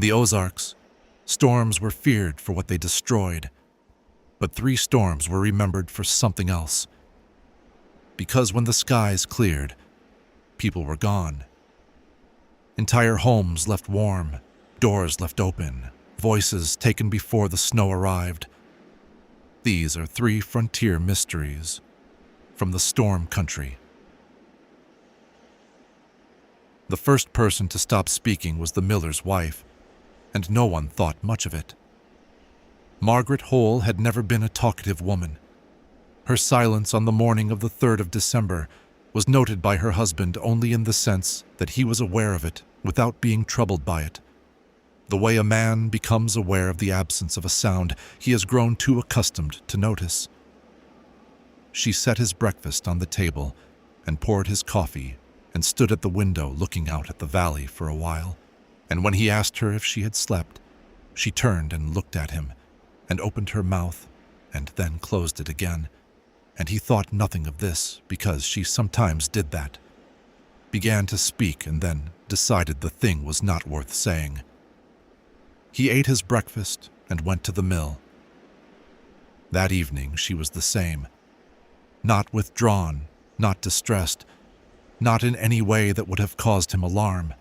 the Ozarks, storms were feared for what they destroyed, but 3 storms were remembered for something else. Because when the skies cleared, people were gone. Entire homes left warm, doors left open, voices taken before the snow arrived. These are 3 frontier mysteries from the storm country. The first person to stop speaking was the miller's wife, and no one thought much of it. Margaret Hole had never been a talkative woman. Her silence on the morning of the 3rd of December was noted by her husband only in the sense that he was aware of it without being troubled by it. The way a man becomes aware of the absence of a sound he has grown too accustomed to notice. She set his breakfast on the table and poured his coffee and stood at the window looking out at the valley for a while. And when he asked her if she had slept, she turned and looked at him and opened her mouth and then closed it again. And he thought nothing of this because she sometimes did that. Began to speak and then decided the thing was not worth saying. He ate his breakfast and went to the mill. That evening she was the same. Not withdrawn, not distressed, not in any way that would have caused him alarm.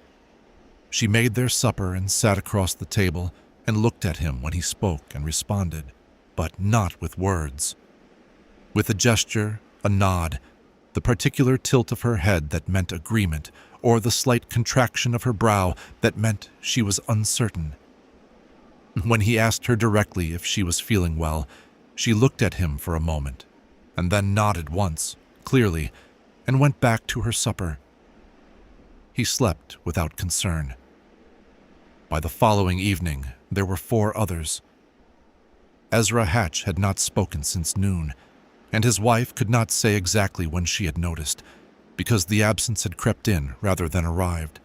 She made their supper and sat across the table and looked at him when he spoke and responded, but not with words. With a gesture, a nod, the particular tilt of her head that meant agreement, or the slight contraction of her brow that meant she was uncertain. When he asked her directly if she was feeling well, she looked at him for a moment, and then nodded once, clearly, and went back to her supper. He slept without concern. By the following evening, there were 4 others. Ezra Hatch had not spoken since noon, and his wife could not say exactly when she had noticed, because the absence had crept in rather than arrived.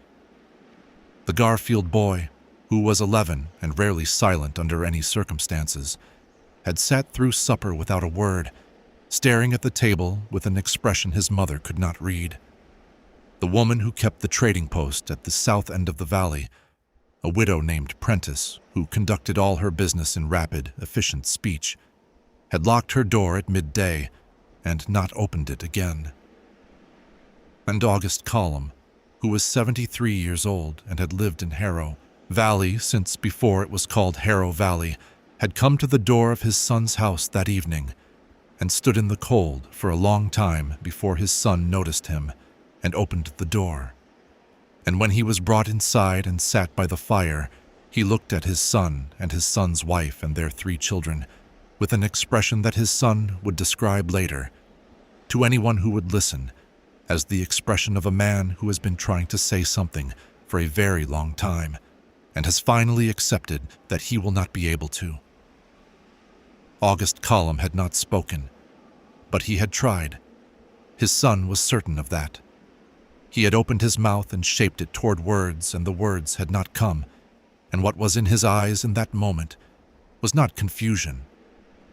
The Garfield boy, who was 11 and rarely silent under any circumstances, had sat through supper without a word, staring at the table with an expression his mother could not read. The woman who kept the trading post at the south end of the valley, a widow named Prentice, who conducted all her business in rapid, efficient speech, had locked her door at midday and not opened it again. And August Collum, who was 73 years old and had lived in Harrow Valley since before it was called Harrow Valley, had come to the door of his son's house that evening and stood in the cold for a long time before his son noticed him and opened the door. And when he was brought inside and sat by the fire, he looked at his son and his son's wife and their 3 children with an expression that his son would describe later, to anyone who would listen, as the expression of a man who has been trying to say something for a very long time and has finally accepted that he will not be able to. August Collum had not spoken, but he had tried. His son was certain of that. He had opened his mouth and shaped it toward words, and the words had not come, and what was in his eyes in that moment was not confusion.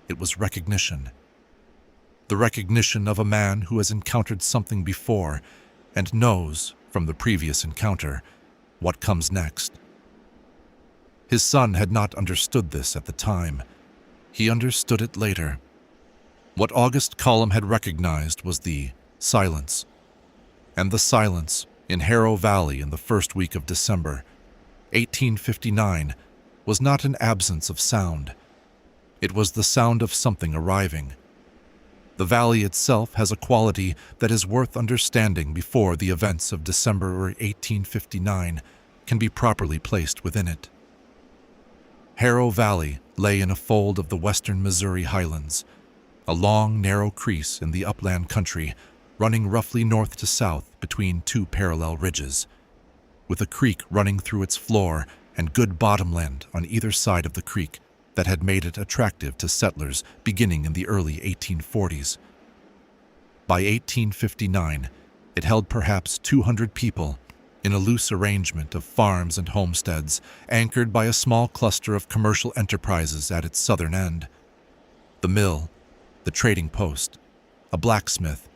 It was recognition. The recognition of a man who has encountered something before and knows, from the previous encounter, what comes next. His son had not understood this at the time. He understood it later. What August Collum had recognized was the silence. And the silence in Harrow Valley in the first week of December, 1859, was not an absence of sound. It was the sound of something arriving. The valley itself has a quality that is worth understanding before the events of December 1859 can be properly placed within it. Harrow Valley lay in a fold of the western Missouri highlands, a long, narrow crease in the upland country running roughly north to south between 2 parallel ridges, with a creek running through its floor and good bottomland on either side of the creek that had made it attractive to settlers beginning in the early 1840s. By 1859, it held perhaps 200 people in a loose arrangement of farms and homesteads, anchored by a small cluster of commercial enterprises at its southern end. The mill, the trading post, a blacksmith,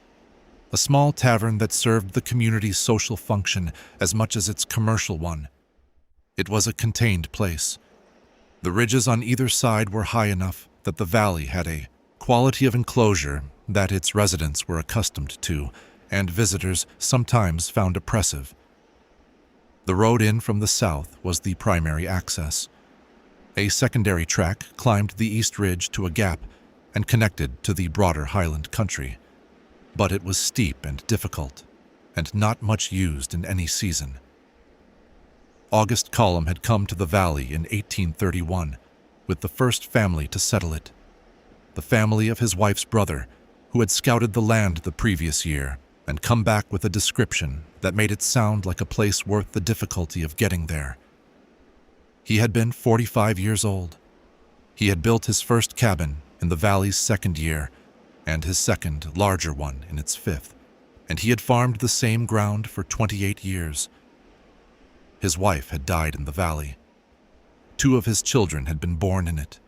a small tavern that served the community's social function as much as its commercial one, It was a contained place. The ridges on either side were high enough that the valley had a quality of enclosure that its residents were accustomed to, and visitors sometimes found oppressive. The road in from the south was the primary access. A secondary track climbed the east ridge to a gap and connected to the broader highland country, but it was steep and difficult, and not much used in any season. August Column had come to the valley in 1831, with the first family to settle it. The family of his wife's brother, who had scouted the land the previous year and come back with a description that made it sound like a place worth the difficulty of getting there. He had been 45 years old. He had built his first cabin in the valley's second year, and his second, larger one, in its fifth, and he had farmed the same ground for 28 years. His wife had died in the valley. 2 of his children had been born in it.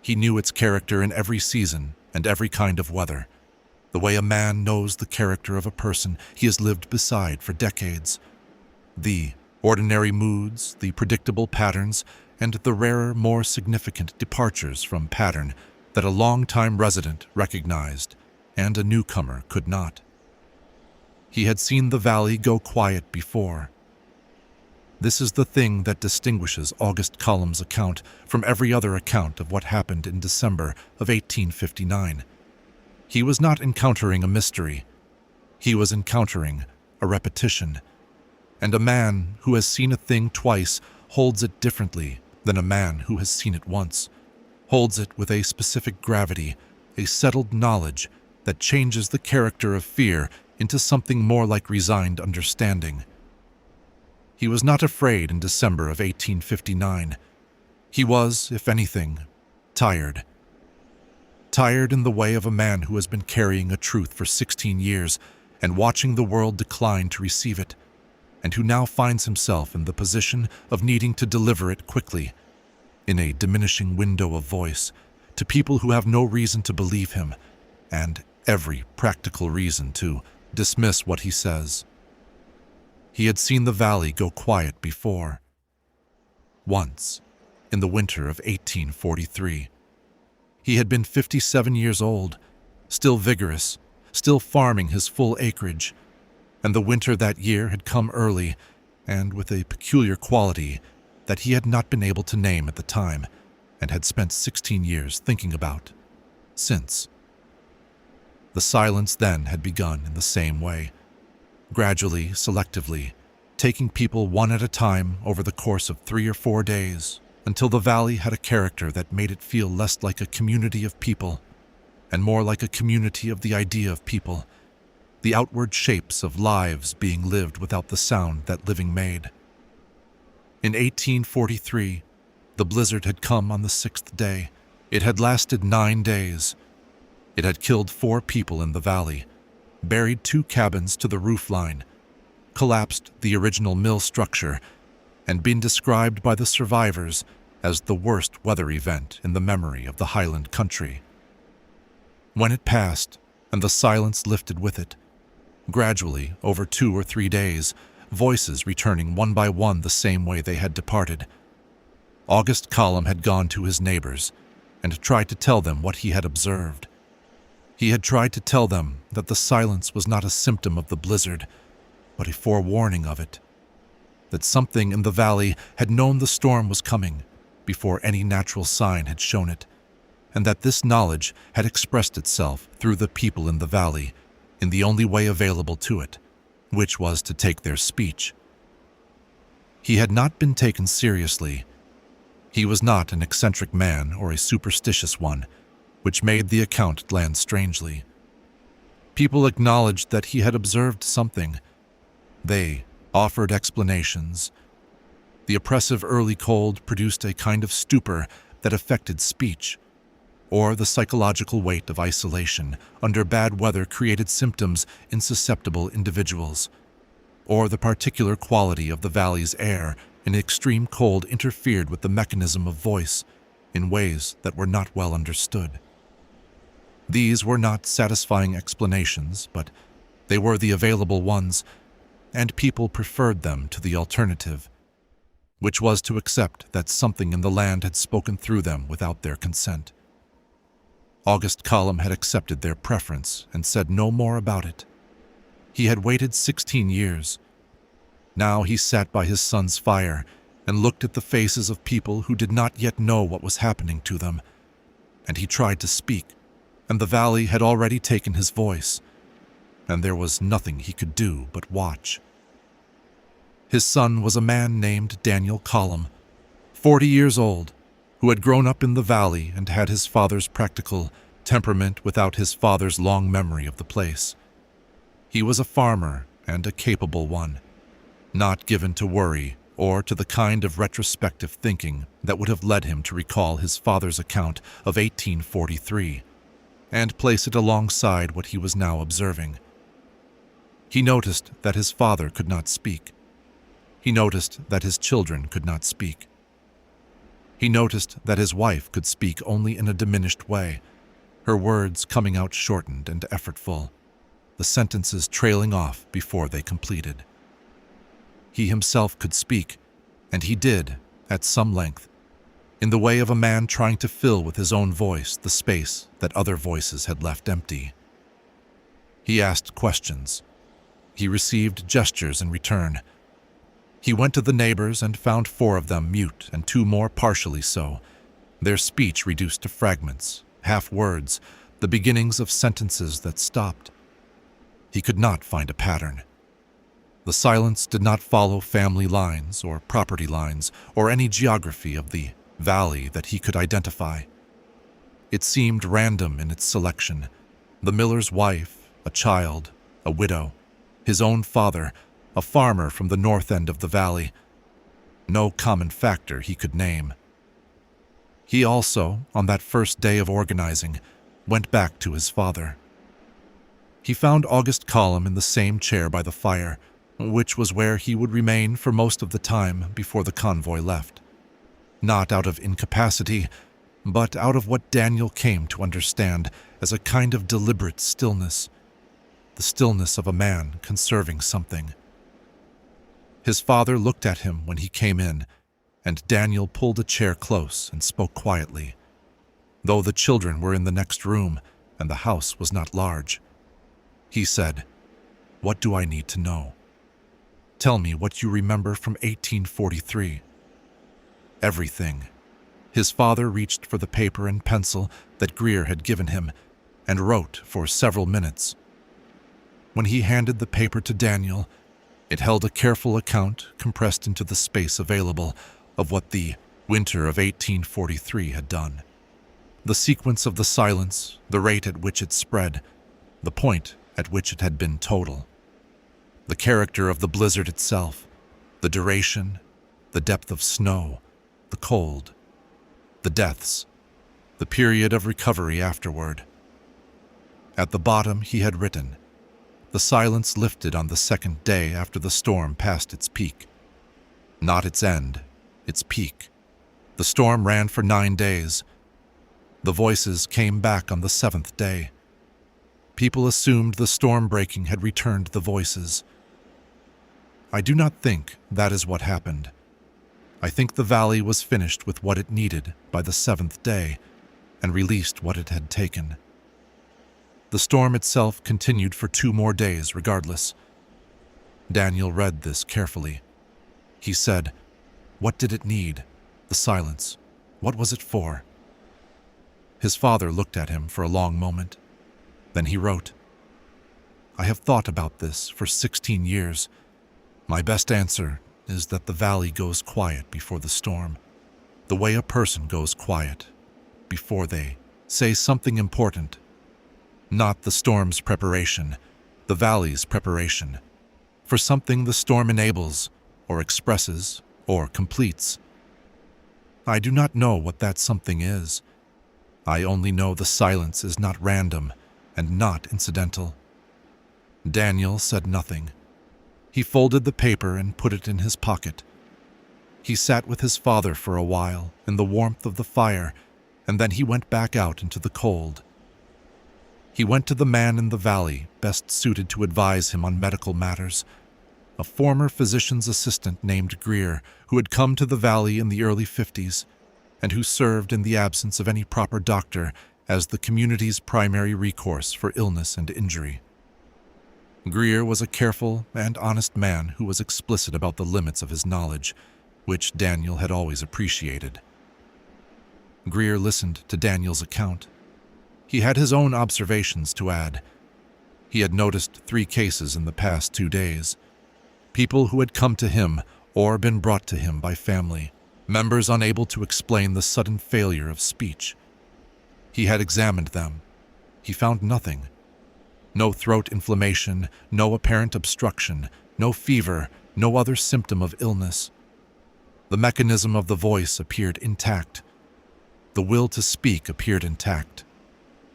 He knew its character in every season and every kind of weather, the way a man knows the character of a person he has lived beside for decades. The ordinary moods, the predictable patterns, and the rarer, more significant departures from pattern that a long-time resident recognized and a newcomer could not. He had seen the valley go quiet before. This is the thing that distinguishes August Column's account from every other account of what happened in December of 1859. He was not encountering a mystery. He was encountering a repetition. And a man who has seen a thing twice holds it differently than a man who has seen it once, holds it with a specific gravity, a settled knowledge that changes the character of fear into something more like resigned understanding. He was not afraid in December of 1859. He was, if anything, tired. Tired in the way of a man who has been carrying a truth for 16 years and watching the world decline to receive it, and who now finds himself in the position of needing to deliver it quickly, in a diminishing window of voice, to people who have no reason to believe him, and every practical reason to dismiss what he says. He had seen the valley go quiet before. Once, in the winter of 1843. He had been 57 years old, still vigorous, still farming his full acreage, and the winter that year had come early and with a peculiar quality that he had not been able to name at the time and had spent 16 years thinking about since. The silence then had begun in the same way, gradually, selectively, taking people one at a time over the course of 3 or 4 days, until the valley had a character that made it feel less like a community of people and more like a community of the idea of people, the outward shapes of lives being lived without the sound that living made. In 1843, the blizzard had come on the 6th day. It had lasted 9 days. It had killed 4 people in the valley, buried 2 cabins to the roofline, collapsed the original mill structure, and been described by the survivors as the worst weather event in the memory of the Highland country. When it passed, and the silence lifted with it, gradually, over 2 or 3 days, voices returning one by one the same way they had departed, August Column had gone to his neighbors and tried to tell them what he had observed. He had tried to tell them that the silence was not a symptom of the blizzard, but a forewarning of it, that something in the valley had known the storm was coming before any natural sign had shown it, and that this knowledge had expressed itself through the people in the valley in the only way available to it, which was to take their speech. He had not been taken seriously. He was not an eccentric man or a superstitious one, which made the account land strangely. People acknowledged that he had observed something. They offered explanations. The oppressive early cold produced a kind of stupor that affected speech, or the psychological weight of isolation under bad weather created symptoms in susceptible individuals, or the particular quality of the valley's air in extreme cold interfered with the mechanism of voice in ways that were not well understood. These were not satisfying explanations, but they were the available ones, and people preferred them to the alternative. which was to accept that something in the land had spoken through them without their consent. August Column had accepted their preference and said no more about it. He had waited 16 years. Now he sat by his son's fire and looked at the faces of people who did not yet know what was happening to them. And he tried to speak, and the valley had already taken his voice, and there was nothing he could do but watch. His son was a man named Daniel Column, 40 years old, who had grown up in the valley and had his father's practical temperament without his father's long memory of the place. He was a farmer and a capable one, not given to worry or to the kind of retrospective thinking that would have led him to recall his father's account of 1843 and place it alongside what he was now observing. He noticed that his father could not speak. He noticed that his children could not speak. He noticed that his wife could speak only in a diminished way, her words coming out shortened and effortful, the sentences trailing off before they completed. He himself could speak, and he did, at some length, in the way of a man trying to fill with his own voice the space that other voices had left empty. He asked questions. He received gestures in return. He went to the neighbors and found 4 of them mute and 2 more partially so, their speech reduced to fragments, half-words, the beginnings of sentences that stopped. He could not find a pattern. The silence did not follow family lines or property lines or any geography of the valley that he could identify. It seemed random in its selection. The miller's wife, a child, a widow, his own father, a farmer from the north end of the valley. No common factor he could name. He also, on that first day of organizing, went back to his father. He found August Column in the same chair by the fire, which was where he would remain for most of the time before the convoy left. Not out of incapacity, but out of what Daniel came to understand as a kind of deliberate stillness, the stillness of a man conserving something. His father looked at him when he came in, and Daniel pulled a chair close and spoke quietly. Though the children were in the next room and the house was not large, he said, "What do I need to know? Tell me what you remember from 1843. Everything." His father reached for the paper and pencil that Greer had given him and wrote for several minutes. When he handed the paper to Daniel, it held a careful account compressed into the space available of what the winter of 1843 had done. The sequence of the silence, the rate at which it spread, the point at which it had been total. The character of the blizzard itself, the duration, the depth of snow, the cold, the deaths, the period of recovery afterward. At the bottom he had written, "The silence lifted on the 2nd day after the storm passed its peak." Not its end, its peak. The storm ran for 9 days. The voices came back on the 7th day. People assumed the storm breaking had returned the voices. I do not think that is what happened. I think the valley was finished with what it needed by the 7th day and released what it had taken. The storm itself continued for 2 more days regardless. Daniel read this carefully. He said, "What did it need? The silence. What was it for?" His father looked at him for a long moment. Then he wrote, "I have thought about this for 16 years. My best answer is that the valley goes quiet before the storm, the way a person goes quiet before they say something important. Not the storm's preparation, the valley's preparation, for something the storm enables, or expresses, or completes. I do not know what that something is. I only know the silence is not random and not incidental." Daniel said nothing. He folded the paper and put it in his pocket. He sat with his father for a while in the warmth of the fire, and then he went back out into the cold. He went to the man in the valley best suited to advise him on medical matters, a former physician's assistant named Greer, who had come to the valley in the early 50s and who served in the absence of any proper doctor as the community's primary recourse for illness and injury. Greer was a careful and honest man who was explicit about the limits of his knowledge, which Daniel had always appreciated. Greer listened to Daniel's account. He had his own observations to add. He had noticed 3 cases in the past 2 days. People who had come to him or been brought to him by family, members unable to explain the sudden failure of speech. He had examined them. He found nothing. No throat inflammation, no apparent obstruction, no fever, no other symptom of illness. The mechanism of the voice appeared intact. The will to speak appeared intact.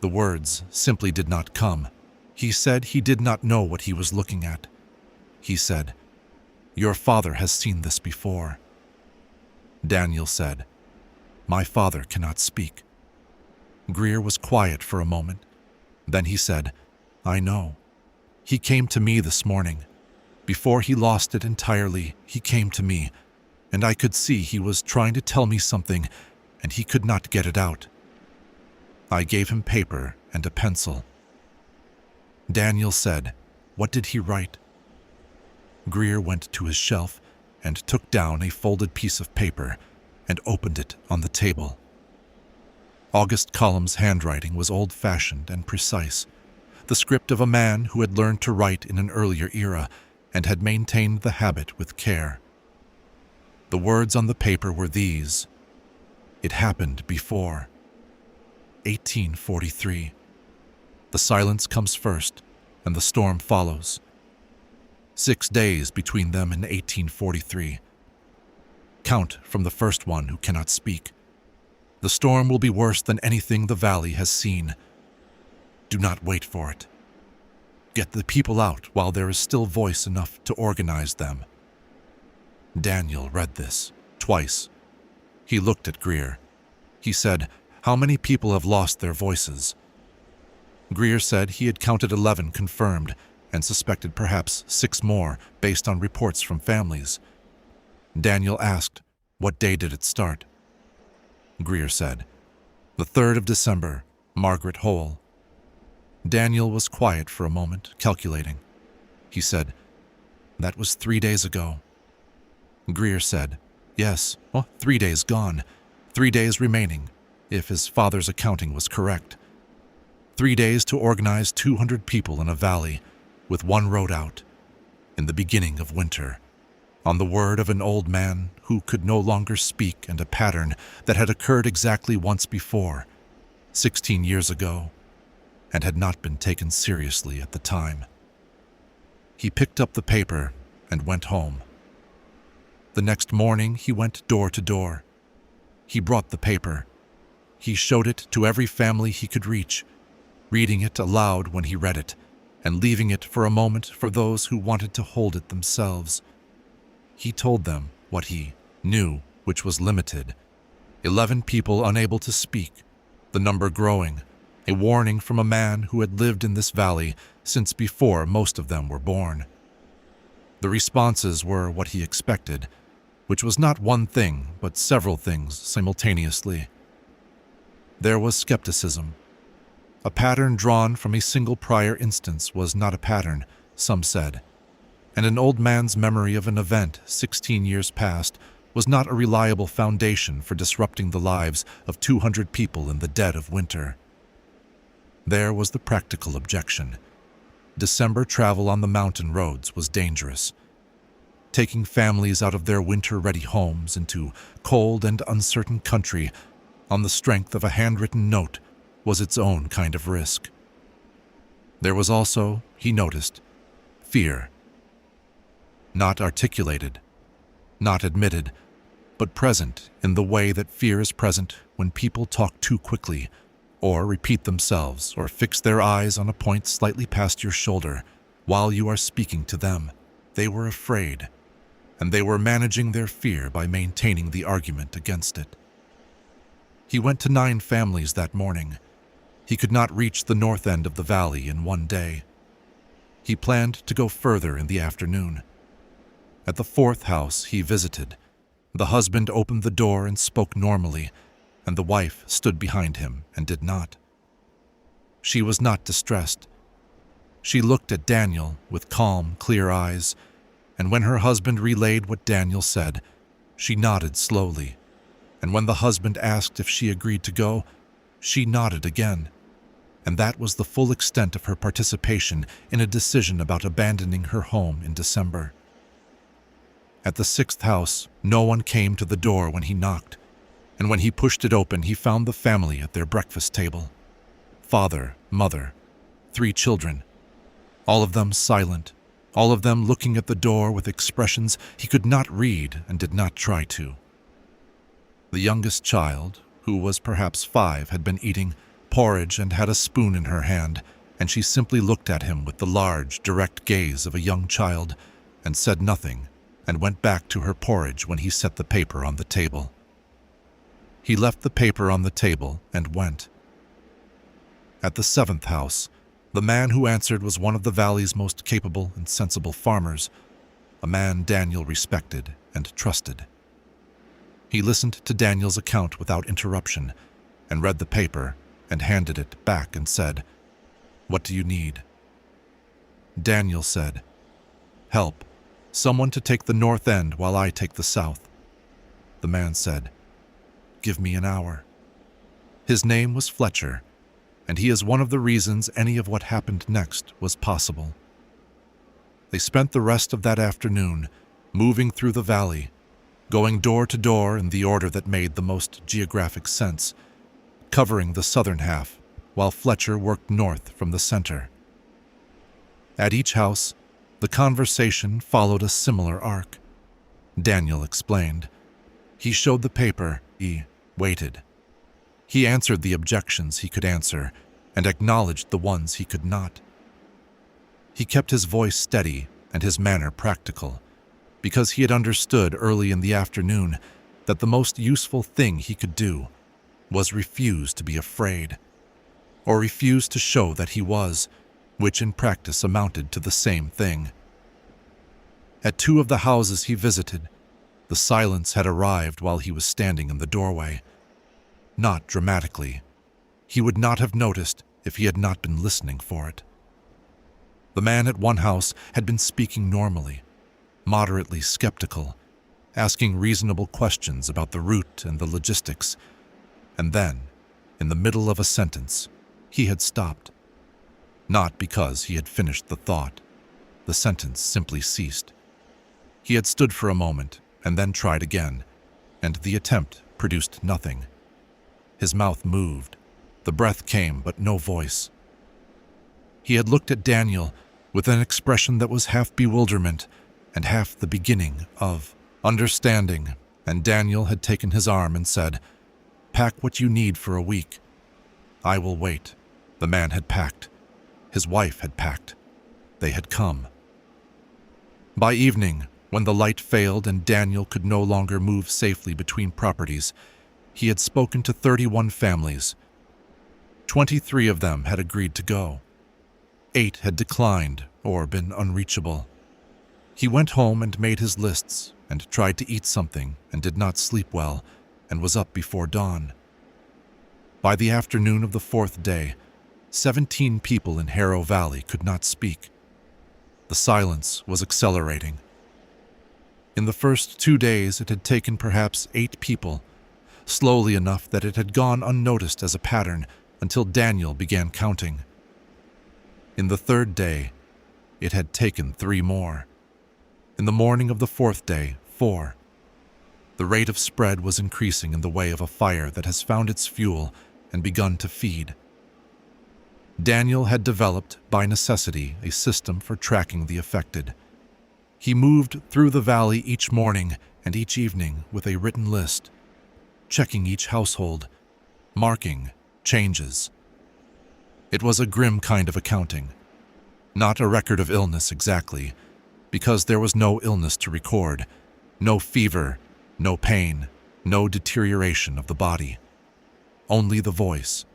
The words simply did not come. He said he did not know what he was looking at. He said, "Your father has seen this before." Daniel said, "My father cannot speak." Greer was quiet for a moment. Then he said, "I know. He came to me this morning. Before he lost it entirely, he came to me, and I could see he was trying to tell me something, and he could not get it out. I gave him paper and a pencil." Daniel said, "What did he write?" Greer went to his shelf and took down a folded piece of paper and opened it on the table. August Cullum's handwriting was old-fashioned and precise, the script of a man who had learned to write in an earlier era and had maintained the habit with care. The words on the paper were these: "It happened before. 1843. The silence comes first, and the storm follows. 6 days between them in 1843. Count from the first one who cannot speak. The storm will be worse than anything the valley has seen. Do not wait for it. Get the people out while there is still voice enough to organize them." Daniel read this twice. He looked at Greer. He said, "How many people have lost their voices?" Greer said he had counted 11 confirmed and suspected perhaps 6 more based on reports from families. Daniel asked, "What day did it start?" Greer said, "The 3rd of December, Margaret Hole." Daniel was quiet for a moment, calculating. He said, "That was 3 days ago." Greer said, "Yes, 3 days gone, 3 days remaining, if his father's accounting was correct. 3 days to organize 200 people in a valley, with 1 road out, in the beginning of winter, on the word of an old man who could no longer speak, and a pattern that had occurred exactly once before, 16 years ago, and had not been taken seriously at the time." He picked up the paper and went home. The next morning he went door to door. He brought the paper. He showed it to every family he could reach, reading it aloud when he read it, and leaving it for a moment for those who wanted to hold it themselves. He told them what he knew, which was limited. 11 people unable to speak, the number growing, a warning from a man who had lived in this valley since before most of them were born. The responses were what he expected, which was not one thing, but several things simultaneously. There was skepticism. A pattern drawn from a single prior instance was not a pattern, some said, and an old man's memory of an event 16 years past was not a reliable foundation for disrupting the lives of 200 people in the dead of winter. There was the practical objection. December travel on the mountain roads was dangerous. Taking families out of their winter-ready homes into cold and uncertain country on the strength of a handwritten note was its own kind of risk. There was also, he noticed, fear. Not articulated, not admitted, but present in the way that fear is present when people talk too quickly, or repeat themselves, or fix their eyes on a point slightly past your shoulder while you are speaking to them. They were afraid, and they were managing their fear by maintaining the argument against it. He went to 9 families that morning. He could not reach the north end of the valley in one day. He planned to go further in the afternoon. At the fourth house he visited, the husband opened the door and spoke normally, and the wife stood behind him and did not. She was not distressed. She looked at Daniel with calm, clear eyes, and when her husband relayed what Daniel said, she nodded slowly, and when the husband asked if she agreed to go, she nodded again, and that was the full extent of her participation in a decision about abandoning her home in December. At the sixth house, no one came to the door when he knocked, and when he pushed it open, he found the family at their breakfast table. Father, mother, 3 children, all of them silent, all of them looking at the door with expressions he could not read and did not try to. The youngest child, who was perhaps 5, had been eating porridge and had a spoon in her hand, and she simply looked at him with the large, direct gaze of a young child and said nothing and went back to her porridge when he set the paper on the table. He left the paper on the table and went. At the 7th house, the man who answered was one of the valley's most capable and sensible farmers, a man Daniel respected and trusted. He listened to Daniel's account without interruption and read the paper and handed it back and said, "What do you need?" Daniel said, "Help, someone to take the north end while I take the south." The man said, "Give me an hour." His name was Fletcher, and he is one of the reasons any of what happened next was possible. They spent the rest of that afternoon moving through the valley, going door to door in the order that made the most geographic sense, covering the southern half, while Fletcher worked north from the center. At each house, the conversation followed a similar arc. Daniel explained. He showed the paper. He waited. He answered the objections he could answer and acknowledged the ones he could not. He kept his voice steady and his manner practical, because he had understood early in the afternoon that the most useful thing he could do was refuse to be afraid, or refuse to show that he was, which in practice amounted to the same thing. At 2 of the houses he visited, the silence had arrived while he was standing in the doorway. Not dramatically. He would not have noticed if he had not been listening for it. The man at one house had been speaking normally, moderately skeptical, asking reasonable questions about the route and the logistics, and then, in the middle of a sentence, he had stopped. Not because he had finished the thought. The sentence simply ceased. He had stood for a moment and then tried again, and the attempt produced nothing. His mouth moved. The breath came, but no voice. He had looked at Daniel with an expression that was half bewilderment and half the beginning of understanding, and Daniel had taken his arm and said, "Pack what you need for a week. I will wait." The man had packed. His wife had packed. They had come. By evening, when the light failed and Daniel could no longer move safely between properties, he had spoken to 31 families. 23 of them had agreed to go. 8 had declined or been unreachable. He went home and made his lists and tried to eat something and did not sleep well and was up before dawn. By the afternoon of the 4th day, 17 people in Harrow Valley could not speak. The silence was accelerating. In the first 2 days, it had taken perhaps 8 people, slowly enough that it had gone unnoticed as a pattern until Daniel began counting. In the 3rd day, it had taken 3 more. In the morning of the 4th day, 4. The rate of spread was increasing in the way of a fire that has found its fuel and begun to feed. Daniel had developed, by necessity, a system for tracking the affected. He moved through the valley each morning and each evening with a written list, checking each household, marking changes. It was a grim kind of accounting, not a record of illness exactly, because there was no illness to record, no fever, no pain, no deterioration of the body. Only the voice,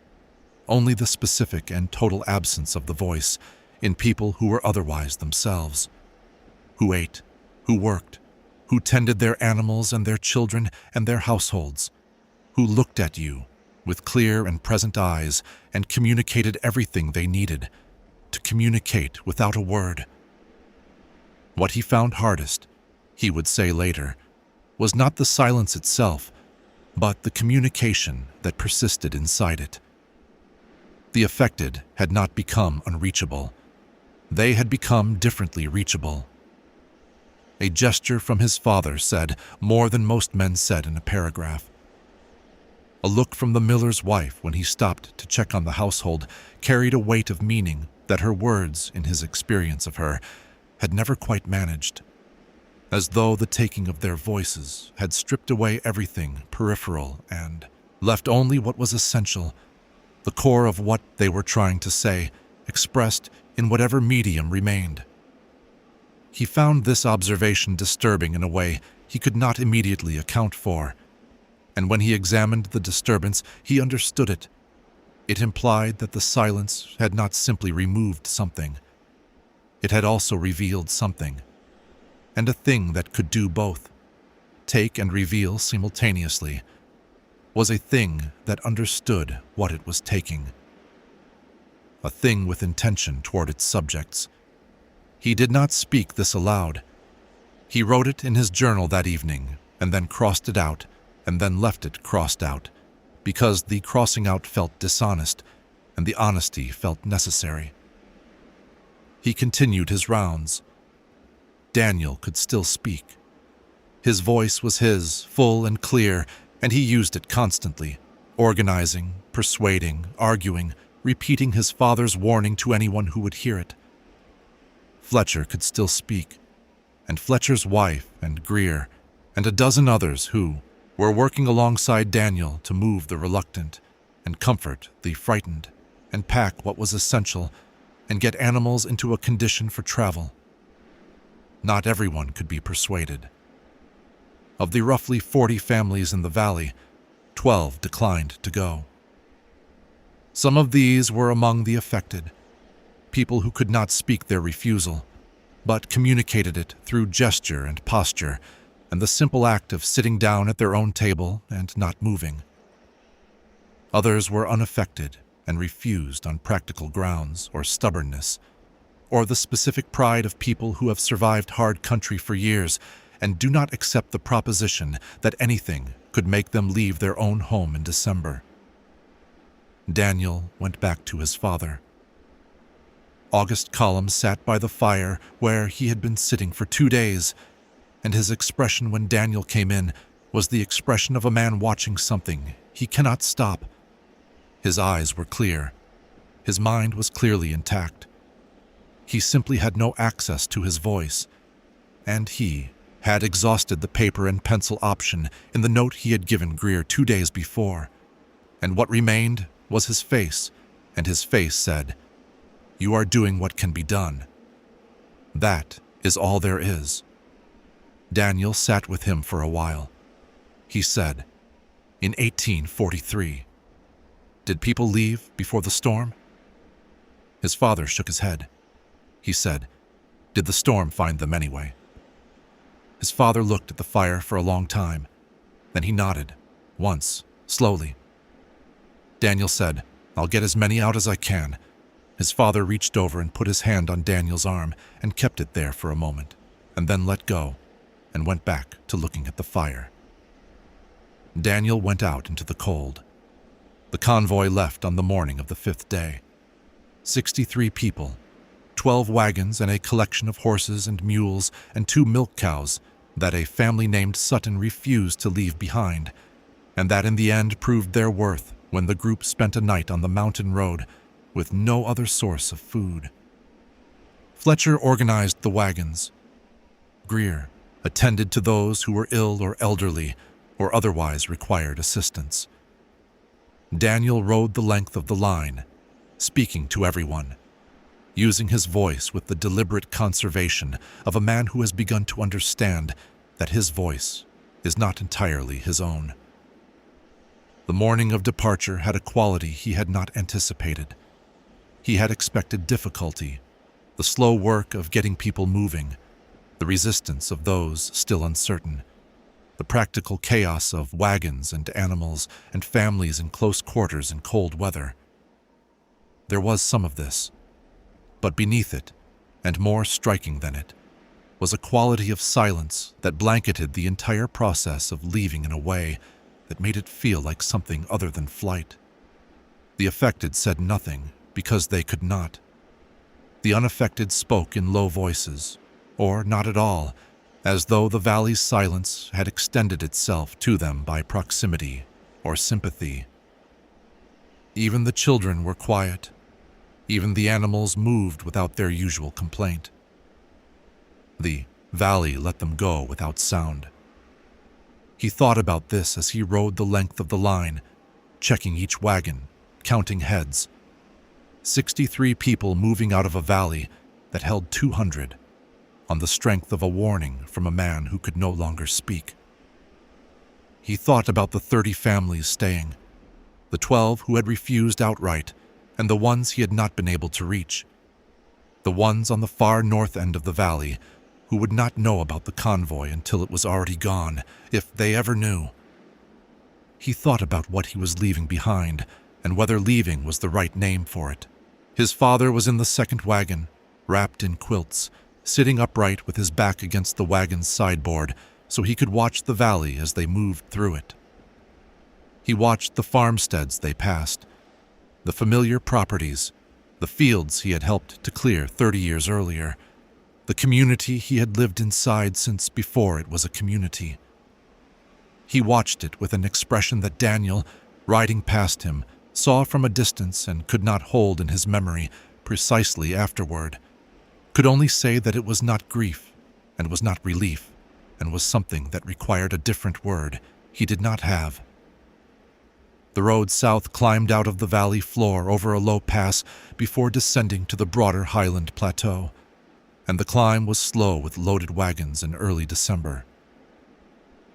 only the specific and total absence of the voice in people who were otherwise themselves, who ate, who worked, who tended their animals and their children and their households, who looked at you with clear and present eyes and communicated everything they needed to communicate without a word. What he found hardest, he would say later, was not the silence itself, but the communication that persisted inside it. The affected had not become unreachable. They had become differently reachable. A gesture from his father said more than most men said in a paragraph. A look from the miller's wife when he stopped to check on the household carried a weight of meaning that her words, in his experience of her, had never quite managed, as though the taking of their voices had stripped away everything peripheral and left only what was essential, the core of what they were trying to say, expressed in whatever medium remained. He found this observation disturbing in a way he could not immediately account for, and when he examined the disturbance, he understood it. It implied that the silence had not simply removed something. It had also revealed something, and a thing that could do both, take and reveal simultaneously, was a thing that understood what it was taking. A thing with intention toward its subjects. He did not speak this aloud. He wrote it in his journal that evening, and then crossed it out, and then left it crossed out, because the crossing out felt dishonest, and the honesty felt necessary. He continued his rounds. Daniel could still speak. His voice was his, full and clear, and he used it constantly, organizing, persuading, arguing, repeating his father's warning to anyone who would hear it. Fletcher could still speak, and Fletcher's wife and Greer, and a dozen others who were working alongside Daniel to move the reluctant, and comfort the frightened, and pack what was essential, and get animals into a condition for travel. Not everyone could be persuaded. Of the roughly 40 families in the valley, 12 declined to go. Some of these were among the affected, people who could not speak their refusal, but communicated it through gesture and posture, and the simple act of sitting down at their own table and not moving. Others were unaffected and refused on practical grounds or stubbornness, or the specific pride of people who have survived hard country for years and do not accept the proposition that anything could make them leave their own home in December. Daniel went back to his father. August Collum sat by the fire where he had been sitting for 2 days, and his expression when Daniel came in was the expression of a man watching something he cannot stop. His eyes were clear. His mind was clearly intact. He simply had no access to his voice, and he had exhausted the paper and pencil option in the note he had given Greer 2 days before, and what remained was his face, and his face said, "You are doing what can be done. That is all there is." Daniel sat with him for a while. He said, "In 1843, did people leave before the storm?" His father shook his head. He said, "Did the storm find them anyway?" His father looked at the fire for a long time. Then he nodded, once, slowly. Daniel said, "I'll get as many out as I can." His father reached over and put his hand on Daniel's arm and kept it there for a moment, and then let go, and went back to looking at the fire. Daniel went out into the cold. The convoy left on the morning of the 5th day. 63 people, 12 wagons and a collection of horses and mules and 2 milk cows that a family named Sutton refused to leave behind, and that in the end proved their worth when the group spent a night on the mountain road with no other source of food. Fletcher organized the wagons. Greer attended to those who were ill or elderly or otherwise required assistance. Daniel rode the length of the line, speaking to everyone, using his voice with the deliberate conservation of a man who has begun to understand that his voice is not entirely his own. The morning of departure had a quality he had not anticipated. He had expected difficulty, the slow work of getting people moving, the resistance of those still uncertain, the practical chaos of wagons and animals and families in close quarters in cold weather. There was some of this, but beneath it, and more striking than it, was a quality of silence that blanketed the entire process of leaving in a way that made it feel like something other than flight. The affected said nothing because they could not. The unaffected spoke in low voices, or not at all, as though the valley's silence had extended itself to them by proximity or sympathy. Even the children were quiet. Even the animals moved without their usual complaint. The valley let them go without sound. He thought about this as he rode the length of the line, checking each wagon, counting heads. 63 people moving out of a valley that held 200, on the strength of a warning from a man who could no longer speak. He thought about the 30 families staying, the 12 who had refused outright, and the ones he had not been able to reach. The ones on the far north end of the valley who would not know about the convoy until it was already gone, if they ever knew. He thought about what he was leaving behind, and whether leaving was the right name for it. His father was in the second wagon, wrapped in quilts, sitting upright with his back against the wagon's sideboard so he could watch the valley as they moved through it. He watched the farmsteads they passed, the familiar properties, the fields he had helped to clear 30 years earlier, the community he had lived inside since before it was a community. He watched it with an expression that Daniel, riding past him, saw from a distance and could not hold in his memory precisely afterward, could only say that it was not grief and was not relief and was something that required a different word he did not have. The road south climbed out of the valley floor over a low pass before descending to the broader highland plateau, and the climb was slow with loaded wagons in early December.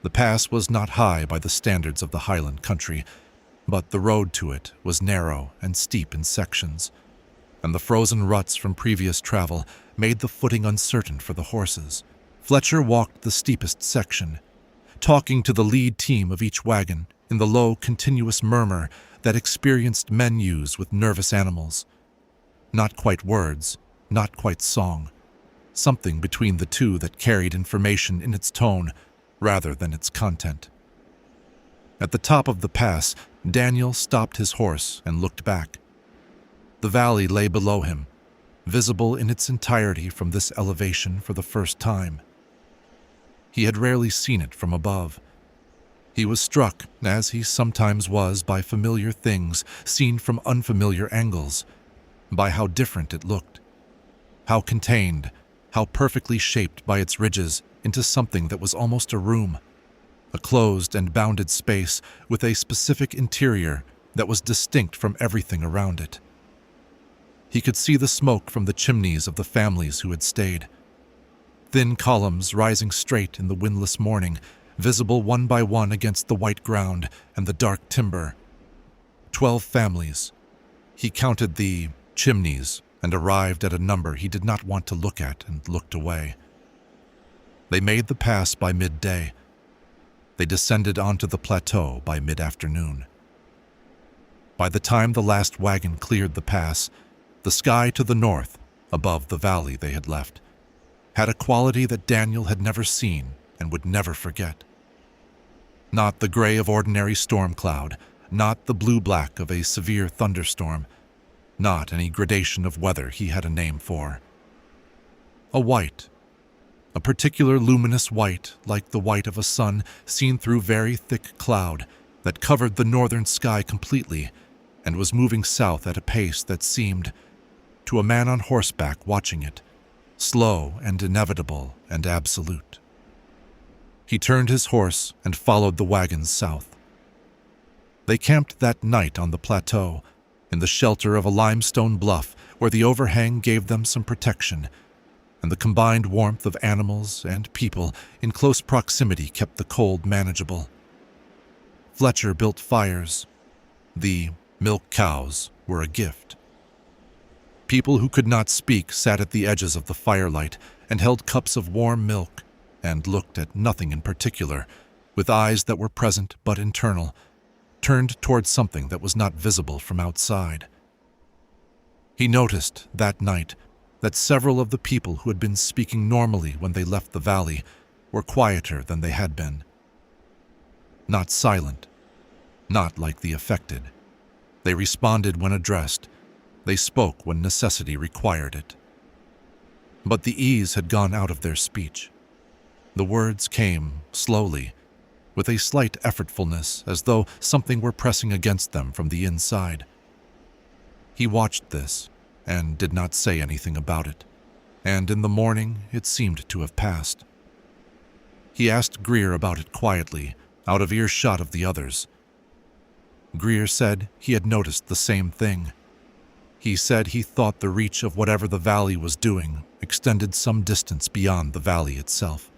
The pass was not high by the standards of the highland country, but the road to it was narrow and steep in sections, and the frozen ruts from previous travel made the footing uncertain for the horses. Fletcher walked the steepest section, talking to the lead team of each wagon in the low, continuous murmur that experienced men use with nervous animals. Not quite words, not quite song, something between the two that carried information in its tone rather than its content. At the top of the pass, Daniel stopped his horse and looked back. The valley lay below him, visible in its entirety from this elevation for the first time. He had rarely seen it from above. He was struck, as he sometimes was, by familiar things seen from unfamiliar angles, by how different it looked, how contained, how perfectly shaped by its ridges into something that was almost a room, a closed and bounded space with a specific interior that was distinct from everything around it. He could see the smoke from the chimneys of the families who had stayed, thin columns rising straight in the windless morning, visible one by one against the white ground and the dark timber. 12 families. He counted the chimneys and arrived at a number he did not want to look at and looked away. They made the pass by midday. They descended onto the plateau by mid-afternoon. By the time the last wagon cleared the pass, the sky to the north, above the valley they had left, had a quality that Daniel had never seen and would never forget. Not the gray of ordinary storm cloud, not the blue-black of a severe thunderstorm, not any gradation of weather he had a name for. A white, a particular luminous white, like the white of a sun seen through very thick cloud, that covered the northern sky completely and was moving south at a pace that seemed, to a man on horseback watching it, slow and inevitable and absolute. He turned his horse and followed the wagons south. They camped that night on the plateau, in the shelter of a limestone bluff where the overhang gave them some protection, and the combined warmth of animals and people in close proximity kept the cold manageable. Fletcher built fires. The milk cows were a gift. People who could not speak sat at the edges of the firelight and held cups of warm milk, and looked at nothing in particular, with eyes that were present but internal, turned towards something that was not visible from outside. He noticed that night that several of the people who had been speaking normally when they left the valley were quieter than they had been. Not silent, not like the affected. They responded when addressed. They spoke when necessity required it. But the ease had gone out of their speech. The words came slowly, with a slight effortfulness, as though something were pressing against them from the inside. He watched this and did not say anything about it, and in the morning it seemed to have passed. He asked Greer about it quietly, out of earshot of the others. Greer said he had noticed the same thing. He said he thought the reach of whatever the valley was doing extended some distance beyond the valley itself,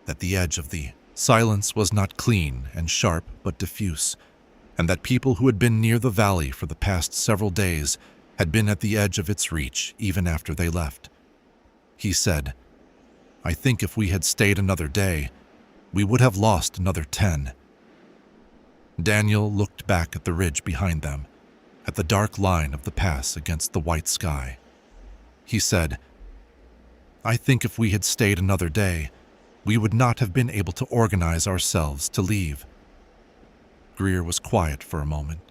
that the edge of the silence was not clean and sharp but diffuse, and that people who had been near the valley for the past several days had been at the edge of its reach even after they left. He said, "I think if we had stayed another day, we would have lost another 10. Daniel looked back at the ridge behind them, at the dark line of the pass against the white sky. He said, "I think if we had stayed another day, we would not have been able to organize ourselves to leave." Greer was quiet for a moment.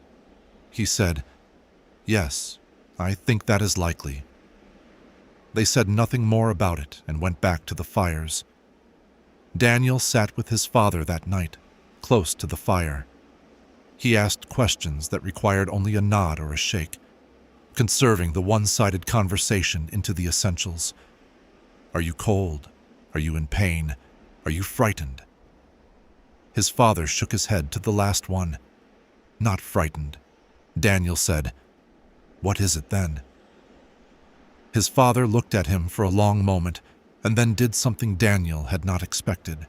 He said, "Yes, I think that is likely." They said nothing more about it and went back to the fires. Daniel sat with his father that night, close to the fire. He asked questions that required only a nod or a shake, conserving the one-sided conversation into the essentials. Are you cold? Are you in pain? Are you frightened? His father shook his head to the last one. Not frightened. Daniel said, "What is it then?" His father looked at him for a long moment and then did something Daniel had not expected.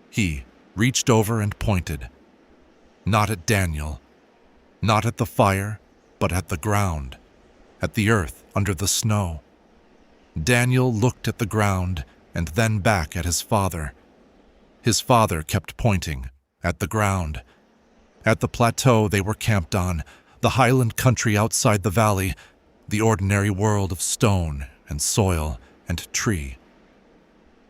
He reached over and pointed, not at Daniel, not at the fire, but at the ground, at the earth under the snow. Daniel looked at the ground and then back at his father. His father kept pointing at the ground, at the plateau they were camped on, the highland country outside the valley, the ordinary world of stone and soil and tree.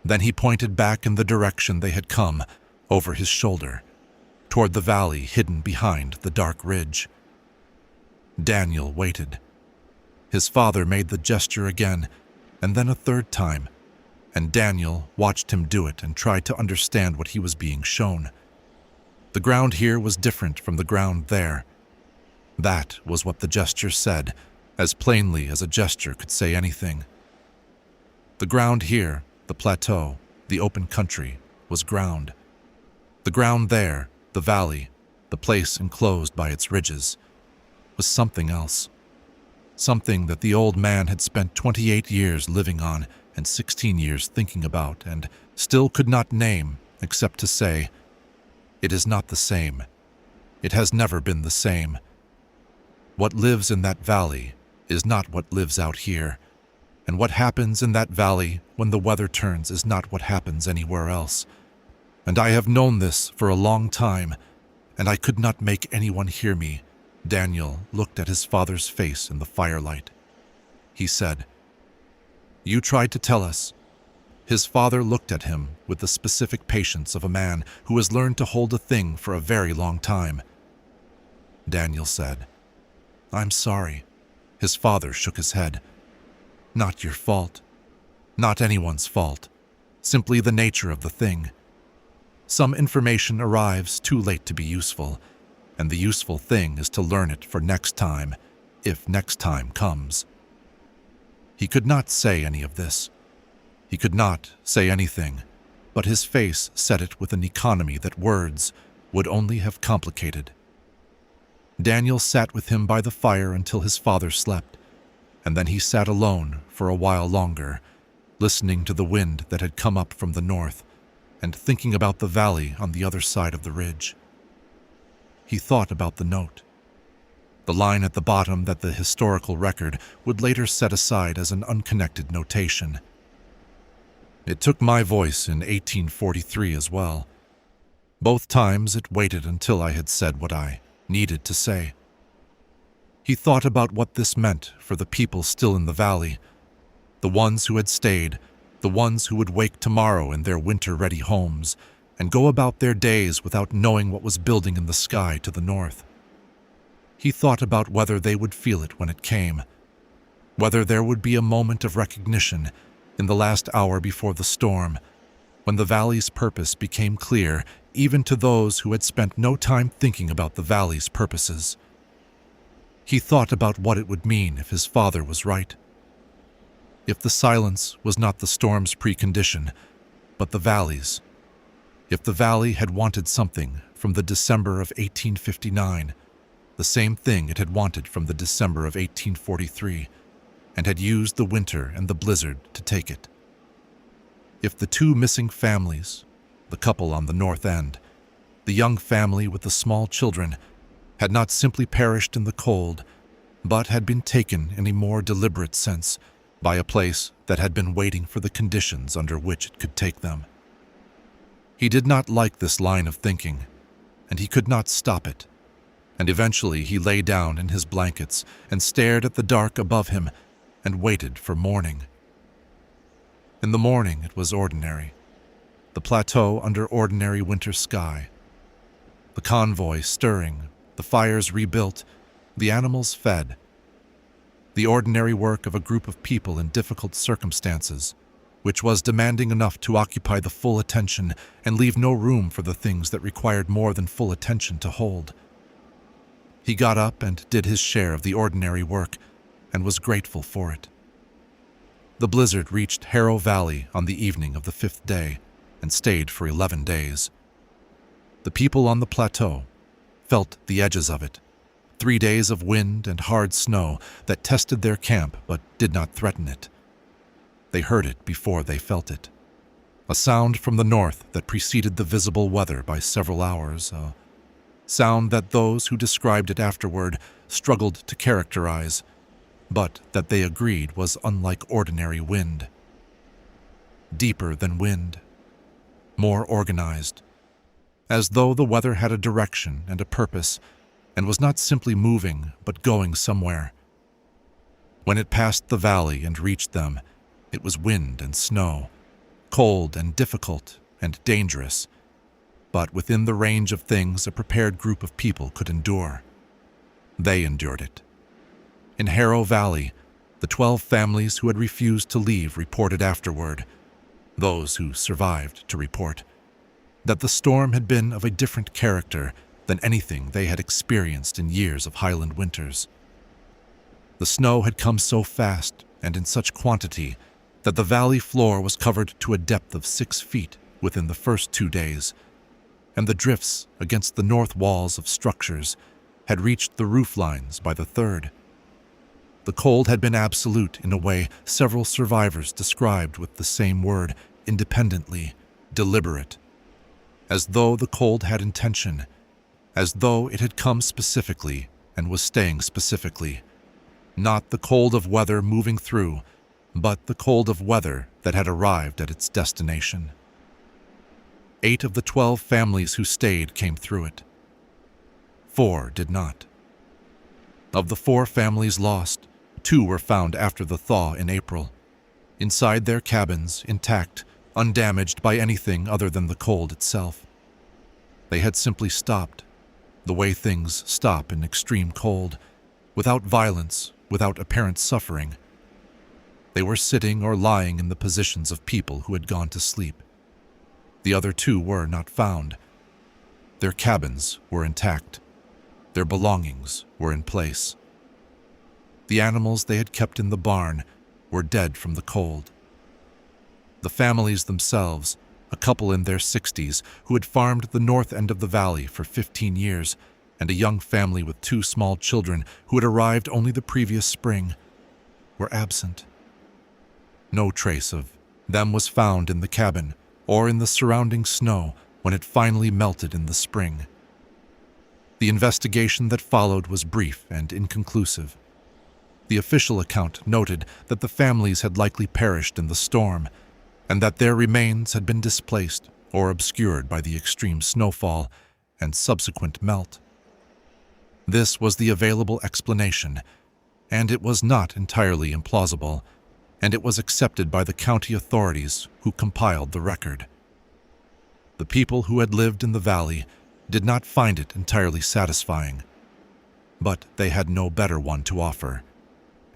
Then he pointed back in the direction they had come, over his shoulder, toward the valley hidden behind the dark ridge. Daniel waited. His father made the gesture again, and then a third time, and Daniel watched him do it and tried to understand what he was being shown. The ground here was different from the ground there. That was what the gesture said, as plainly as a gesture could say anything. The ground here, the plateau, the open country, was ground. The ground there, the valley, the place enclosed by its ridges, was something else. Something that the old man had spent 28 years living on and 16 years thinking about and still could not name except to say, "It is not the same. It has never been the same. What lives in that valley is not what lives out here, and what happens in that valley when the weather turns is not what happens anywhere else. And I have known this for a long time, and I could not make anyone hear me." Daniel looked at his father's face in the firelight. He said, "You tried to tell us." His father looked at him with the specific patience of a man who has learned to hold a thing for a very long time. Daniel said, "I'm sorry." His father shook his head. "Not your fault. Not anyone's fault. Simply the nature of the thing. Some information arrives too late to be useful, and the useful thing is to learn it for next time, if next time comes." He could not say any of this. He could not say anything, but his face said it with an economy that words would only have complicated. Daniel sat with him by the fire until his father slept, and then he sat alone for a while longer, listening to the wind that had come up from the north, and thinking about the valley on the other side of the ridge. He thought about the note, the line at the bottom that the historical record would later set aside as an unconnected notation. It took my voice in 1843 as well. Both times it waited until I had said what I needed to say. He thought about what this meant for the people still in the valley, the ones who had stayed, the ones who would wake tomorrow in their winter-ready homes and go about their days without knowing what was building in the sky to the north. He thought about whether they would feel it when it came, whether there would be a moment of recognition in the last hour before the storm, when the valley's purpose became clear even to those who had spent no time thinking about the valley's purposes. He thought about what it would mean if his father was right. If the silence was not the storm's precondition, but the valley's. If the valley had wanted something from the December of 1859, the same thing it had wanted from the December of 1843, and had used the winter and the blizzard to take it. If the two missing families, the couple on the north end, the young family with the small children, had not simply perished in the cold, but had been taken in a more deliberate sense by a place that had been waiting for the conditions under which it could take them. He did not like this line of thinking, and he could not stop it, and eventually he lay down in his blankets and stared at the dark above him and waited for morning. In the morning it was ordinary, the plateau under ordinary winter sky, the convoy stirring, the fires rebuilt, the animals fed. The ordinary work of a group of people in difficult circumstances, which was demanding enough to occupy the full attention and leave no room for the things that required more than full attention to hold. He got up and did his share of the ordinary work and was grateful for it. The blizzard reached Harrow Valley on the evening of the 5th day and stayed for 11 days. The people on the plateau felt the edges of it, 3 days of wind and hard snow that tested their camp but did not threaten it. They heard it before they felt it. A sound from the north that preceded the visible weather by several hours, a sound that those who described it afterward struggled to characterize, but that they agreed was unlike ordinary wind. Deeper than wind, more organized, as though the weather had a direction and a purpose and was not simply moving but going somewhere. When it passed the valley and reached them, it was wind and snow, cold and difficult and dangerous, but within the range of things a prepared group of people could endure. They endured it. In Harrow Valley, the 12 families who had refused to leave reported afterward, those who survived to report, that the storm had been of a different character than anything they had experienced in years of Highland winters. The snow had come so fast and in such quantity that the valley floor was covered to a depth of 6 feet within the first 2 days, and the drifts against the north walls of structures had reached the roof lines by the 3rd. The cold had been absolute in a way several survivors described with the same word, independently, deliberate, as though the cold had intention, as though it had come specifically and was staying specifically, not the cold of weather moving through, but the cold of weather that had arrived at its destination. 8 of the 12 families who stayed came through it. 4 did not. Of the 4 families lost, 2 were found after the thaw in April, inside their cabins, intact, undamaged by anything other than the cold itself. They had simply stopped, the way things stop in extreme cold, without violence, without apparent suffering. They were sitting or lying in the positions of people who had gone to sleep. The other 2 were not found. Their cabins were intact. Their belongings were in place. The animals they had kept in the barn were dead from the cold. The families themselves, a couple in their 60s who had farmed the north end of the valley for 15 years, and a young family with 2 small children who had arrived only the previous spring, were absent. No trace of them was found in the cabin or in the surrounding snow when it finally melted in the spring. The investigation that followed was brief and inconclusive. The official account noted that the families had likely perished in the storm, and that their remains had been displaced or obscured by the extreme snowfall and subsequent melt. This was the available explanation, and it was not entirely implausible, and it was accepted by the county authorities who compiled the record. The people who had lived in the valley did not find it entirely satisfying, but they had no better one to offer,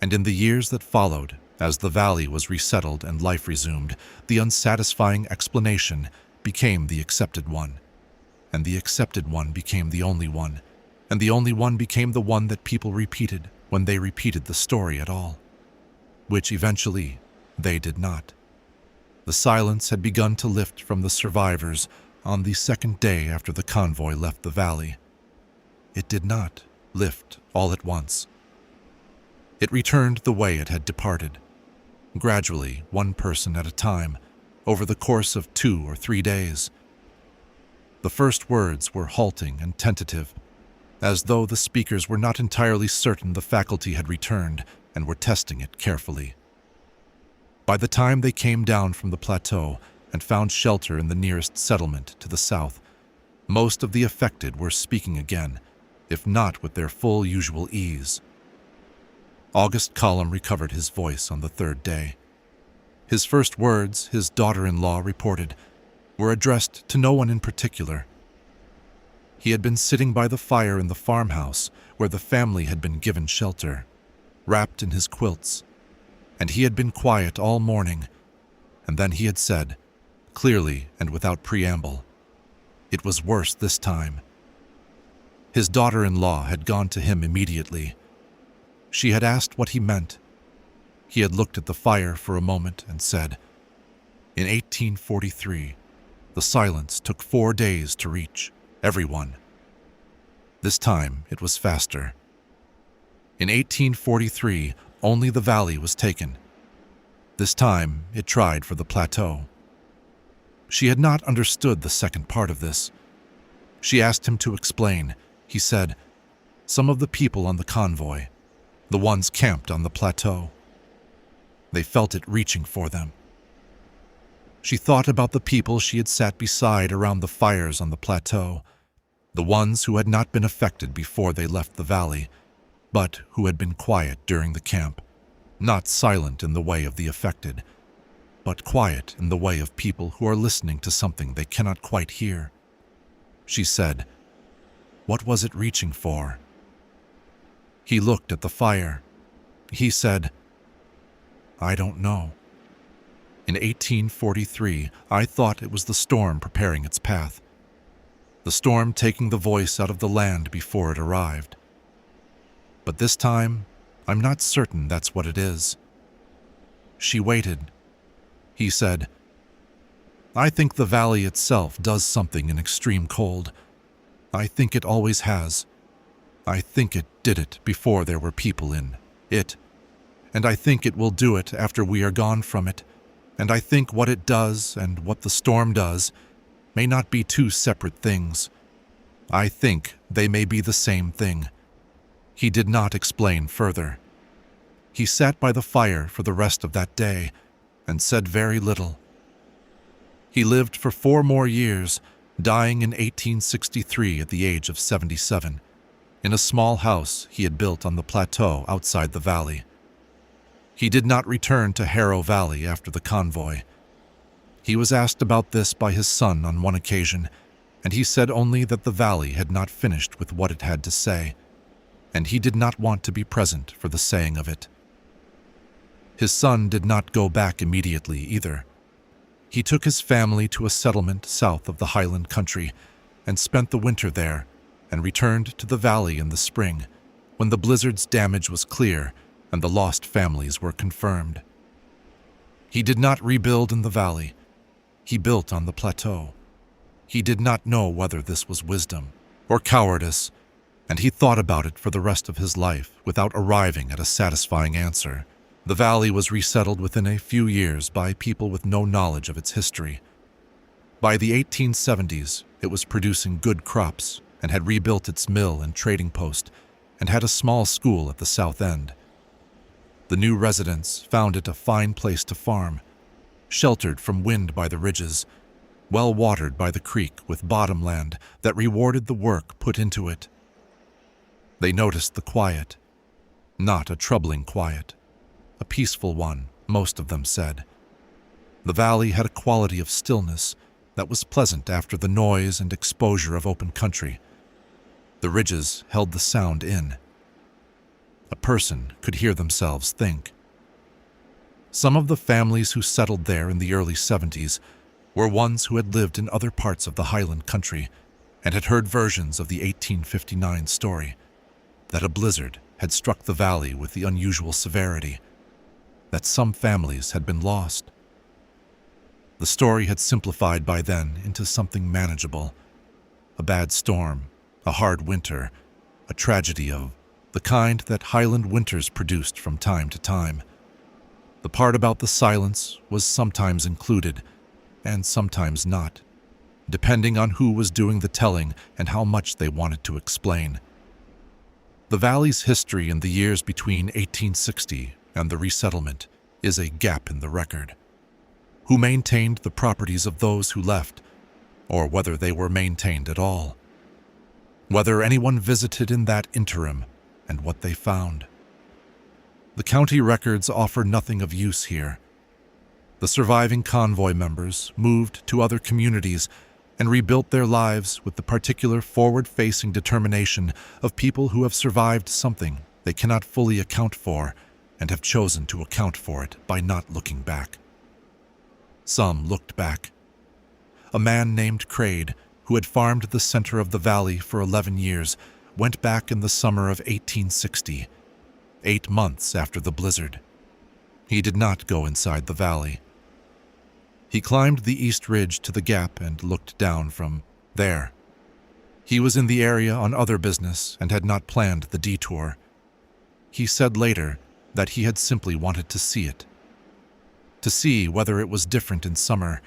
and in the years that followed, as the valley was resettled and life resumed, the unsatisfying explanation became the accepted one, and the accepted one became the only one, and the only one became the one that people repeated when they repeated the story at all, which eventually they did not. The silence had begun to lift from the survivors on the second day after the convoy left the valley. It did not lift all at once. It returned the way it had departed, gradually, one person at a time, over the course of 2 or 3 days. The first words were halting and tentative, as though the speakers were not entirely certain the faculty had returned and were testing it carefully. By the time they came down from the plateau and found shelter in the nearest settlement to the south, most of the affected were speaking again, if not with their full usual ease. August Column recovered his voice on the 3rd day. His first words, his daughter-in-law reported, were addressed to no one in particular. He had been sitting by the fire in the farmhouse where the family had been given shelter, wrapped in his quilts, and he had been quiet all morning, and then he had said, clearly and without preamble, "It was worse this time." His daughter-in-law had gone to him immediately. She had asked what he meant. He had looked at the fire for a moment and said, "In 1843, the silence took 4 days to reach everyone. This time it was faster. In 1843, only the valley was taken. This time it tried for the plateau." She had not understood the second part of this. She asked him to explain. He said, "Some of the people on the convoy, the ones camped on the plateau, they felt it reaching for them." She thought about the people she had sat beside around the fires on the plateau, the ones who had not been affected before they left the valley, but who had been quiet during the camp, not silent in the way of the affected, but quiet in the way of people who are listening to something they cannot quite hear. She said, "What was it reaching for?" He looked at the fire. He said, "I don't know. In 1843, I thought it was the storm preparing its path, the storm taking the voice out of the land before it arrived. But this time, I'm not certain that's what it is." She waited. He said, "I think the valley itself does something in extreme cold. I think it always has. I think it did it before there were people in it, and I think it will do it after we are gone from it, and I think what it does and what the storm does may not be 2 separate things. I think they may be the same thing." He did not explain further. He sat by the fire for the rest of that day and said very little. He lived for 4 more years, dying in 1863 at the age of 77, in a small house he had built on the plateau outside the valley. He did not return to Harrow Valley after the convoy. He was asked about this by his son on one occasion, and he said only that the valley had not finished with what it had to say, and he did not want to be present for the saying of it. His son did not go back immediately either. He took his family to a settlement south of the Highland country and spent the winter there, and returned to the valley in the spring, when the blizzard's damage was clear and the lost families were confirmed. He did not rebuild in the valley. He built on the plateau. He did not know whether this was wisdom or cowardice, and he thought about it for the rest of his life without arriving at a satisfying answer. The valley was resettled within a few years by people with no knowledge of its history. By the 1870s, it was producing good crops and had rebuilt its mill and trading post, and had a small school at the south end. The new residents found it a fine place to farm, sheltered from wind by the ridges, well watered by the creek with bottomland that rewarded the work put into it. They noticed the quiet, not a troubling quiet, a peaceful one, most of them said. The valley had a quality of stillness that was pleasant after the noise and exposure of open country. The ridges held the sound in. A person could hear themselves think. Some of the families who settled there in the early 70s were ones who had lived in other parts of the Highland country and had heard versions of the 1859 story, that a blizzard had struck the valley with the unusual severity, that some families had been lost. The story had simplified by then into something manageable. A bad storm, a hard winter, a tragedy of the kind that Highland winters produced from time to time. The part about the silence was sometimes included, and sometimes not, depending on who was doing the telling and how much they wanted to explain. The valley's history in the years between 1860 and the resettlement is a gap in the record. Who maintained the properties of those who left, or whether they were maintained at all. Whether anyone visited in that interim, and what they found. The county records offer nothing of use here. The surviving convoy members moved to other communities and rebuilt their lives with the particular forward-facing determination of people who have survived something they cannot fully account for and have chosen to account for it by not looking back. Some looked back. A man named Crade, who had farmed the center of the valley for 11 years, went back in the summer of 1860, 8 months after the blizzard. He did not go inside the valley. He climbed the east ridge to the gap and looked down from there. He was in the area on other business and had not planned the detour. He said later that he had simply wanted to see it. To see whether it was different in summer,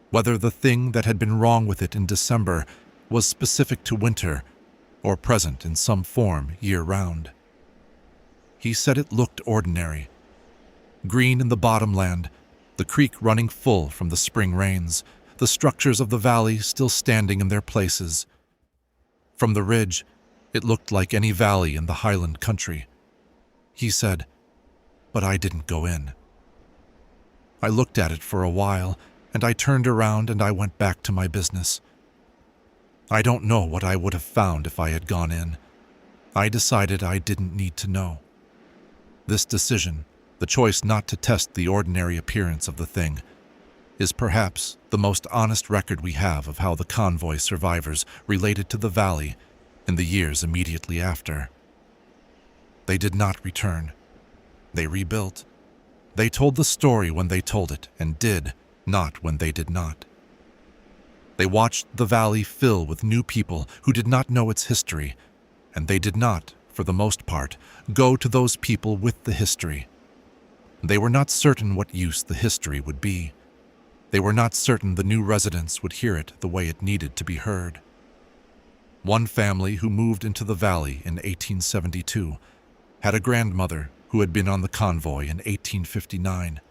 whether the thing that had been wrong with it in December was specific to winter or present in some form year-round. He said it looked ordinary. Green in the bottomland, the creek running full from the spring rains, the structures of the valley still standing in their places. From the ridge, it looked like any valley in the Highland country. He said, "But I didn't go in. I looked at it for a while, and I turned around and I went back to my business. I don't know what I would have found if I had gone in. I decided I didn't need to know." This decision, the choice not to test the ordinary appearance of the thing, is perhaps the most honest record we have of how the convoy survivors related to the valley in the years immediately after. They did not return. They rebuilt. They told the story when they told it and did not when they did not. They watched the valley fill with new people who did not know its history, and they did not, for the most part, go to those people with the history. They were not certain what use the history would be. They were not certain the new residents would hear it the way it needed to be heard. One family who moved into the valley in 1872 had a grandmother who had been on the convoy in 1859.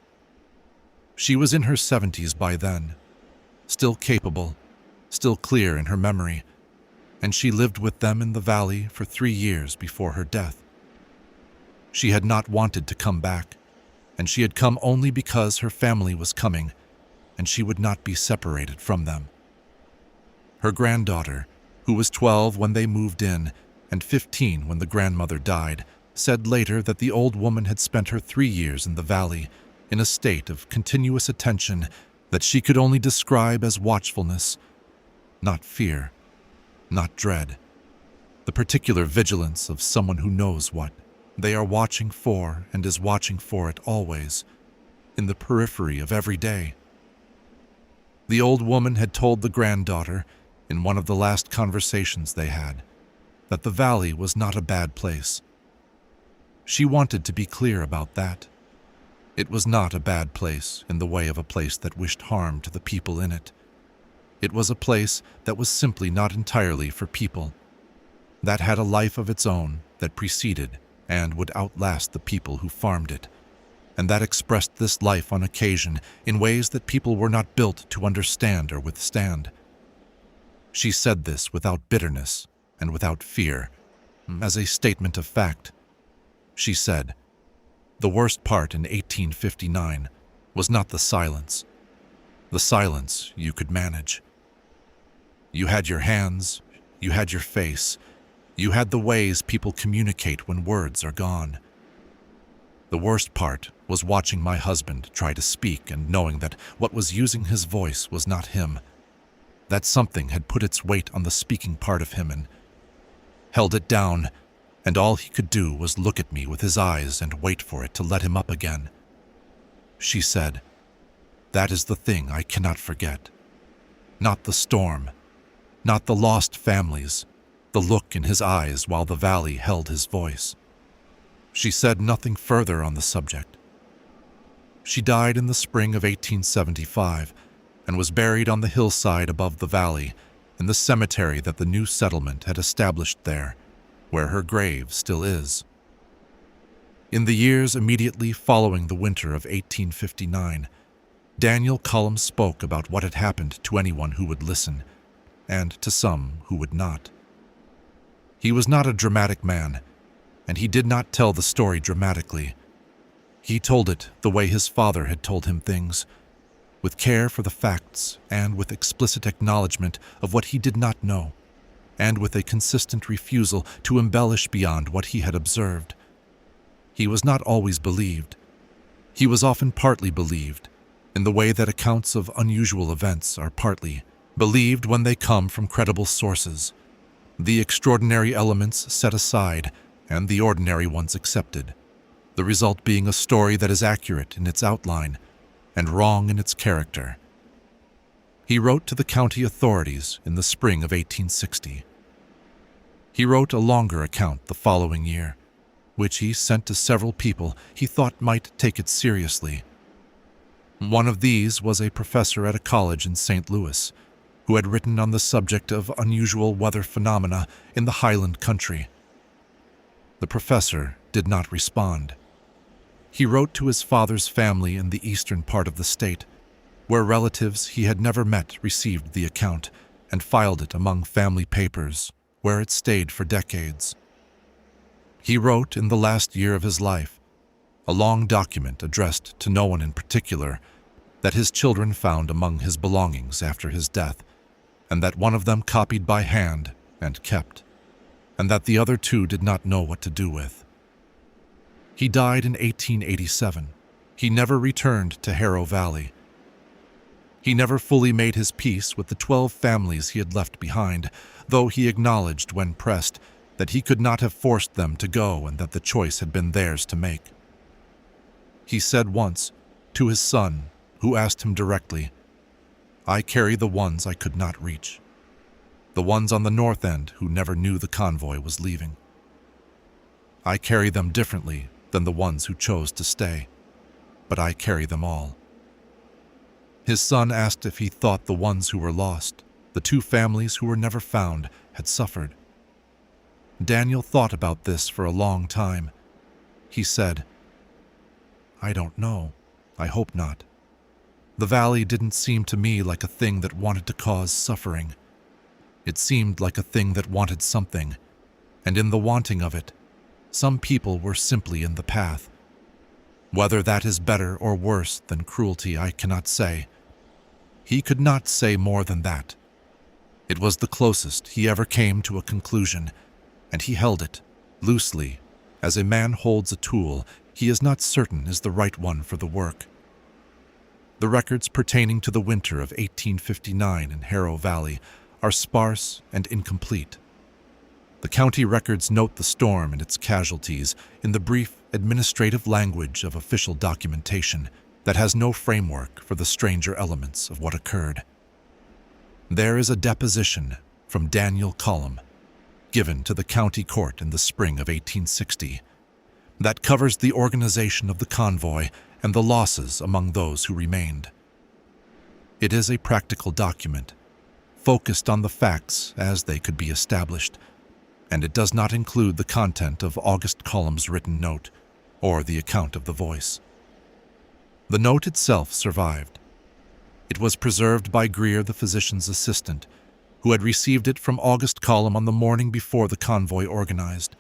She was in her 70s by then, still capable, still clear in her memory, and she lived with them in the valley for 3 years before her death. She had not wanted to come back, and she had come only because her family was coming, and she would not be separated from them. Her granddaughter, who was 12 when they moved in and 15 when the grandmother died, said later that the old woman had spent her 3 years in the valley in a state of continuous attention that she could only describe as watchfulness, not fear, not dread, the particular vigilance of someone who knows what they are watching for and is watching for it always, in the periphery of every day. The old woman had told the granddaughter, in one of the last conversations they had, that the valley was not a bad place. She wanted to be clear about that. It was not a bad place in the way of a place that wished harm to the people in it. It was a place that was simply not entirely for people, that had a life of its own that preceded and would outlast the people who farmed it. and that expressed this life on occasion in ways that people were not built to understand or withstand. She said this without bitterness and without fear, as a statement of fact. She said, "The worst part in 1859 was not the silence. The silence you could manage. You had your hands, you had your face, you had the ways people communicate when words are gone. The worst part was watching my husband try to speak and knowing that what was using his voice was not him, that something had put its weight on the speaking part of him and held it down, and all he could do was look at me with his eyes and wait for it to let him up again." She said, "That is the thing I cannot forget. Not the storm, not the lost families, the look in his eyes while the valley held his voice." She said nothing further on the subject. She died in the spring of 1875 and was buried on the hillside above the valley in the cemetery that the new settlement had established there, where her grave still is. In the years immediately following the winter of 1859, Daniel Cullum spoke about what had happened to anyone who would listen, and to some who would not. He was not a dramatic man, and he did not tell the story dramatically. He told it the way his father had told him things, with care for the facts and with explicit acknowledgement of what he did not know, and with a consistent refusal to embellish beyond what he had observed. He was not always believed. He was often partly believed, in the way that accounts of unusual events are partly believed when they come from credible sources, the extraordinary elements set aside and the ordinary ones accepted, the result being a story that is accurate in its outline and wrong in its character. He wrote to the county authorities in the spring of 1860. He wrote a longer account the following year, which he sent to several people he thought might take it seriously. One of these was a professor at a college in St. Louis, who had written on the subject of unusual weather phenomena in the Highland country. The professor did not respond. He wrote to his father's family in the eastern part of the state, where relatives he had never met received the account and filed it among family papers, where it stayed for decades. He wrote in the last year of his life, a long document addressed to no one in particular, that his children found among his belongings after his death, and that one of them copied by hand and kept, and that the other two did not know what to do with. He died in 1887. He never returned to Harrow Valley. He never fully made his peace with the 12 families he had left behind, though he acknowledged when pressed that he could not have forced them to go and that the choice had been theirs to make. He said once, to his son, who asked him directly, "I carry the ones I could not reach, the ones on the north end who never knew the convoy was leaving. I carry them differently than the ones who chose to stay, but I carry them all." His son asked if he thought the ones who were lost, the 2 families who were never found, had suffered. Daniel thought about this for a long time. He said, "I don't know. I hope not. The valley didn't seem to me like a thing that wanted to cause suffering. It seemed like a thing that wanted something, and in the wanting of it, some people were simply in the path. Whether that is better or worse than cruelty, I cannot say. He could not say more than that. It was the closest he ever came to a conclusion, and he held it, loosely, as a man holds a tool he is not certain is the right one for the work. The records pertaining to the winter of 1859 in Harrow Valley are sparse and incomplete. The county records note the storm and its casualties in the brief administrative language of official documentation that has no framework for the stranger elements of what occurred. There is a deposition from Daniel Cullum, given to the county court in the spring of 1860, that covers the organization of the convoy and the losses among those who remained. It is a practical document, focused on the facts as they could be established, and it does not include the content of August Cullum's written note or the account of the voice. The note itself survived. It was preserved by Greer, the physician's assistant, who had received it from August Column on the morning before the convoy organized,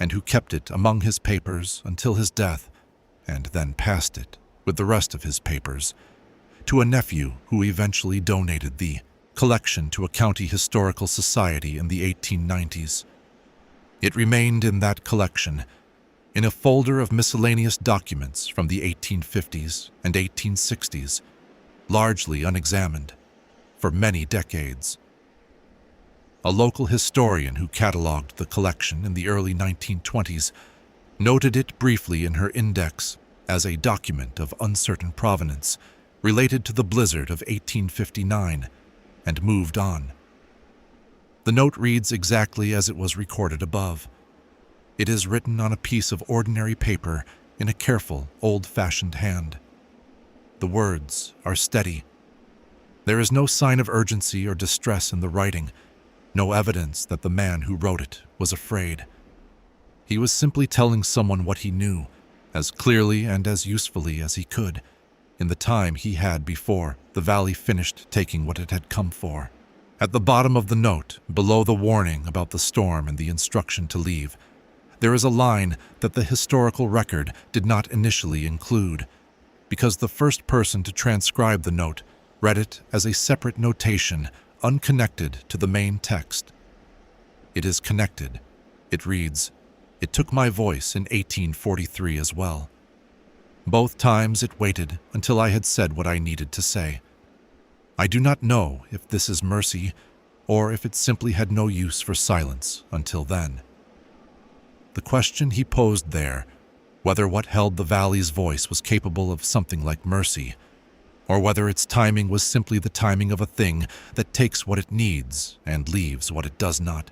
and who kept it among his papers until his death, and then passed it, with the rest of his papers, to a nephew who eventually donated the collection to a county historical society in the 1890s. It remained in that collection, in a folder of miscellaneous documents from the 1850s and 1860s, largely unexamined, for many decades. A local historian who catalogued the collection in the early 1920s noted it briefly in her index as a document of uncertain provenance related to the blizzard of 1859, and moved on. The note reads exactly as it was recorded above. It is written on a piece of ordinary paper in a careful, old-fashioned hand. The words are steady. There is no sign of urgency or distress in the writing, no evidence that the man who wrote it was afraid. He was simply telling someone what he knew, as clearly and as usefully as he could, in the time he had before the valley finished taking what it had come for. At the bottom of the note, below the warning about the storm and the instruction to leave, there is a line that the historical record did not initially include, because the first person to transcribe the note read it as a separate notation unconnected to the main text. It is connected. It reads, "It took my voice in 1843 as well. Both times it waited until I had said what I needed to say. I do not know if this is mercy or if it simply had no use for silence until then." The question he posed there, whether what held the valley's voice was capable of something like mercy, or whether its timing was simply the timing of a thing that takes what it needs and leaves what it does not,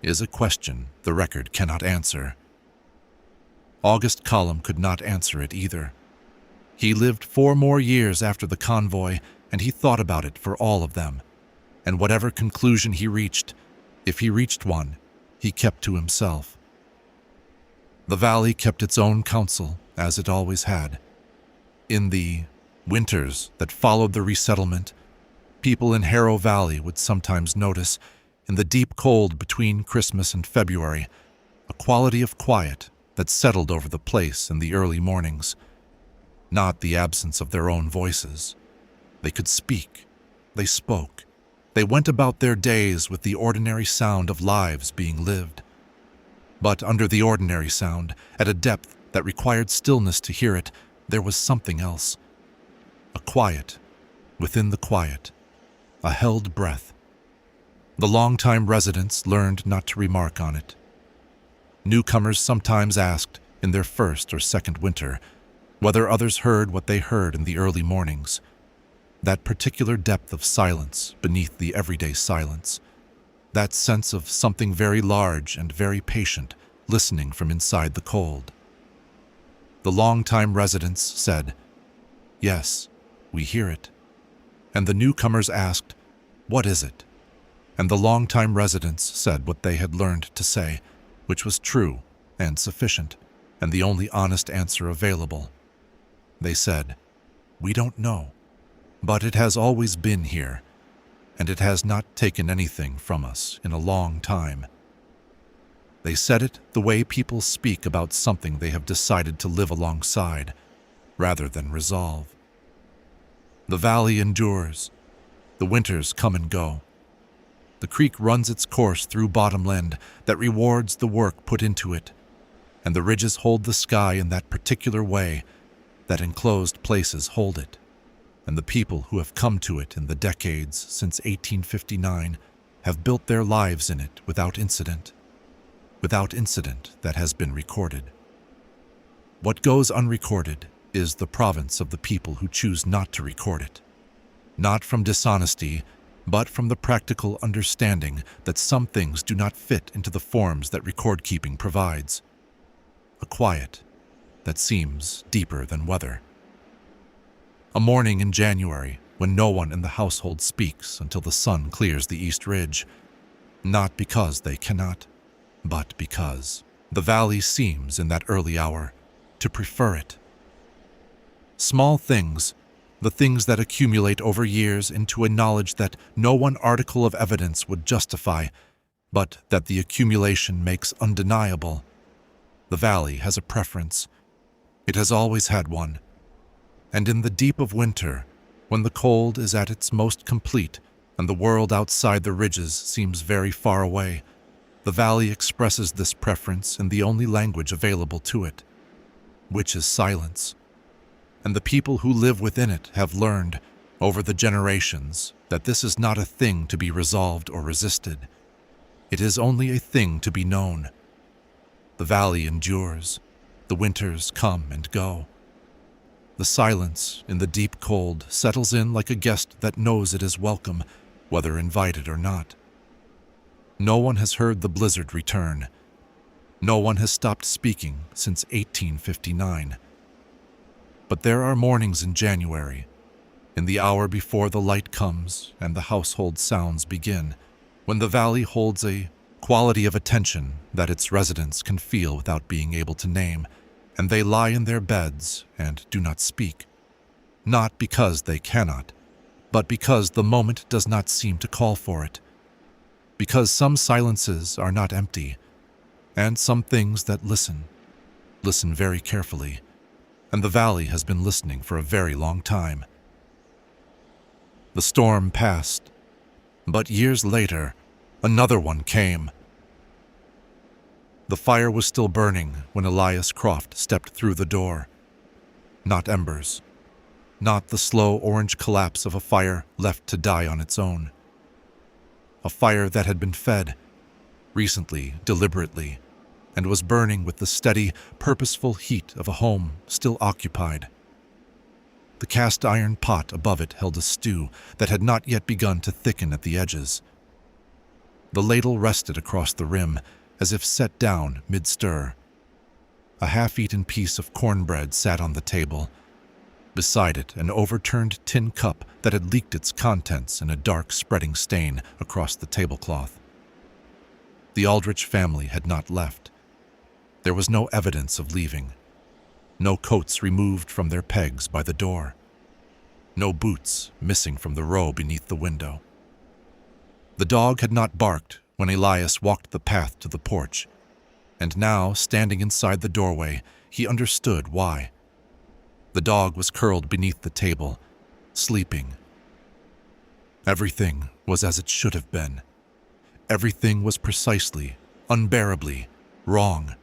is a question the record cannot answer. August Column could not answer it either. He lived 4 more years after the convoy, and he thought about it for all of them, and whatever conclusion he reached, if he reached one, he kept to himself. The valley kept its own counsel, as it always had. In the winters that followed the resettlement, people in Harrow Valley would sometimes notice, in the deep cold between Christmas and February, a quality of quiet that settled over the place in the early mornings. Not the absence of their own voices. They could speak. They spoke. They went about their days with the ordinary sound of lives being lived. But under the ordinary sound, at a depth that required stillness to hear it, there was something else. A quiet, within the quiet, a held breath. The long-time residents learned not to remark on it. Newcomers sometimes asked, in their first or second winter, whether others heard what they heard in the early mornings. That particular depth of silence beneath the everyday silence. That sense of something very large and very patient listening from inside the cold. The long-time residents said, "Yes, we hear it." And the newcomers asked, "What is it?" And the long-time residents said what they had learned to say, which was true and sufficient, and the only honest answer available. They said, "We don't know, but it has always been here, and it has not taken anything from us in a long time." They said it the way people speak about something they have decided to live alongside, rather than resolve. The valley endures. The winters come and go. The creek runs its course through bottomland that rewards the work put into it, and the ridges hold the sky in that particular way that enclosed places hold it, and the people who have come to it in the decades since 1859 have built their lives in it without incident that has been recorded. What goes unrecorded is the province of the people who choose not to record it, not from dishonesty, but from the practical understanding that some things do not fit into the forms that record-keeping provides. A quiet that seems deeper than weather. A morning in January when no one in the household speaks until the sun clears the east ridge, not because they cannot, but because the valley seems in that early hour to prefer it. Small things, the things that accumulate over years into a knowledge that no one article of evidence would justify, but that the accumulation makes undeniable. The valley has a preference. It has always had one. And in the deep of winter, when the cold is at its most complete and the world outside the ridges seems very far away, the valley expresses this preference in the only language available to it, which is silence. And the people who live within it have learned, over the generations, that this is not a thing to be resolved or resisted. It is only a thing to be known. The valley endures. The winters come and go. The silence in the deep cold settles in like a guest that knows it is welcome, whether invited or not. No one has heard the blizzard return. No one has stopped speaking since 1859. But there are mornings in January, in the hour before the light comes and the household sounds begin, when the valley holds a quality of attention that its residents can feel without being able to name, and they lie in their beds and do not speak, not because they cannot, but because the moment does not seem to call for it, because some silences are not empty, and some things that listen very carefully, and the valley has been listening for a very long time. The storm passed, but years later, another one came. The fire was still burning when Elias Croft stepped through the door. Not embers, not the slow orange collapse of a fire left to die on its own. A fire that had been fed, recently, deliberately, and was burning with the steady, purposeful heat of a home still occupied. The cast iron pot above it held a stew that had not yet begun to thicken at the edges. The ladle rested across the rim, as if set down mid-stir. A half-eaten piece of cornbread sat on the table. Beside it, an overturned tin cup that had leaked its contents in a dark, spreading stain across the tablecloth. The Aldrich family had not left. There was no evidence of leaving. No coats removed from their pegs by the door. No boots missing from the row beneath the window. The dog had not barked when Elias walked the path to the porch, and now, standing inside the doorway, he understood why. The dog was curled beneath the table, sleeping. Everything was as it should have been. Everything was precisely, unbearably wrong.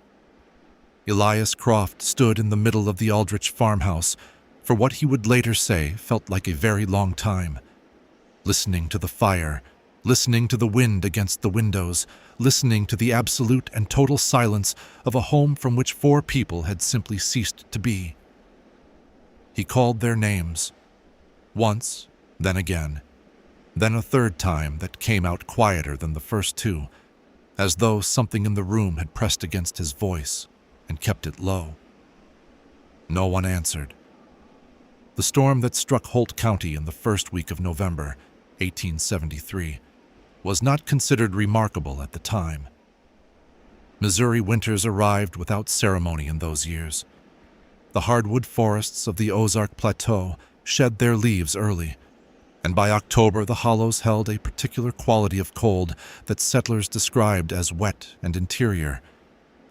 Elias Croft stood in the middle of the Aldrich farmhouse for what he would later say felt like a very long time, listening to the fire, listening to the wind against the windows, listening to the absolute and total silence of a home from which 4 people had simply ceased to be. He called their names, once, then again, then a third time that came out quieter than the first 2, as though something in the room had pressed against his voice and kept it low. No one answered. The storm that struck Holt County in the first week of November, 1873, was not considered remarkable at the time. Missouri winters arrived without ceremony in those years. The hardwood forests of the Ozark Plateau shed their leaves early, and by October the hollows held a particular quality of cold that settlers described as wet and interior,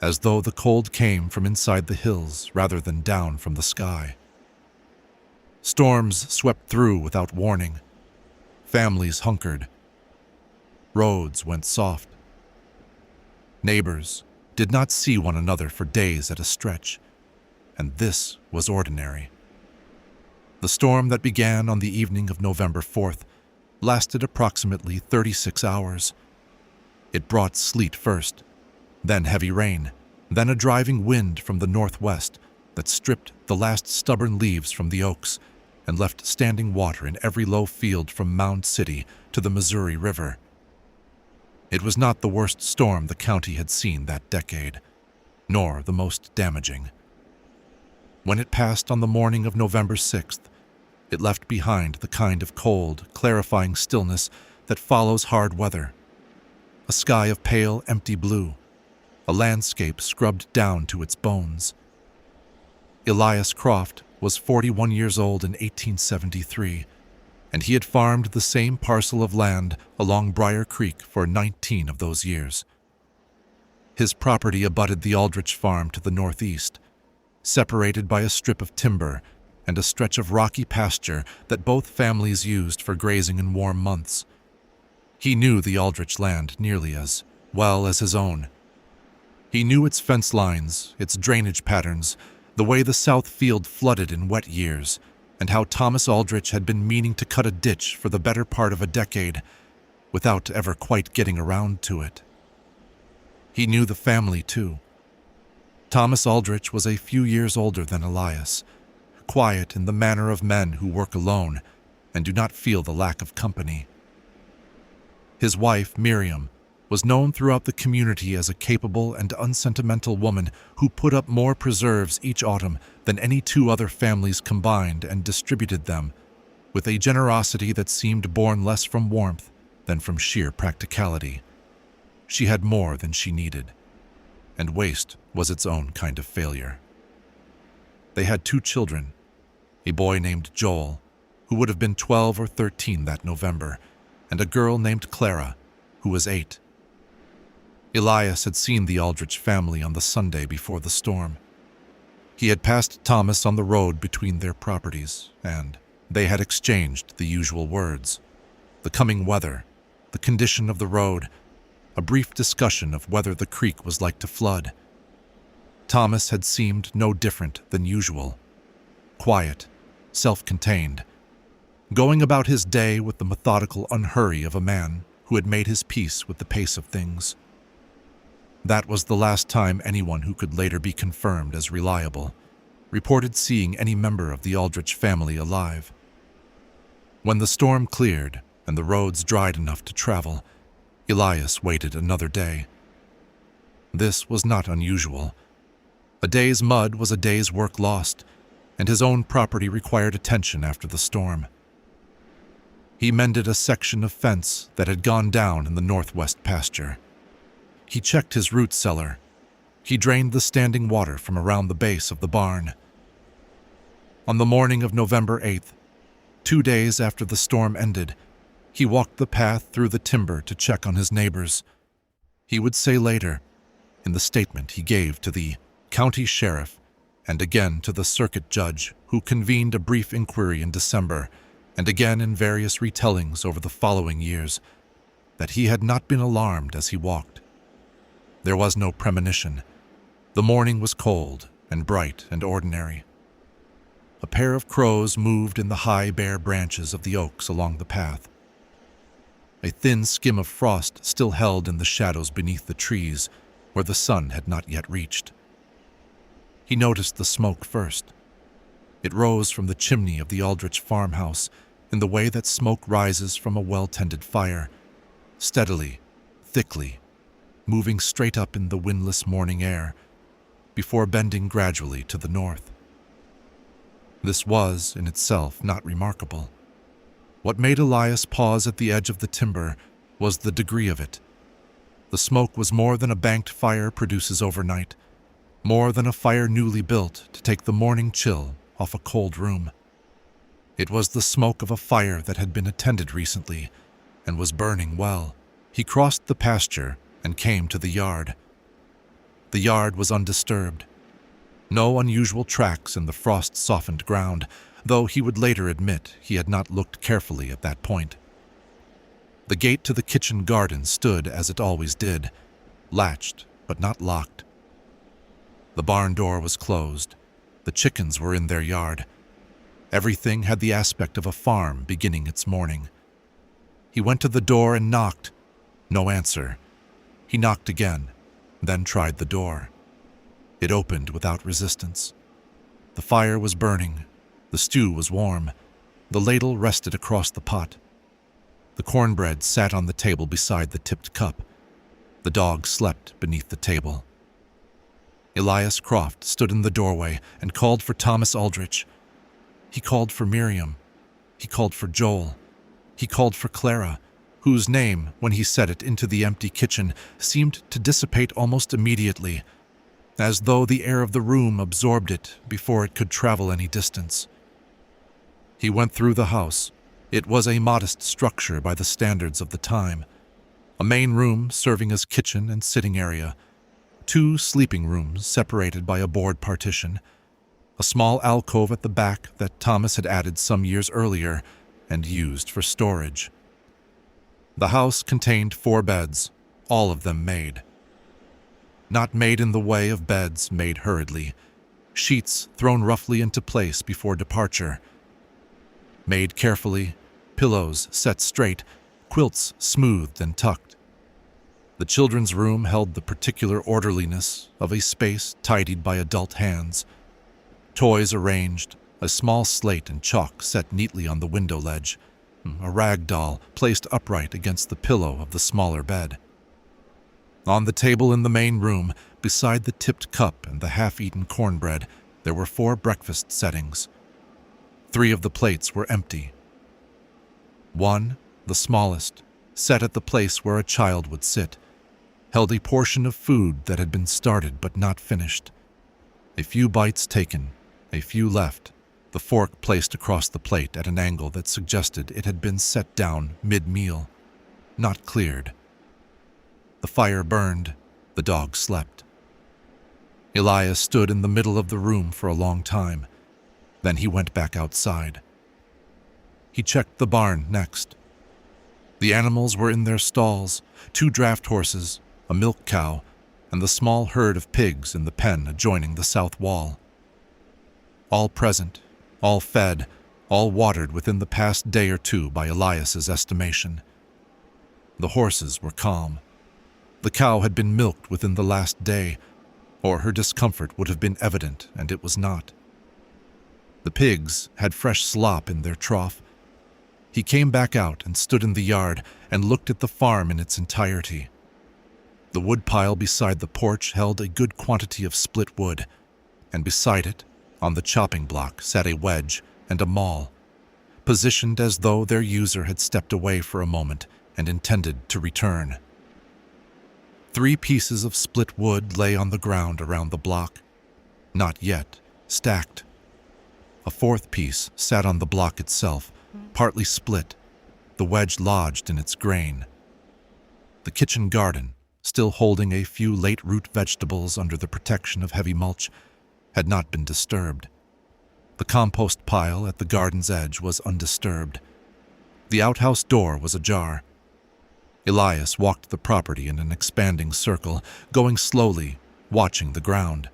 as though the cold came from inside the hills rather than down from the sky. Storms swept through without warning. Families hunkered. Roads went soft. Neighbors did not see one another for days at a stretch, and this was ordinary. The storm that began on the evening of November 4th lasted approximately 36 hours. It brought sleet first, then heavy rain, then a driving wind from the northwest that stripped the last stubborn leaves from the oaks and left standing water in every low field from Mound City to the Missouri River. It was not the worst storm the county had seen that decade, nor the most damaging. When it passed on the morning of November 6th, it left behind the kind of cold, clarifying stillness that follows hard weather. A sky of pale, empty blue, a landscape scrubbed down to its bones. Elias Croft was 41 years old in 1873, and he had farmed the same parcel of land along Briar Creek for 19 of those years. His property abutted the Aldrich farm to the northeast, separated by a strip of timber and a stretch of rocky pasture that both families used for grazing in warm months. He knew the Aldrich land nearly as well as his own. He knew its fence lines, its drainage patterns, the way the south field flooded in wet years, and how Thomas Aldrich had been meaning to cut a ditch for the better part of a decade without ever quite getting around to it. He knew the family, too. Thomas Aldrich was a few years older than Elias, quiet in the manner of men who work alone and do not feel the lack of company. His wife, Miriam, was known throughout the community as a capable and unsentimental woman who put up more preserves each autumn than any two other families combined and distributed them with a generosity that seemed born less from warmth than from sheer practicality. She had more than she needed, and waste was its own kind of failure. They had 2 children, a boy named Joel, who would have been 12 or 13 that November, and a girl named Clara, who was 8. Elias had seen the Aldrich family on the Sunday before the storm. He had passed Thomas on the road between their properties, and they had exchanged the usual words: the coming weather, the condition of the road, a brief discussion of whether the creek was like to flood. Thomas had seemed no different than usual, quiet, self-contained, going about his day with the methodical unhurry of a man who had made his peace with the pace of things. That was the last time anyone who could later be confirmed as reliable reported seeing any member of the Aldrich family alive. When the storm cleared and the roads dried enough to travel, Elias waited another day. This was not unusual. A day's mud was a day's work lost, and his own property required attention after the storm. He mended a section of fence that had gone down in the northwest pasture. He checked his root cellar. He drained the standing water from around the base of the barn. On the morning of November 8th, 2 days after the storm ended, he walked the path through the timber to check on his neighbors. He would say later, in the statement he gave to the county sheriff and again to the circuit judge who convened a brief inquiry in December, and again in various retellings over the following years, that he had not been alarmed as he walked. There was no premonition. The morning was cold and bright and ordinary. A pair of crows moved in the high, bare branches of the oaks along the path. A thin skim of frost still held in the shadows beneath the trees where the sun had not yet reached. He noticed the smoke first. It rose from the chimney of the Aldrich farmhouse in the way that smoke rises from a well-tended fire, steadily, thickly, moving straight up in the windless morning air, before bending gradually to the north. This was, in itself, not remarkable. What made Elias pause at the edge of the timber was the degree of it. The smoke was more than a banked fire produces overnight, more than a fire newly built to take the morning chill off a cold room. It was the smoke of a fire that had been attended recently and was burning well. He crossed the pasture and came to the yard. The yard was undisturbed. No unusual tracks in the frost-softened ground, though he would later admit he had not looked carefully at that point. The gate to the kitchen garden stood as it always did, latched but not locked. The barn door was closed. The chickens were in their yard. Everything had the aspect of a farm beginning its morning. He went to the door and knocked. No answer. He knocked again, then tried the door. It opened without resistance. The fire was burning. The stew was warm. The ladle rested across the pot. The cornbread sat on the table beside the tipped cup. The dog slept beneath the table. Elias Croft stood in the doorway and called for Thomas Aldrich. He called for Miriam. He called for Joel. He called for Clara, whose name, when he said it into the empty kitchen, seemed to dissipate almost immediately. as though the air of the room absorbed it before it could travel any distance. He went through the house. It was a modest structure by the standards of the time. A main room serving as kitchen and sitting area, 2 sleeping rooms separated by a board partition, a small alcove at the back that Thomas had added some years earlier and used for storage. The house contained 4 beds, all of them made. Not made in the way of beds made hurriedly, sheets thrown roughly into place before departure. Made carefully, pillows set straight, quilts smoothed and tucked. The children's room held the particular orderliness of a space tidied by adult hands. Toys arranged, a small slate and chalk set neatly on the window ledge, a rag doll placed upright against the pillow of the smaller bed. On the table in the main room, beside the tipped cup and the half-eaten cornbread, there were 4 breakfast settings. 3 of the plates were empty. One, the smallest, set at the place where a child would sit, held a portion of food that had been started but not finished. A few bites taken, a few left, the fork placed across the plate at an angle that suggested it had been set down mid-meal, not cleared. The fire burned, the dog slept. Elias stood in the middle of the room for a long time. Then he went back outside. He checked the barn next. The animals were in their stalls, 2 draft horses, a milk cow, and the small herd of pigs in the pen adjoining the south wall. All present, all fed, all watered within the past day or 2 by Elias's estimation. The horses were calm. The cow had been milked within the last day, or her discomfort would have been evident, and it was not. The pigs had fresh slop in their trough. He came back out and stood in the yard and looked at the farm in its entirety. The woodpile beside the porch held a good quantity of split wood, and beside it, on the chopping block, sat a wedge and a maul, positioned as though their user had stepped away for a moment and intended to return. 3 pieces of split wood lay on the ground around the block, not yet stacked. A 4th piece sat on the block itself, partly split, the wedge lodged in its grain. The kitchen garden, still holding a few late root vegetables under the protection of heavy mulch, had not been disturbed. The compost pile at the garden's edge was undisturbed. The outhouse door was ajar. Elias walked the property in an expanding circle, going slowly, watching the ground.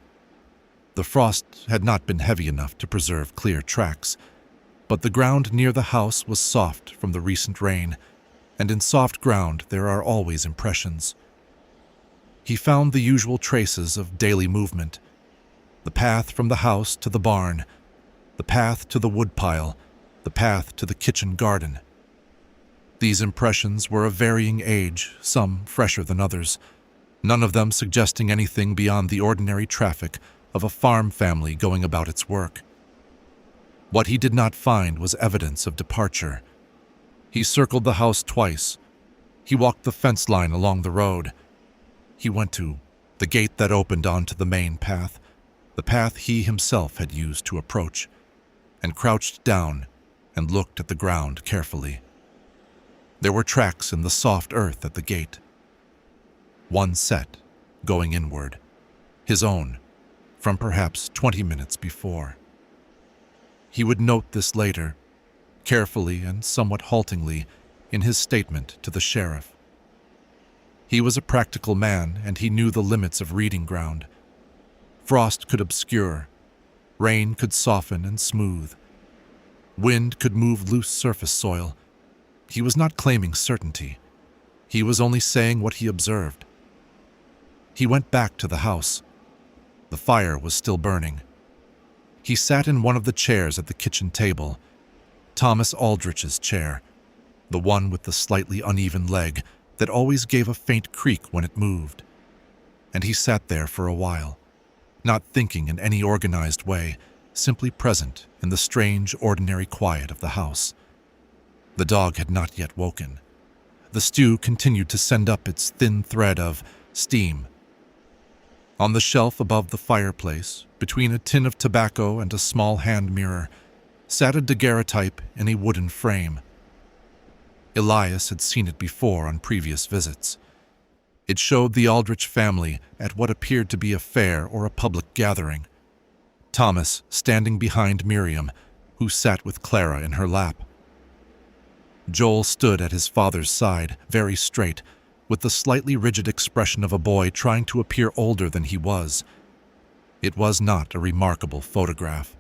The frost had not been heavy enough to preserve clear tracks, but the ground near the house was soft from the recent rain, and in soft ground there are always impressions. He found the usual traces of daily movement: the path from the house to the barn, the path to the woodpile, the path to the kitchen garden. These impressions were of varying age, some fresher than others, none of them suggesting anything beyond the ordinary traffic of a farm family going about its work. What he did not find was evidence of departure. He circled the house twice. He walked the fence line along the road. He went to the gate that opened onto the main path, the path he himself had used to approach, and crouched down and looked at the ground carefully. There were tracks in the soft earth at the gate. One set, going inward, his own, from perhaps 20 minutes before. He would note this later, carefully and somewhat haltingly, in his statement to the sheriff. He was a practical man, and he knew the limits of reading ground. Frost could obscure, rain could soften and smooth, wind could move loose surface soil. He was not claiming certainty. He was only saying what he observed. He went back to the house. The fire was still burning. He sat in one of the chairs at the kitchen table, Thomas Aldrich's chair, the one with the slightly uneven leg that always gave a faint creak when it moved. And he sat there for a while, not thinking in any organized way, simply present in the strange, ordinary quiet of the house. The dog had not yet woken. The stew continued to send up its thin thread of steam. On the shelf above the fireplace, between a tin of tobacco and a small hand mirror, sat a daguerreotype in a wooden frame. Elias had seen it before on previous visits. It showed the Aldrich family at what appeared to be a fair or a public gathering. Thomas standing behind Miriam, who sat with Clara in her lap. Joel stood at his father's side, very straight, with the slightly rigid expression of a boy trying to appear older than he was. It was not a remarkable photograph.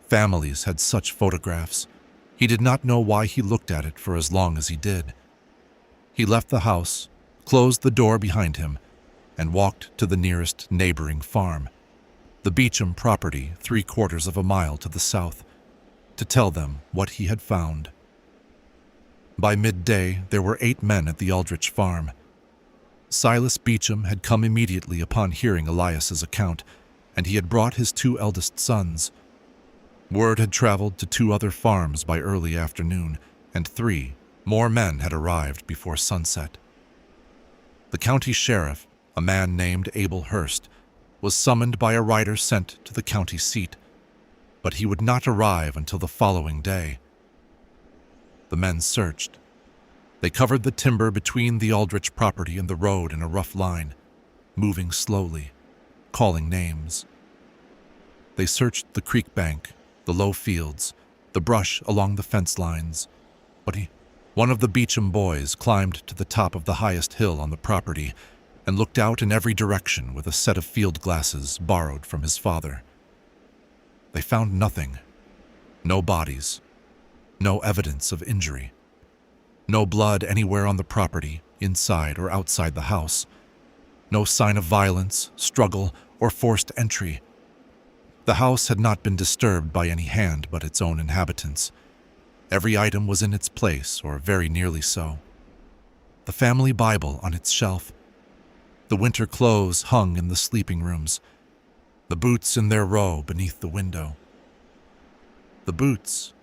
Families had such photographs. He did not know why he looked at it for as long as he did. He left the house, closed the door behind him, and walked to the nearest neighboring farm, the Beecham property 3/4 of a mile to the south, to tell them what he had found. By midday, there were 8 men at the Aldrich farm. Silas Beecham had come immediately upon hearing Elias's account, and he had brought his 2 eldest sons. Word had traveled to 2 other farms by early afternoon, and 3 more men had arrived before sunset. The county sheriff, a man named Abel Hurst, was summoned by a rider sent to the county seat, but he would not arrive until the following day. The men searched. They covered the timber between the Aldrich property and the road in a rough line, moving slowly, calling names. They searched the creek bank, the low fields, the brush along the fence lines, but one of the Beecham boys climbed to the top of the highest hill on the property and looked out in every direction with a set of field glasses borrowed from his father. They found nothing. No bodies. No evidence of injury. No blood anywhere on the property, inside or outside the house. No sign of violence, struggle, or forced entry. The house had not been disturbed by any hand but its own inhabitants. Every item was in its place, or very nearly so. The family Bible on its shelf. The winter clothes hung in the sleeping rooms. The boots in their row beneath the window. The boots,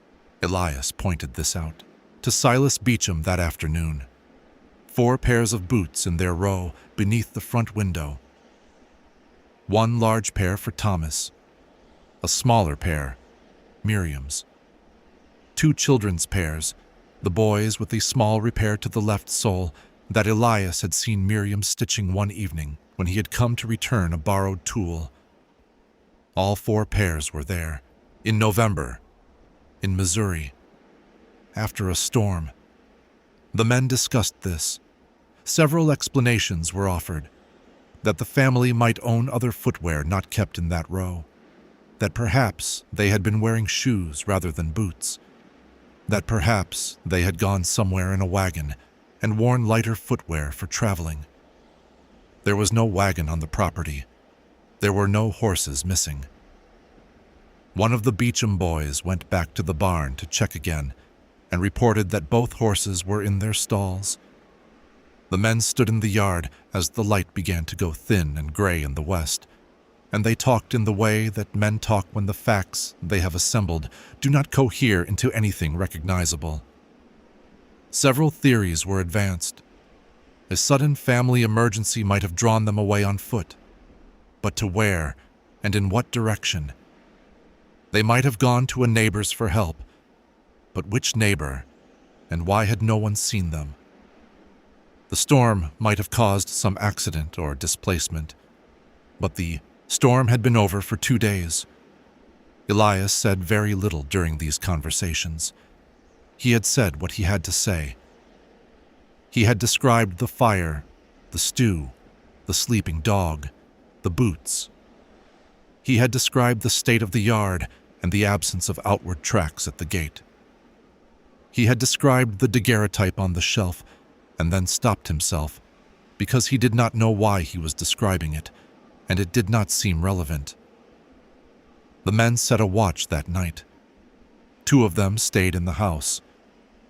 Elias pointed this out, to Silas Beecham that afternoon. 4 pairs of boots in their row beneath the front window. 1 large pair for Thomas. A smaller pair, Miriam's. 2 children's pairs, the boys with a small repair to the left sole that Elias had seen Miriam stitching one evening when he had come to return a borrowed tool. All 4 pairs were there, in November, in Missouri, after a storm. The men discussed this. Several explanations were offered. That the family might own other footwear not kept in that row. That perhaps they had been wearing shoes rather than boots. That perhaps they had gone somewhere in a wagon and worn lighter footwear for traveling. There was no wagon on the property. There were no horses missing. One of the Beecham boys went back to the barn to check again and reported that both horses were in their stalls. The men stood in the yard as the light began to go thin and gray in the west, and they talked in the way that men talk when the facts they have assembled do not cohere into anything recognizable. Several theories were advanced. A sudden family emergency might have drawn them away on foot. But to where, and in what direction? They might have gone to a neighbor's for help. But which neighbor, and why had no one seen them? The storm might have caused some accident or displacement, but the storm had been over for 2 days. Elias said very little during these conversations. He had said what he had to say. He had described the fire, the stew, the sleeping dog, the boots. He had described the state of the yard and the absence of outward tracks at the gate. He had described the daguerreotype on the shelf and then stopped himself because he did not know why he was describing it, and it did not seem relevant. The men set a watch that night. 2 of them stayed in the house,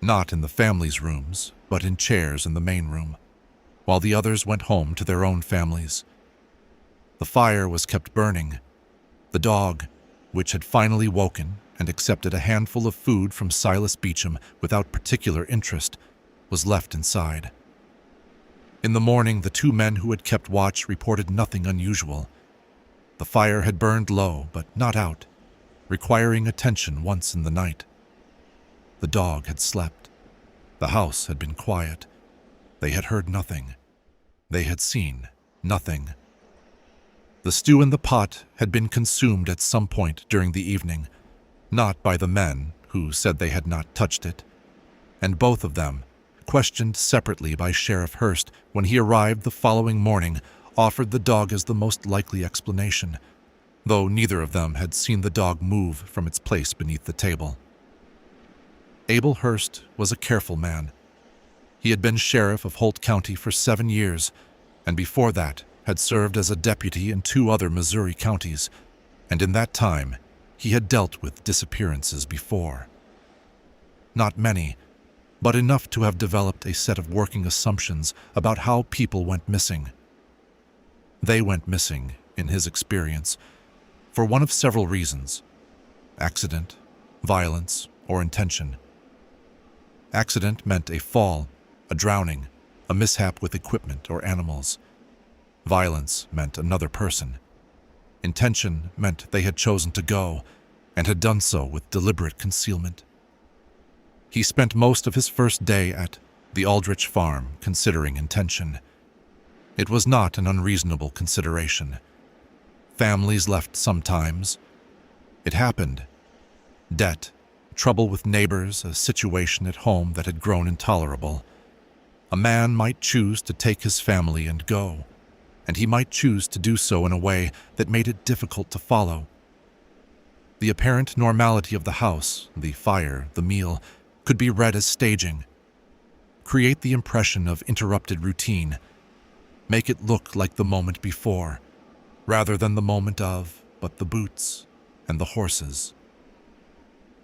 not in the family's rooms, but in chairs in the main room, while the others went home to their own families. The fire was kept burning. The dog, which had finally woken and accepted a handful of food from Silas Beecham without particular interest, was left inside. In the morning, the two men who had kept watch reported nothing unusual. The fire had burned low, but not out, requiring attention once in the night. The dog had slept. The house had been quiet. They had heard nothing. They had seen nothing. The stew in the pot had been consumed at some point during the evening, not by the men, who said they had not touched it, and both of them, questioned separately by Sheriff Hurst when he arrived the following morning, offered the dog as the most likely explanation, though neither of them had seen the dog move from its place beneath the table. Abel Hurst was a careful man. He had been sheriff of Holt County for 7 years, and before that had served as a deputy in 2 other Missouri counties, and in that time he had dealt with disappearances before. Not many, but enough to have developed a set of working assumptions about how people went missing. They went missing, in his experience, for one of several reasons: accident, violence, or intention. Accident meant a fall, a drowning, a mishap with equipment or animals. Violence meant another person. Intention meant they had chosen to go, and had done so with deliberate concealment. He spent most of his first day at the Aldrich farm considering intention. It was not an unreasonable consideration. Families left sometimes. It happened. Debt, trouble with neighbors, a situation at home that had grown intolerable. A man might choose to take his family and go, and he might choose to do so in a way that made it difficult to follow. The apparent normality of the house, the fire, the meal, could be read as staging. Create the impression of interrupted routine. Make it look like the moment before, rather than the moment of, but the boots and the horses.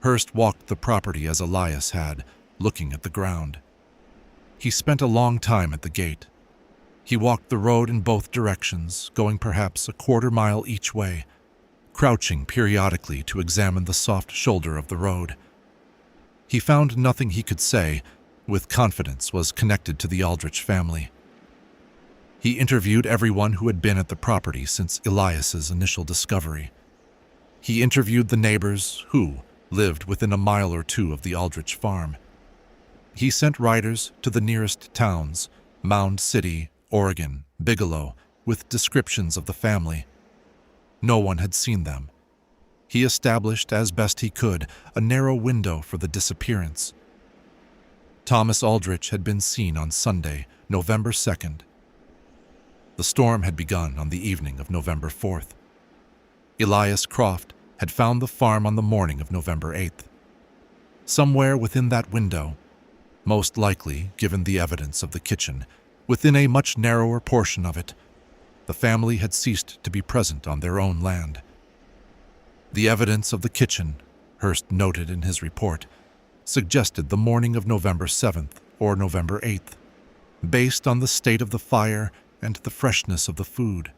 Hurst walked the property as Elias had, looking at the ground. He spent a long time at the gate. He walked the road in both directions, going perhaps a quarter mile each way, crouching periodically to examine the soft shoulder of the road. He found nothing he could say, with confidence, was connected to the Aldrich family. He interviewed everyone who had been at the property since Elias's initial discovery. He interviewed the neighbors who lived within a mile or 2 of the Aldrich farm. He sent riders to the nearest towns, Mound City, Oregon, Bigelow, with descriptions of the family. No one had seen them. He established, as best he could, a narrow window for the disappearance. Thomas Aldrich had been seen on Sunday, November 2nd. The storm had begun on the evening of November 4th. Elias Croft had found the farm on the morning of November 8th. Somewhere within that window, most likely, given the evidence of the kitchen, within a much narrower portion of it, the family had ceased to be present on their own land. The evidence of the kitchen, Hurst noted in his report, suggested the morning of November 7th or November 8th, based on the state of the fire and the freshness of the food.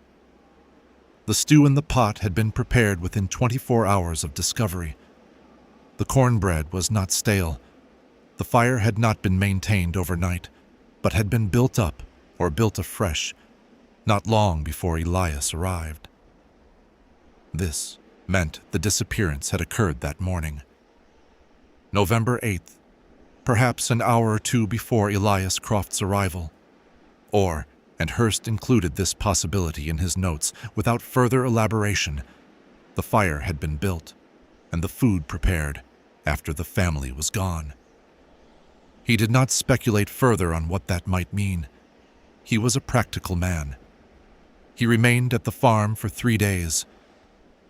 The stew in the pot had been prepared within 24 hours of discovery. The cornbread was not stale. The fire had not been maintained overnight, but had been built up or built afresh, not long before Elias arrived. This meant the disappearance had occurred that morning. November 8th, perhaps an hour or 2 before Elias Croft's arrival. Or, and Hurst included this possibility in his notes without further elaboration, the fire had been built and the food prepared after the family was gone. He did not speculate further on what that might mean. He was a practical man. He remained at the farm for 3 days.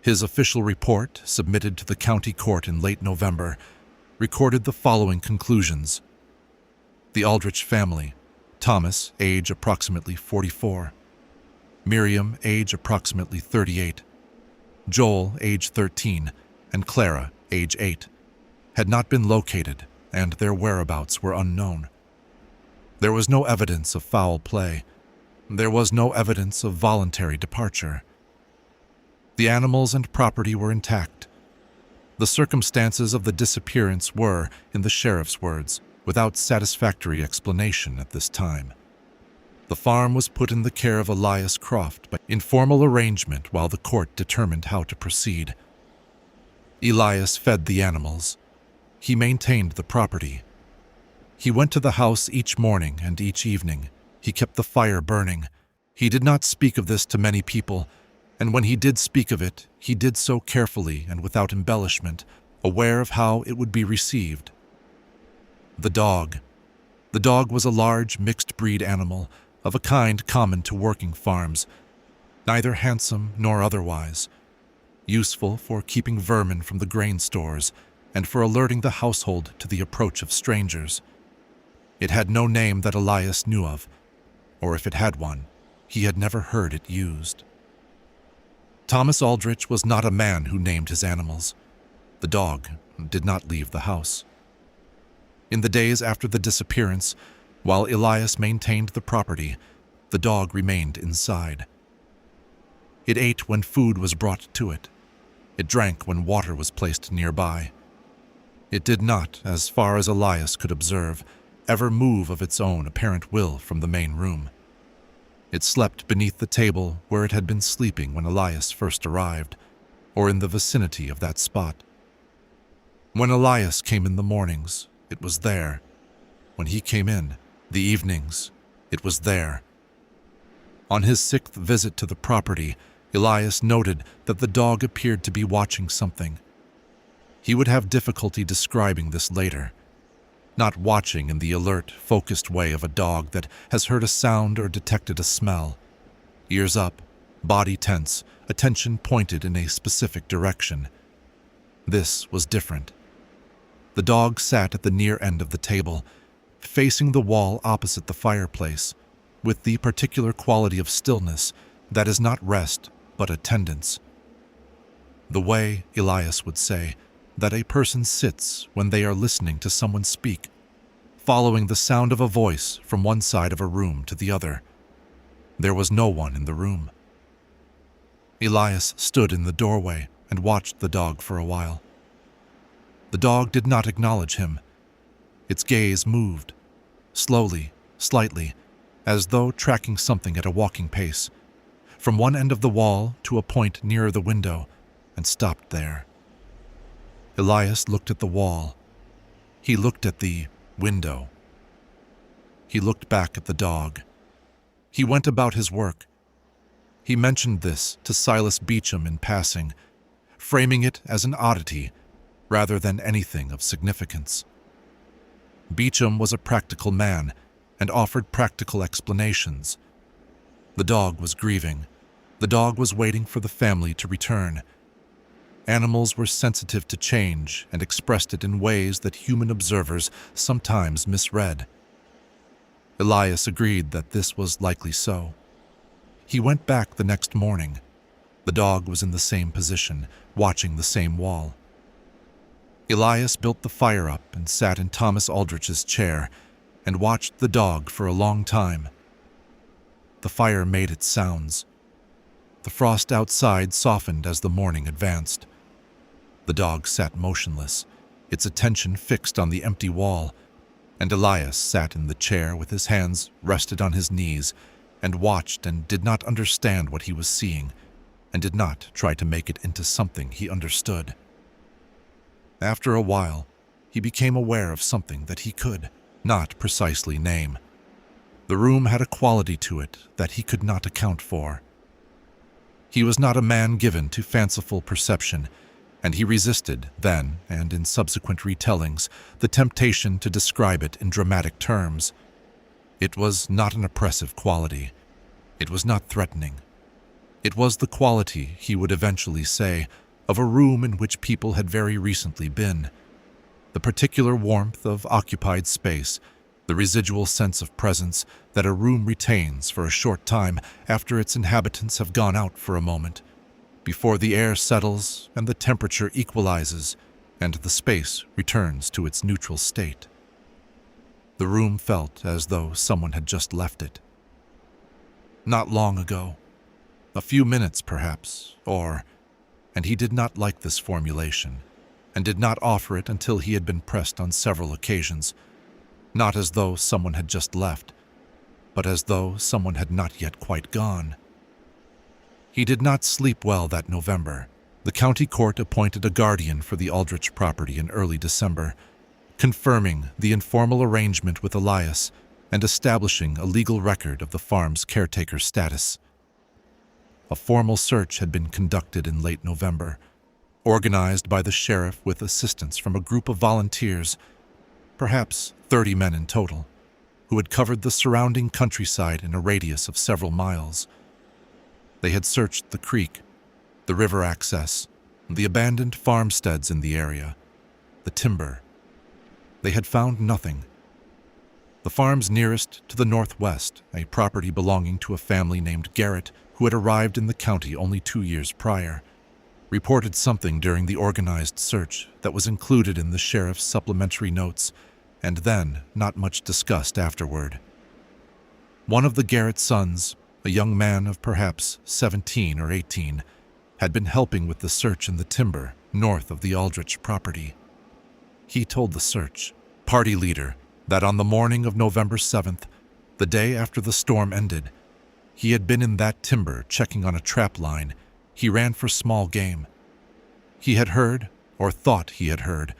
His official report, submitted to the county court in late November, recorded the following conclusions. The Aldrich family: Thomas, age approximately 44. Miriam, age approximately 38. Joel, age 13, and Clara, age 8, had not been located, and their whereabouts were unknown. There was no evidence of foul play. There was no evidence of voluntary departure. The animals and property were intact. The circumstances of the disappearance were, in the sheriff's words, without satisfactory explanation at this time. The farm was put in the care of Elias Croft by informal arrangement while the court determined how to proceed. Elias fed the animals. He maintained the property. He went to the house each morning and each evening. He kept the fire burning. He did not speak of this to many people, and when he did speak of it, he did so carefully and without embellishment, aware of how it would be received. The dog. The dog was a large, mixed-breed animal, of a kind common to working farms, neither handsome nor otherwise, useful for keeping vermin from the grain stores and for alerting the household to the approach of strangers. It had no name that Elias knew of, or if it had one, he had never heard it used. Thomas Aldrich was not a man who named his animals. The dog did not leave the house. In the days after the disappearance, while Elias maintained the property, the dog remained inside. It ate when food was brought to it. It drank when water was placed nearby. It did not, as far as Elias could observe, ever move of its own apparent will from the main room. It slept beneath the table where it had been sleeping when Elias first arrived, or in the vicinity of that spot. When Elias came in the mornings, it was there. When he came in, the evenings, it was there. On his 6th visit to the property, Elias noted that the dog appeared to be watching something. He would have difficulty describing this later. Not watching in the alert, focused way of a dog that has heard a sound or detected a smell. Ears up, body tense, attention pointed in a specific direction. This was different. The dog sat at the near end of the table, facing the wall opposite the fireplace, with the particular quality of stillness that is not rest but attendance. The way, Elias would say, that a person sits when they are listening to someone speak, following the sound of a voice from one side of a room to the other. There was no one in the room. Elias stood in the doorway and watched the dog for a while. The dog did not acknowledge him. Its gaze moved, slowly, slightly, as though tracking something at a walking pace, from one end of the wall to a point nearer the window, and stopped there. Elias looked at the wall. He looked at the window. He looked back at the dog. He went about his work. He mentioned this to Silas Beecham in passing, framing it as an oddity rather than anything of significance. Beecham was a practical man and offered practical explanations. The dog was grieving. The dog was waiting for the family to return. Animals were sensitive to change and expressed it in ways that human observers sometimes misread. Elias agreed that this was likely so. He went back the next morning. The dog was in the same position, watching the same wall. Elias built the fire up and sat in Thomas Aldrich's chair and watched the dog for a long time. The fire made its sounds. The frost outside softened as the morning advanced. The dog sat motionless, its attention fixed on the empty wall, and Elias sat in the chair with his hands rested on his knees and watched and did not understand what he was seeing and did not try to make it into something he understood. After a while, he became aware of something that he could not precisely name. The room had a quality to it that he could not account for. He was not a man given to fanciful perception, and he resisted, then and in subsequent retellings, the temptation to describe it in dramatic terms. It was not an oppressive quality. It was not threatening. It was the quality, he would eventually say, of a room in which people had very recently been. The particular warmth of occupied space, the residual sense of presence that a room retains for a short time after its inhabitants have gone out for a moment, before the air settles and the temperature equalizes and the space returns to its neutral state. The room felt as though someone had just left it. Not long ago, a few minutes perhaps, and he did not like this formulation, and did not offer it until he had been pressed on several occasions, not as though someone had just left, but as though someone had not yet quite gone. He did not sleep well that November. The county court appointed a guardian for the Aldrich property in early December, confirming the informal arrangement with Elias and establishing a legal record of the farm's caretaker status. A formal search had been conducted in late November, organized by the sheriff with assistance from a group of volunteers, perhaps 30 men in total, who had covered the surrounding countryside in a radius of several miles. They had searched the creek, the river access, the abandoned farmsteads in the area, the timber. They had found nothing. The farms nearest to the northwest, a property belonging to a family named Garrett who had arrived in the county only 2 years prior, reported something during the organized search that was included in the sheriff's supplementary notes and then not much discussed afterward. One of the Garrett sons, a young man of perhaps 17 or 18, had been helping with the search in the timber north of the Aldrich property. He told the search party leader that on the morning of November 7th, the day after the storm ended, he had been in that timber checking on a trap line he ran for small game. He had heard, or thought he had heard,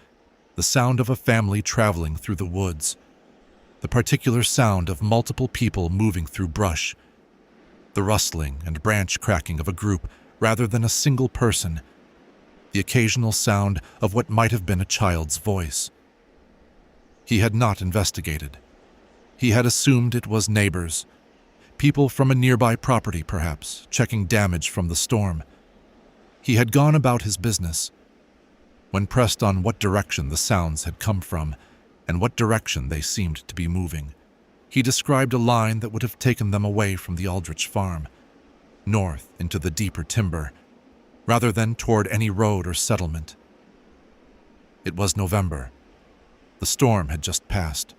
the sound of a family traveling through the woods, the particular sound of multiple people moving through brush, the rustling and branch cracking of a group rather than a single person, the occasional sound of what might have been a child's voice. He had not investigated. He had assumed it was neighbors, people from a nearby property perhaps, checking damage from the storm. He had gone about his business. When pressed on what direction the sounds had come from and what direction they seemed to be moving, he described a line that would have taken them away from the Aldrich farm, north into the deeper timber, rather than toward any road or settlement. It was November. The storm had just passed.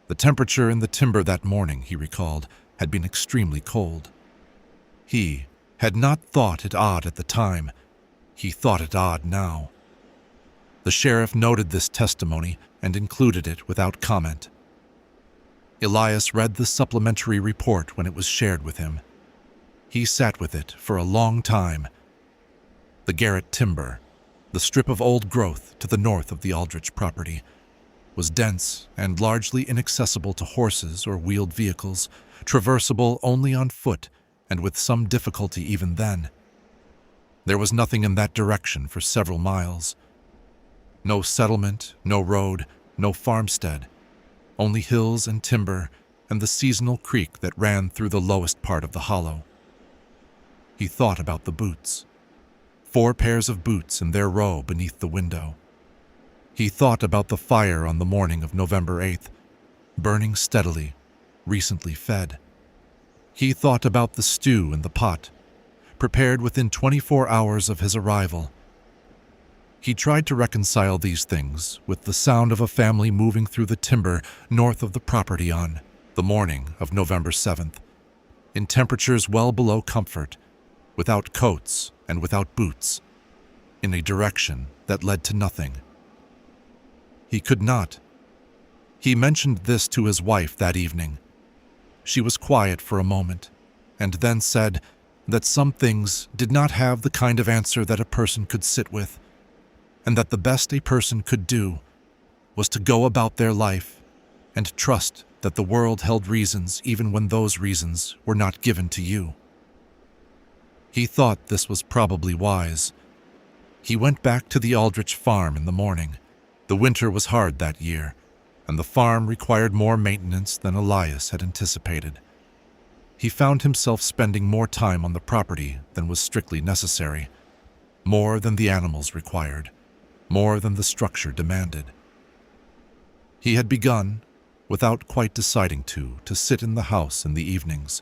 The temperature in the timber that morning, he recalled, had been extremely cold. He had not thought it odd at the time. He thought it odd now. The sheriff noted this testimony and included it without comment. Elias read the supplementary report when it was shared with him. He sat with it for a long time. The Garrett timber, the strip of old growth to the north of the Aldrich property, was dense and largely inaccessible to horses or wheeled vehicles, traversable only on foot and with some difficulty even then. There was nothing in that direction for several miles. No settlement, no road, no farmstead, only hills and timber and the seasonal creek that ran through the lowest part of the hollow. He thought about the boots. 4 pairs of boots in their row beneath the window. He thought about the fire on the morning of November 8th, burning steadily, recently fed. He thought about the stew in the pot, prepared within 24 hours of his arrival. He tried to reconcile these things with the sound of a family moving through the timber north of the property on the morning of November 7th, in temperatures well below comfort, without coats and without boots, in a direction that led to nothing. He could not. He mentioned this to his wife that evening. She was quiet for a moment, and then said that some things did not have the kind of answer that a person could sit with, and that the best a person could do was to go about their life and trust that the world held reasons even when those reasons were not given to you. He thought this was probably wise. He went back to the Aldrich farm in the morning. The winter was hard that year, and the farm required more maintenance than Elias had anticipated. He found himself spending more time on the property than was strictly necessary, more than the animals required, more than the structure demanded. He had begun, without quite deciding to sit in the house in the evenings.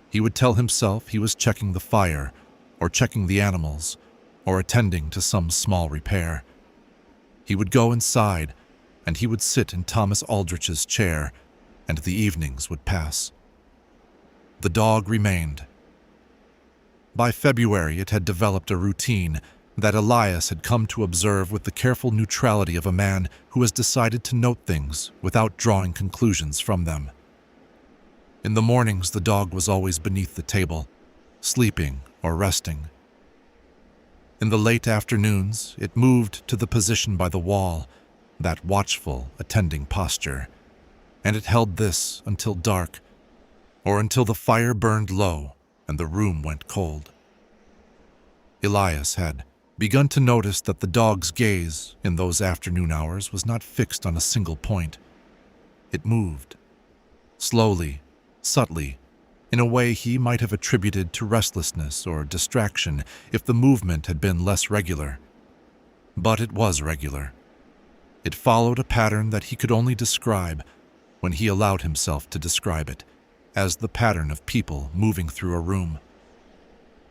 He would tell himself he was checking the fire, or checking the animals, or attending to some small repair. He would go inside, and he would sit in Thomas Aldrich's chair, and the evenings would pass. The dog remained. By February, it had developed a routine that Elias had come to observe with the careful neutrality of a man who has decided to note things without drawing conclusions from them. In the mornings, the dog was always beneath the table, sleeping or resting. In the late afternoons, it moved to the position by the wall, that watchful, attending posture, and it held this until dark, or until the fire burned low and the room went cold. Elias had begun to notice that the dog's gaze in those afternoon hours was not fixed on a single point. It moved, slowly, subtly, in a way he might have attributed to restlessness or distraction if the movement had been less regular. But it was regular. It followed a pattern that he could only describe, when he allowed himself to describe it, as the pattern of people moving through a room.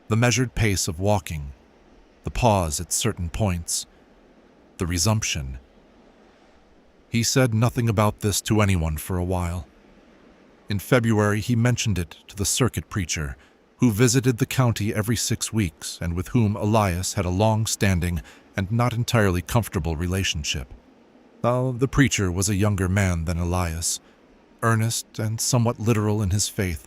The measured pace of walking, the pause at certain points, the resumption. He said nothing about this to anyone for a while. In February, he mentioned it to the circuit preacher, who visited the county every 6 weeks and with whom Elias had a long-standing and not entirely comfortable relationship. The preacher was a younger man than Elias, earnest and somewhat literal in his faith,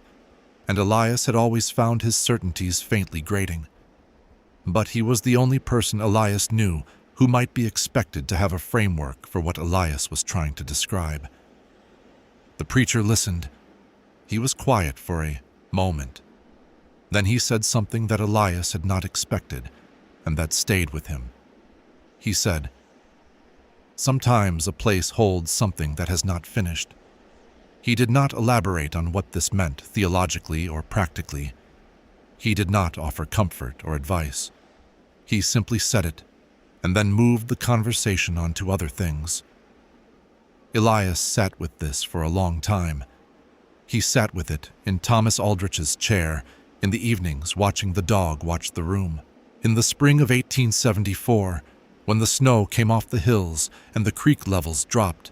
and Elias had always found his certainties faintly grating. But he was the only person Elias knew who might be expected to have a framework for what Elias was trying to describe. The preacher listened. He was quiet for a moment. Then he said something that Elias had not expected, and that stayed with him. He said, "Sometimes a place holds something that has not finished." He did not elaborate on what this meant theologically or practically. He did not offer comfort or advice. He simply said it, and then moved the conversation on to other things. Elias sat with this for a long time. He sat with it in Thomas Aldrich's chair in the evenings, watching the dog watch the room. In the spring of 1874, when the snow came off the hills and the creek levels dropped,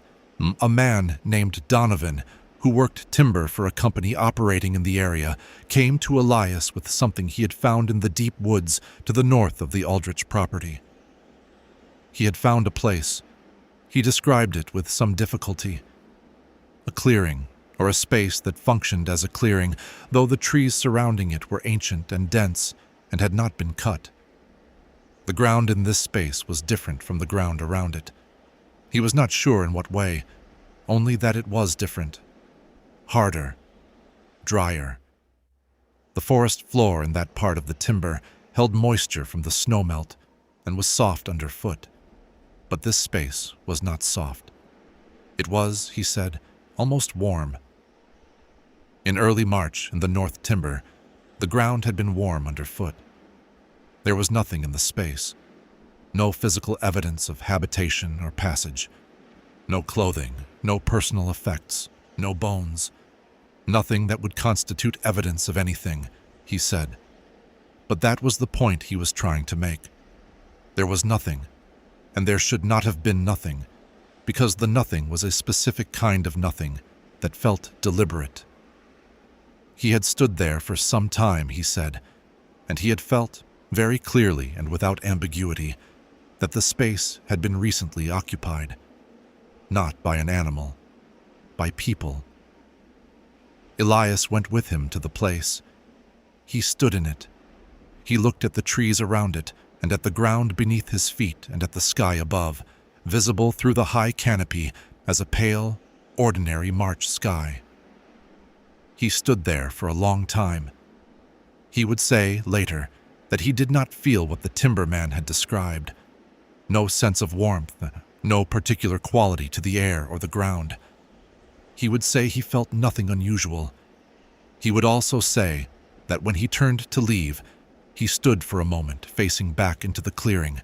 a man named Donovan, who worked timber for a company operating in the area, came to Elias with something he had found in the deep woods to the north of the Aldrich property. He had found a place. He described it with some difficulty. A clearing, or a space that functioned as a clearing, though the trees surrounding it were ancient and dense and had not been cut. The ground in this space was different from the ground around it. He was not sure in what way, only that it was different. Harder, drier. The forest floor in that part of the timber held moisture from the snowmelt and was soft underfoot. But this space was not soft. It was, he said, almost warm. In early March in the North Timber, the ground had been warm underfoot. There was nothing in the space, no physical evidence of habitation or passage, no clothing, no personal effects, no bones, nothing that would constitute evidence of anything, he said. But that was the point he was trying to make. There was nothing, and there should not have been nothing, because the nothing was a specific kind of nothing that felt deliberate. He had stood there for some time, he said, and he had felt, very clearly and without ambiguity, that the space had been recently occupied, not by an animal, by people. Elias went with him to the place. He stood in it. He looked at the trees around it, and at the ground beneath his feet, and at the sky above, visible through the high canopy as a pale, ordinary March sky. He stood there for a long time. He would say, later, that he did not feel what the timberman had described. No sense of warmth, no particular quality to the air or the ground. He would say he felt nothing unusual. He would also say that when he turned to leave, he stood for a moment facing back into the clearing,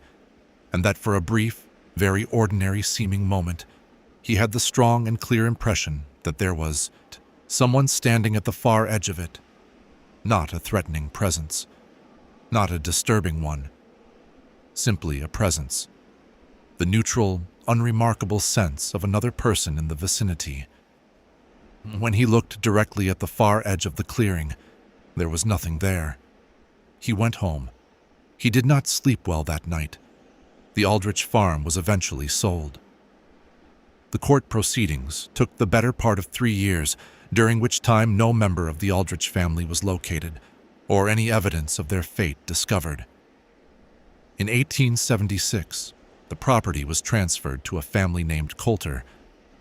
and that for a brief, very ordinary-seeming moment, he had the strong and clear impression that there was someone standing at the far edge of it. Not a threatening presence, not a disturbing one, simply a presence. The neutral, unremarkable sense of another person in the vicinity. When he looked directly at the far edge of the clearing, there was nothing there. He went home. He did not sleep well that night. The Aldrich farm was eventually sold. The court proceedings took the better part of 3 years, during which time no member of the Aldrich family was located, or any evidence of their fate discovered. In 1876, the property was transferred to a family named Coulter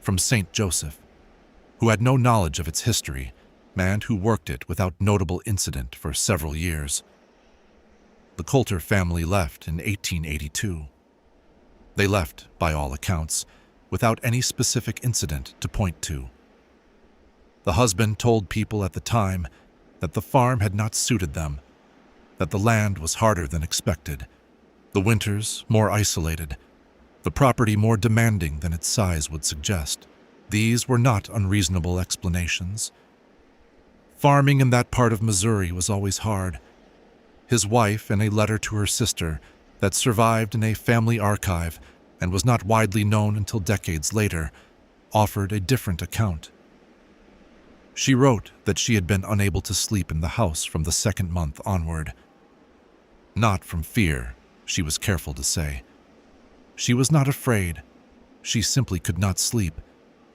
from St. Joseph, who had no knowledge of its history and who worked it without notable incident for several years. The Coulter family left in 1882. They left, by all accounts, without any specific incident to point to. The husband told people at the time that the farm had not suited them, that the land was harder than expected, the winters more isolated, the property more demanding than its size would suggest. These were not unreasonable explanations. Farming in that part of Missouri was always hard. His wife, in a letter to her sister that survived in a family archive and was not widely known until decades later, offered a different account. She wrote that she had been unable to sleep in the house from the 2nd month onward. Not from fear, she was careful to say. She was not afraid. She simply could not sleep,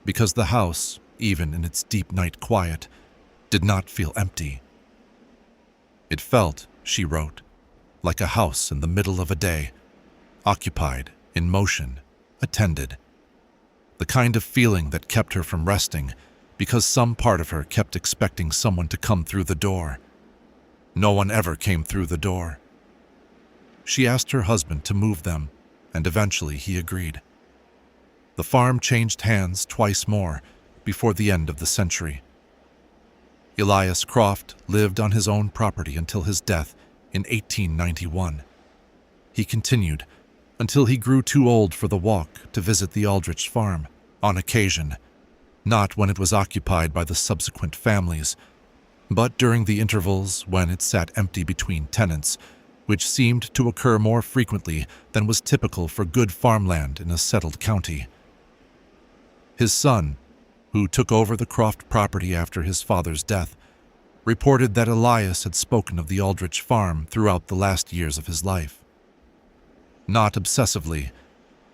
because the house, even in its deep night quiet, did not feel empty. It felt, she wrote, like a house in the middle of a day, occupied, in motion, attended. The kind of feeling that kept her from resting, because some part of her kept expecting someone to come through the door. No one ever came through the door. She asked her husband to move them, and eventually he agreed. The farm changed hands twice more before the end of the century. Elias Croft lived on his own property until his death in 1891. He continued until he grew too old for the walk to visit the Aldrich farm, on occasion, not when it was occupied by the subsequent families, but during the intervals when it sat empty between tenants, which seemed to occur more frequently than was typical for good farmland in a settled county. His son, who took over the Croft property after his father's death, reported that Elias had spoken of the Aldrich farm throughout the last years of his life. Not obsessively,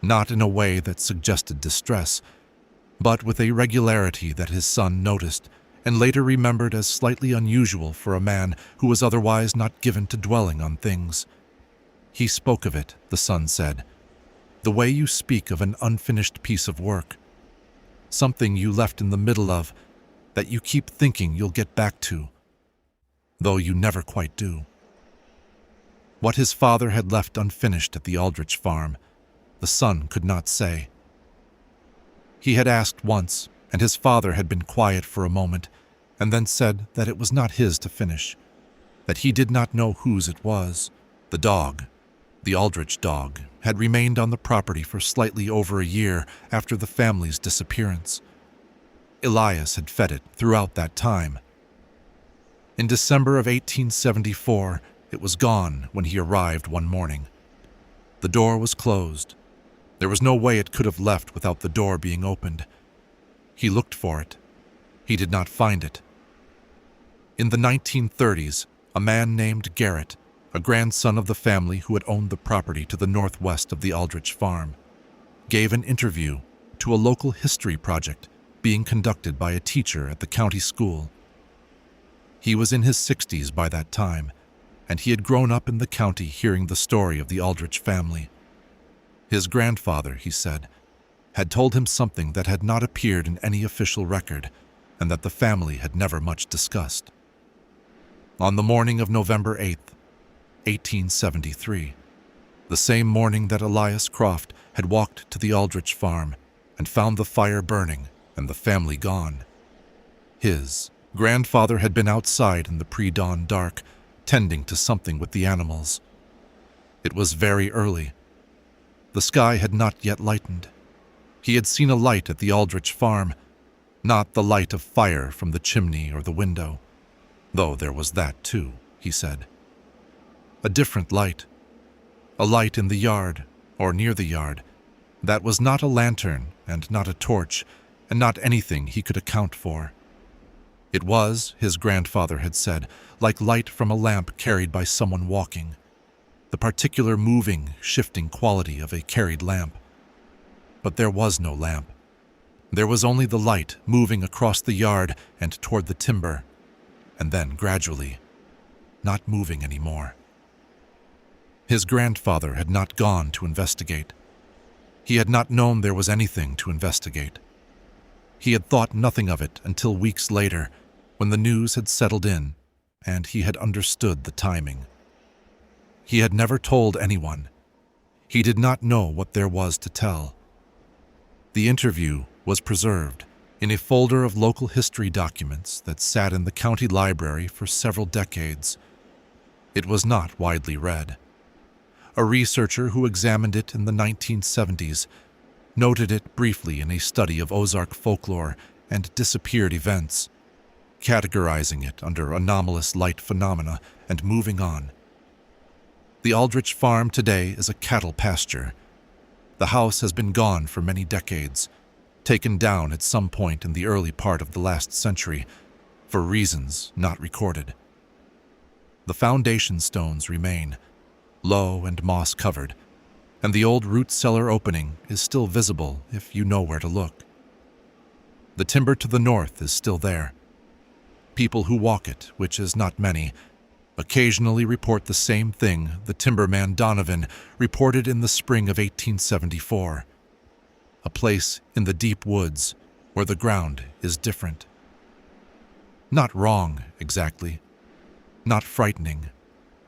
not in a way that suggested distress, but with a regularity that his son noticed and later remembered as slightly unusual for a man who was otherwise not given to dwelling on things. He spoke of it, the son said, the way you speak of an unfinished piece of work, something you left in the middle of that you keep thinking you'll get back to, though you never quite do. What his father had left unfinished at the Aldrich farm, the son could not say. He had asked once, and his father had been quiet for a moment, and then said that it was not his to finish, that he did not know whose it was. The dog, the Aldrich dog, had remained on the property for slightly over a year after the family's disappearance. Elias had fed it throughout that time. In December of 1874, it was gone when he arrived one morning. The door was closed. There was no way it could have left without the door being opened. He looked for it. He did not find it. In the 1930s, a man named Garrett, a grandson of the family who had owned the property to the northwest of the Aldrich farm, gave an interview to a local history project being conducted by a teacher at the county school. He was in his 60s by that time, and he had grown up in the county hearing the story of the Aldrich family. His grandfather, he said, had told him something that had not appeared in any official record and that the family had never much discussed. On the morning of November 8th, 1873, the same morning that Elias Croft had walked to the Aldrich farm and found the fire burning and the family gone, his grandfather had been outside in the pre-dawn dark, tending to something with the animals. It was very early. The sky had not yet lightened. He had seen a light at the Aldrich farm, not the light of fire from the chimney or the window, though there was that too, he said. A different light. A light in the yard, or near the yard, that was not a lantern and not a torch, and not anything he could account for. It was, his grandfather had said, like light from a lamp carried by someone walking, the particular moving, shifting quality of a carried lamp. But there was no lamp. There was only the light moving across the yard and toward the timber, and then gradually, not moving anymore. His grandfather had not gone to investigate. He had not known there was anything to investigate. He had thought nothing of it until weeks later, when the news had settled in, and he had understood the timing. He had never told anyone. He did not know what there was to tell. The interview was preserved in a folder of local history documents that sat in the county library for several decades. It was not widely read. A researcher who examined it in the 1970s noted it briefly in a study of Ozark folklore and disappeared events, categorizing it under anomalous light phenomena and moving on. The Aldrich farm today is a cattle pasture. The house has been gone for many decades, taken down at some point in the early part of the last century, for reasons not recorded. The foundation stones remain, low and moss-covered, and the old root cellar opening is still visible if you know where to look. The timber to the north is still there. People who walk it, which is not many, occasionally report the same thing the timberman Donovan reported in the spring of 1874. A place in the deep woods where the ground is different. Not wrong, exactly. Not frightening.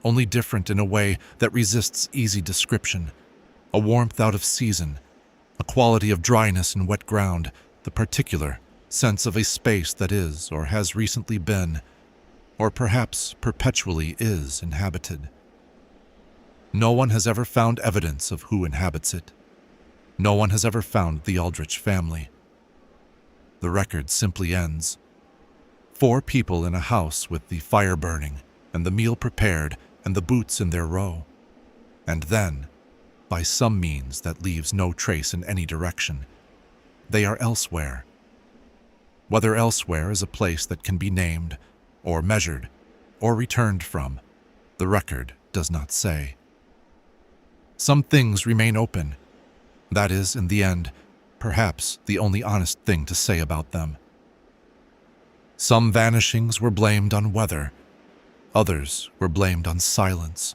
Only different in a way that resists easy description. A warmth out of season. A quality of dryness in wet ground. The particular sense of a space that is or has recently been, or perhaps perpetually is, inhabited. No one has ever found evidence of who inhabits it. No one has ever found the Aldrich family. The record simply ends. 4 people in a house with the fire burning, and the meal prepared, and the boots in their row. And then, by some means that leaves no trace in any direction, they are elsewhere. Whether elsewhere is a place that can be named, or measured, or returned from, the record does not say. Some things remain open. That is, in the end, perhaps the only honest thing to say about them. Some vanishings were blamed on weather. Others were blamed on silence.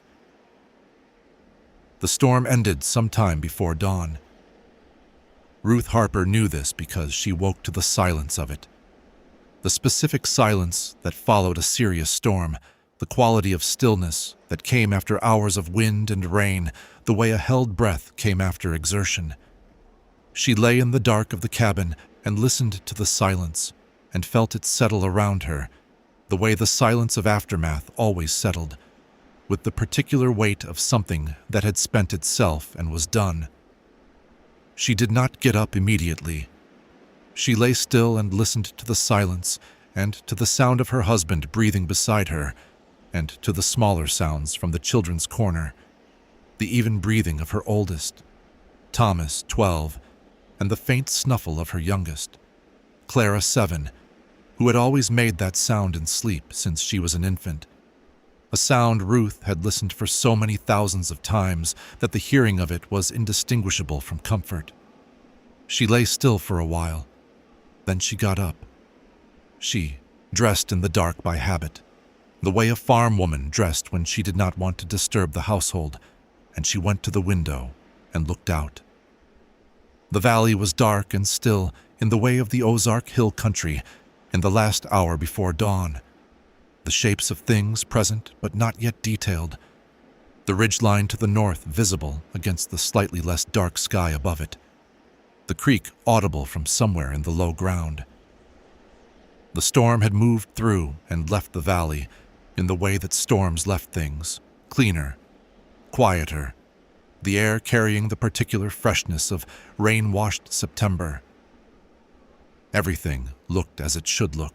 The storm ended some time before dawn. Ruth Harper knew this because she woke to the silence of it. The specific silence that followed a serious storm, the quality of stillness that came after hours of wind and rain, the way a held breath came after exertion. She lay in the dark of the cabin and listened to the silence and felt it settle around her, the way the silence of aftermath always settled, with the particular weight of something that had spent itself and was done. She did not get up immediately. She lay still and listened to the silence and to the sound of her husband breathing beside her, and to the smaller sounds from the children's corner, the even breathing of her oldest, Thomas, 12, and the faint snuffle of her youngest, Clara, 7, who had always made that sound in sleep since she was an infant. A sound Ruth had listened for so many thousands of times that the hearing of it was indistinguishable from comfort. She lay still for a while. Then she got up. She, dressed in the dark by habit, the way a farm woman dressed when she did not want to disturb the household, and she went to the window and looked out. The valley was dark and still in the way of the Ozark Hill country in the last hour before dawn. The shapes of things present but not yet detailed. The ridgeline to the north visible against the slightly less dark sky above it. The creek audible from somewhere in the low ground. The storm had moved through and left the valley in the way that storms left things, cleaner, quieter, the air carrying the particular freshness of rain-washed September. Everything looked as it should look.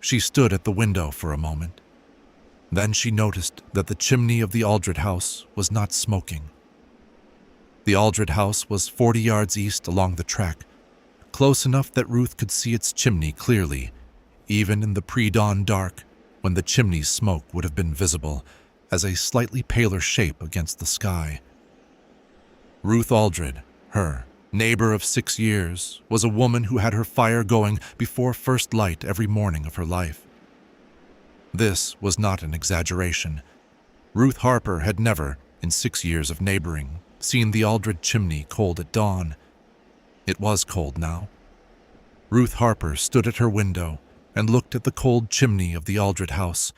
She stood at the window for a moment. Then she noticed that the chimney of the Aldrich house was not smoking. The Aldrich house was 40 yards east along the track, close enough that Ruth could see its chimney clearly, even in the pre-dawn dark, when the chimney's smoke would have been visible as a slightly paler shape against the sky. Ruth Aldrich, her Neighbor of 6 years, was a woman who had her fire going before first light every morning of her life. This was not an exaggeration. Ruth Harper had never, in 6 years of neighboring, seen the Aldred chimney cold at dawn. It was cold now. Ruth Harper stood at her window and looked at the cold chimney of the Aldred house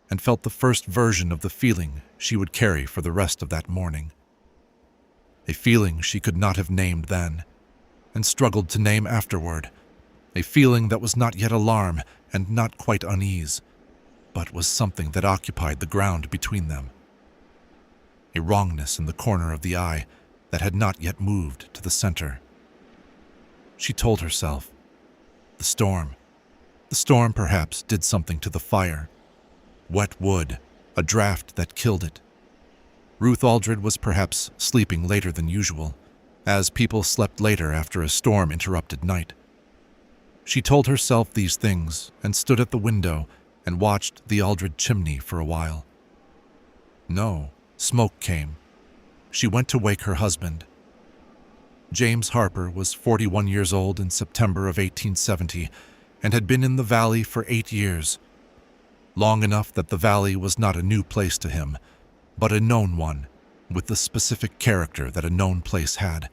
and felt the first version of the feeling she would carry for the rest of that morning. A feeling she could not have named then, and struggled to name afterward. A feeling that was not yet alarm and not quite unease, but was something that occupied the ground between them. A wrongness in the corner of the eye that had not yet moved to the center. She told herself, the storm perhaps did something to the fire. Wet wood, a draft that killed it. Ruth Aldred was perhaps sleeping later than usual, as people slept later after a storm-interrupted night. She told herself these things and stood at the window and watched the Aldred chimney for a while. No, smoke came. She went to wake her husband. James Harper was 41 years old in September of 1870 and had been in the valley for 8 years. Long enough that the valley was not a new place to him, but a known one, with the specific character that a known place had.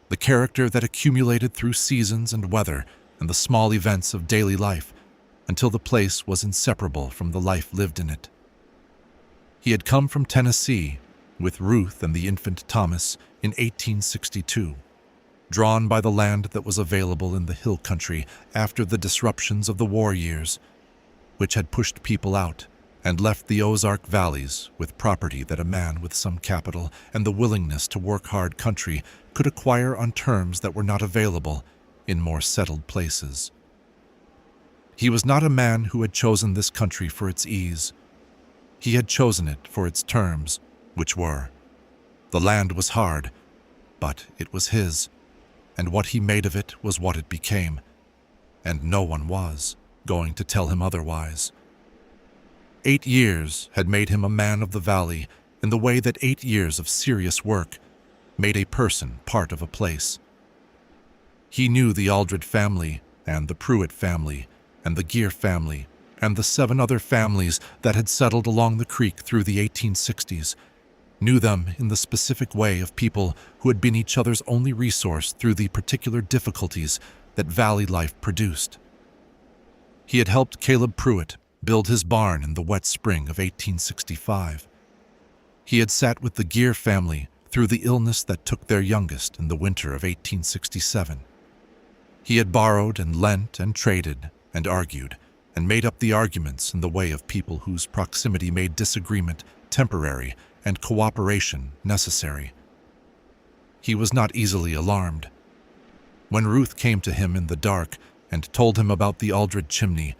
The character that accumulated through seasons and weather and the small events of daily life until the place was inseparable from the life lived in it. He had come from Tennessee with Ruth and the infant Thomas in 1862, drawn by the land that was available in the hill country after the disruptions of the war years, which had pushed people out and left the Ozark valleys with property that a man with some capital and the willingness to work hard country could acquire on terms that were not available in more settled places. He was not a man who had chosen this country for its ease. He had chosen it for its terms, which were, the land was hard, but it was his, and what he made of it was what it became, and no one was going to tell him otherwise. 8 years had made him a man of the valley in the way that 8 years of serious work made a person part of a place. He knew the Aldred family and the Pruitt family and the Gear family and the 7 other families that had settled along the creek through the 1860s, knew them in the specific way of people who had been each other's only resource through the particular difficulties that valley life produced. He had helped Caleb Pruitt build his barn in the wet spring of 1865. He had sat with the Gear family through the illness that took their youngest in the winter of 1867. He had borrowed and lent and traded and argued and made up the arguments in the way of people whose proximity made disagreement temporary and cooperation necessary. He was not easily alarmed. When Ruth came to him in the dark and told him about the Aldred chimney,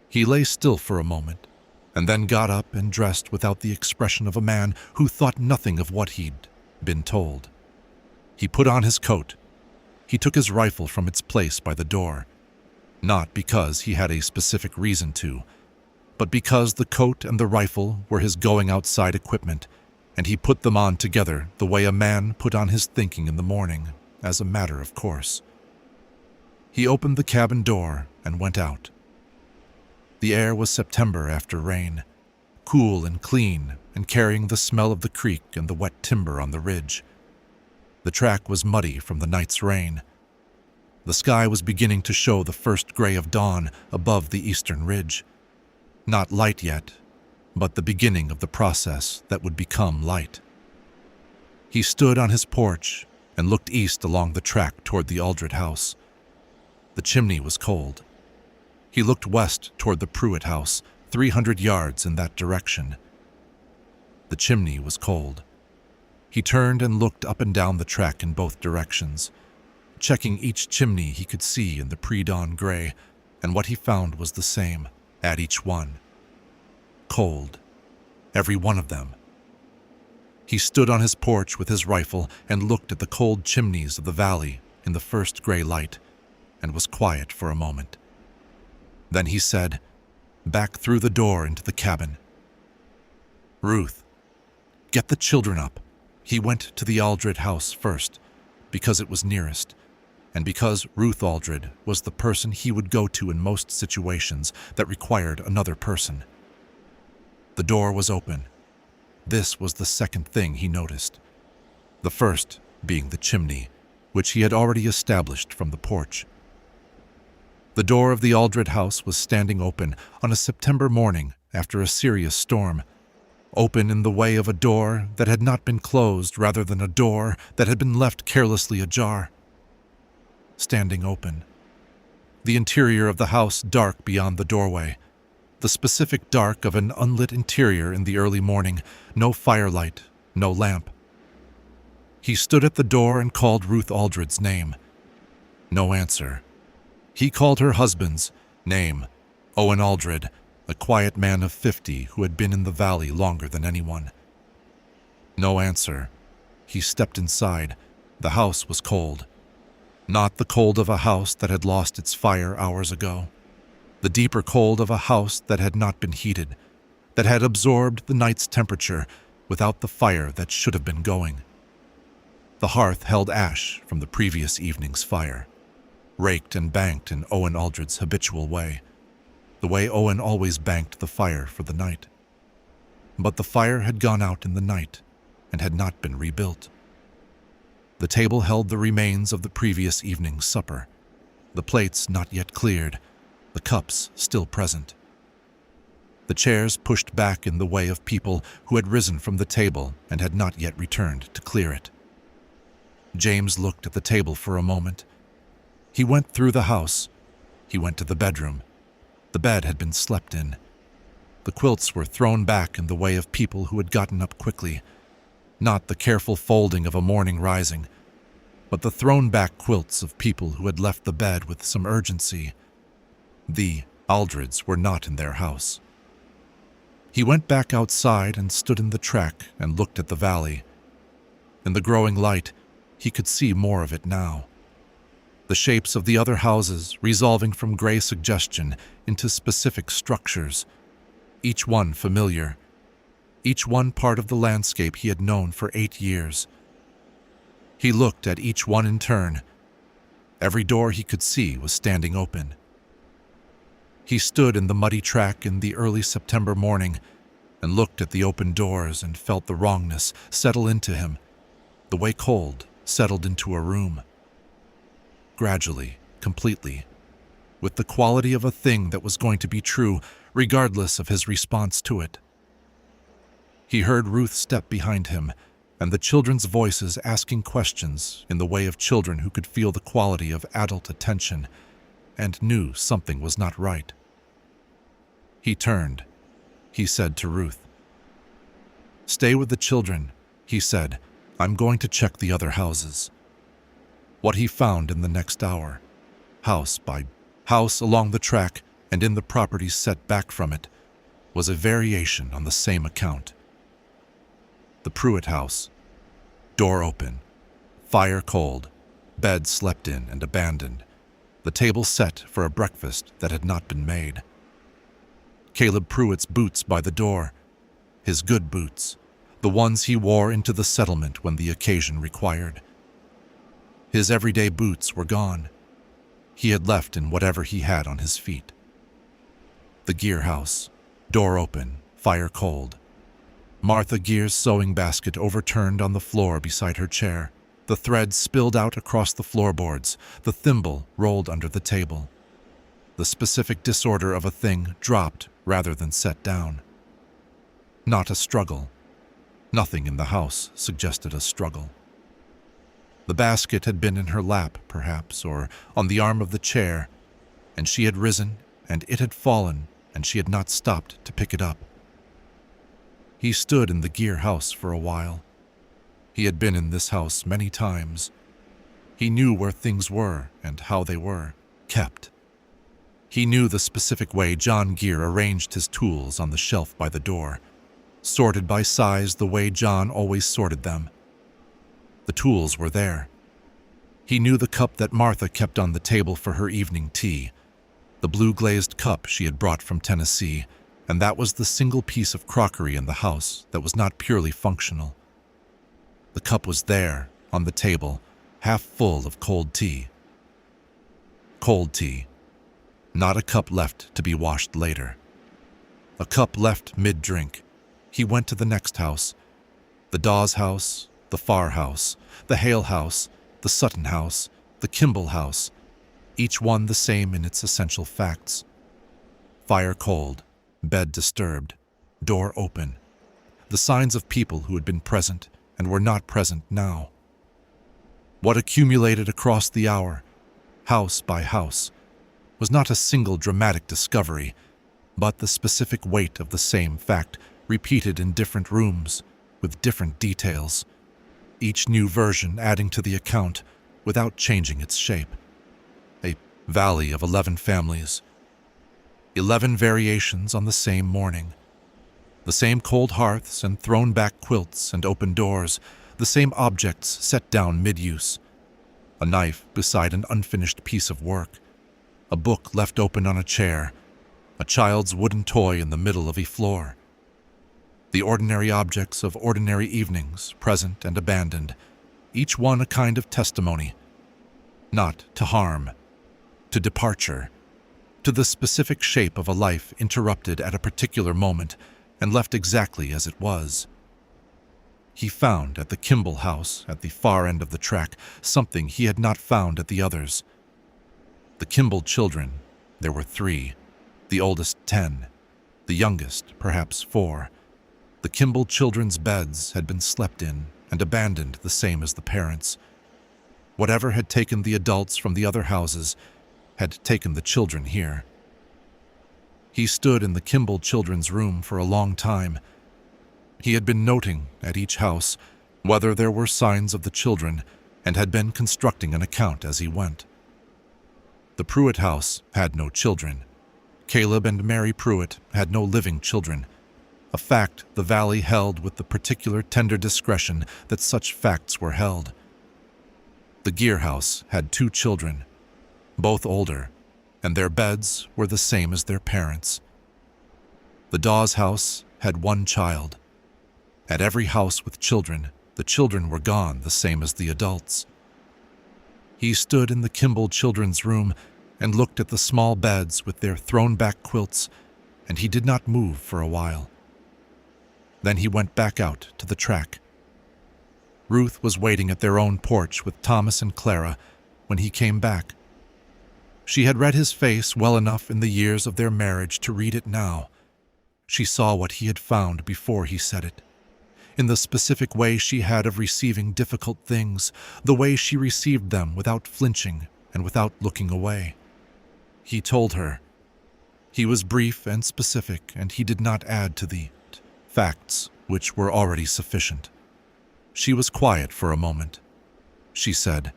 he lay still for a moment, and then got up and dressed without the expression of a man who thought nothing of what he'd been told. He put on his coat. He took his rifle from its place by the door, not because he had a specific reason to, but because the coat and the rifle were his going outside equipment, and he put them on together the way a man put on his thinking in the morning, as a matter of course. He opened the cabin door and went out. The air was September after rain, cool and clean and carrying the smell of the creek and the wet timber on the ridge. The track was muddy from the night's rain. The sky was beginning to show the first gray of dawn above the eastern ridge. Not light yet, but the beginning of the process that would become light. He stood on his porch and looked east along the track toward the Aldred house. The chimney was cold. He looked west toward the Pruitt house, 300 yards in that direction. The chimney was cold. He turned and looked up and down the track in both directions, checking each chimney he could see in the pre-dawn gray, and what he found was the same at each one. Cold. Every one of them. He stood on his porch with his rifle and looked at the cold chimneys of the valley in the first gray light, and was quiet for a moment. Then he said, back through the door into the cabin, "Ruth, get the children up." He went to the Aldred house first, because it was nearest, and because Ruth Aldred was the person he would go to in most situations that required another person. The door was open. This was the second thing he noticed. The first being the chimney, which he had already established from the porch. The door of the Aldred house was standing open on a September morning after a serious storm, open in the way of a door that had not been closed rather than a door that had been left carelessly ajar. Standing open. The interior of the house dark beyond the doorway, the specific dark of an unlit interior in the early morning, no firelight, no lamp. He stood at the door and called Ruth Aldred's name. No answer. He called her husband's name, Owen Aldred, a quiet man of 50 who had been in the valley longer than anyone. No answer. He stepped inside. The house was cold. Not the cold of a house that had lost its fire hours ago. The deeper cold of a house that had not been heated, that had absorbed the night's temperature without the fire that should have been going. The hearth held ash from the previous evening's fire, raked and banked in Owen Aldred's habitual way, the way Owen always banked the fire for the night. But the fire had gone out in the night and had not been rebuilt. The table held the remains of the previous evening's supper, the plates not yet cleared, the cups still present. The chairs pushed back in the way of people who had risen from the table and had not yet returned to clear it. James looked at the table for a moment. He went through the house. He went to the bedroom. The bed had been slept in. The quilts were thrown back in the way of people who had gotten up quickly, not the careful folding of a morning rising, but the thrown-back quilts of people who had left the bed with some urgency. The Aldreds were not in their house. He went back outside and stood in the track and looked at the valley. In the growing light, he could see more of it now. The shapes of the other houses resolving from gray suggestion into specific structures, each one familiar, each one part of the landscape he had known for 8 years. He looked at each one in turn. Every door he could see was standing open. He stood in the muddy track in the early September morning and looked at the open doors and felt the wrongness settle into him, the way cold settled into a room. Gradually, completely, with the quality of a thing that was going to be true regardless of his response to it. He heard Ruth step behind him, and the children's voices asking questions in the way of children who could feel the quality of adult attention and knew something was not right. He turned. He said to Ruth, "Stay with the children," he said. "I'm going to check the other houses." What he found in the next hour, house by house along the track and in the properties set back from it, was a variation on the same account. The Pruitt house, door open, fire cold, bed slept in and abandoned, the table set for a breakfast that had not been made. Caleb Pruitt's boots by the door, his good boots, the ones he wore into the settlement when the occasion required. His everyday boots were gone. He had left in whatever he had on his feet. The Gear house, door open, fire cold. Martha Gear's sewing basket overturned on the floor beside her chair. The thread spilled out across the floorboards. The thimble rolled under the table. The specific disorder of a thing dropped rather than set down. Not a struggle. Nothing in the house suggested a struggle. The basket had been in her lap, perhaps, or on the arm of the chair, and she had risen, and it had fallen, and she had not stopped to pick it up. He stood in the Gear house for a while. He had been in this house many times. He knew where things were and how they were kept. He knew the specific way John Gear arranged his tools on the shelf by the door, sorted by size the way John always sorted them. The tools were there. He knew the cup that Martha kept on the table for her evening tea, the blue-glazed cup she had brought from Tennessee, and that was the single piece of crockery in the house that was not purely functional. The cup was there, on the table, half full of cold tea. Cold tea. Not a cup left to be washed later. A cup left mid-drink. He went to the next house. The Dawes house, the Farr house, the Hale house, the Sutton house, the Kimball house, each one the same in its essential facts. Fire cold, bed disturbed, door open. The signs of people who had been present and were not present now. What accumulated across the hour, house by house, was not a single dramatic discovery, but the specific weight of the same fact repeated in different rooms, with different details, each new version adding to the account without changing its shape. A valley of 11 families. 11 variations on the same morning. The same cold hearths and thrown-back quilts and open doors, the same objects set down mid-use. A knife beside an unfinished piece of work. A book left open on a chair. A child's wooden toy in the middle of a floor. The ordinary objects of ordinary evenings, present and abandoned, each one a kind of testimony. Not to harm, to departure, to the specific shape of a life interrupted at a particular moment and left exactly as it was. He found at the Kimball house, at the far end of the track, something he had not found at the others. The Kimball children, there were 3, the oldest 10, the youngest perhaps 4. The Kimball children's beds had been slept in and abandoned the same as the parents. Whatever had taken the adults from the other houses had taken the children here. He stood in the Kimball children's room for a long time. He had been noting at each house whether there were signs of the children and had been constructing an account as he went. The Pruitt house had no children. Caleb and Mary Pruitt had no living children, a fact the valley held with the particular tender discretion that such facts were held. The Gear house had 2 children, both older, and their beds were the same as their parents. The Dawes house had 1 child. At every house with children, the children were gone the same as the adults. He stood in the Kimball children's room and looked at the small beds with their thrown-back quilts, and he did not move for a while. Then he went back out to the track. Ruth was waiting at their own porch with Thomas and Clara when he came back. She had read his face well enough in the years of their marriage to read it now. She saw what he had found before he said it. In the specific way she had of receiving difficult things, the way she received them without flinching and without looking away. He told her. He was brief and specific, and he did not add to the facts, which were already sufficient. She was quiet for a moment. She said,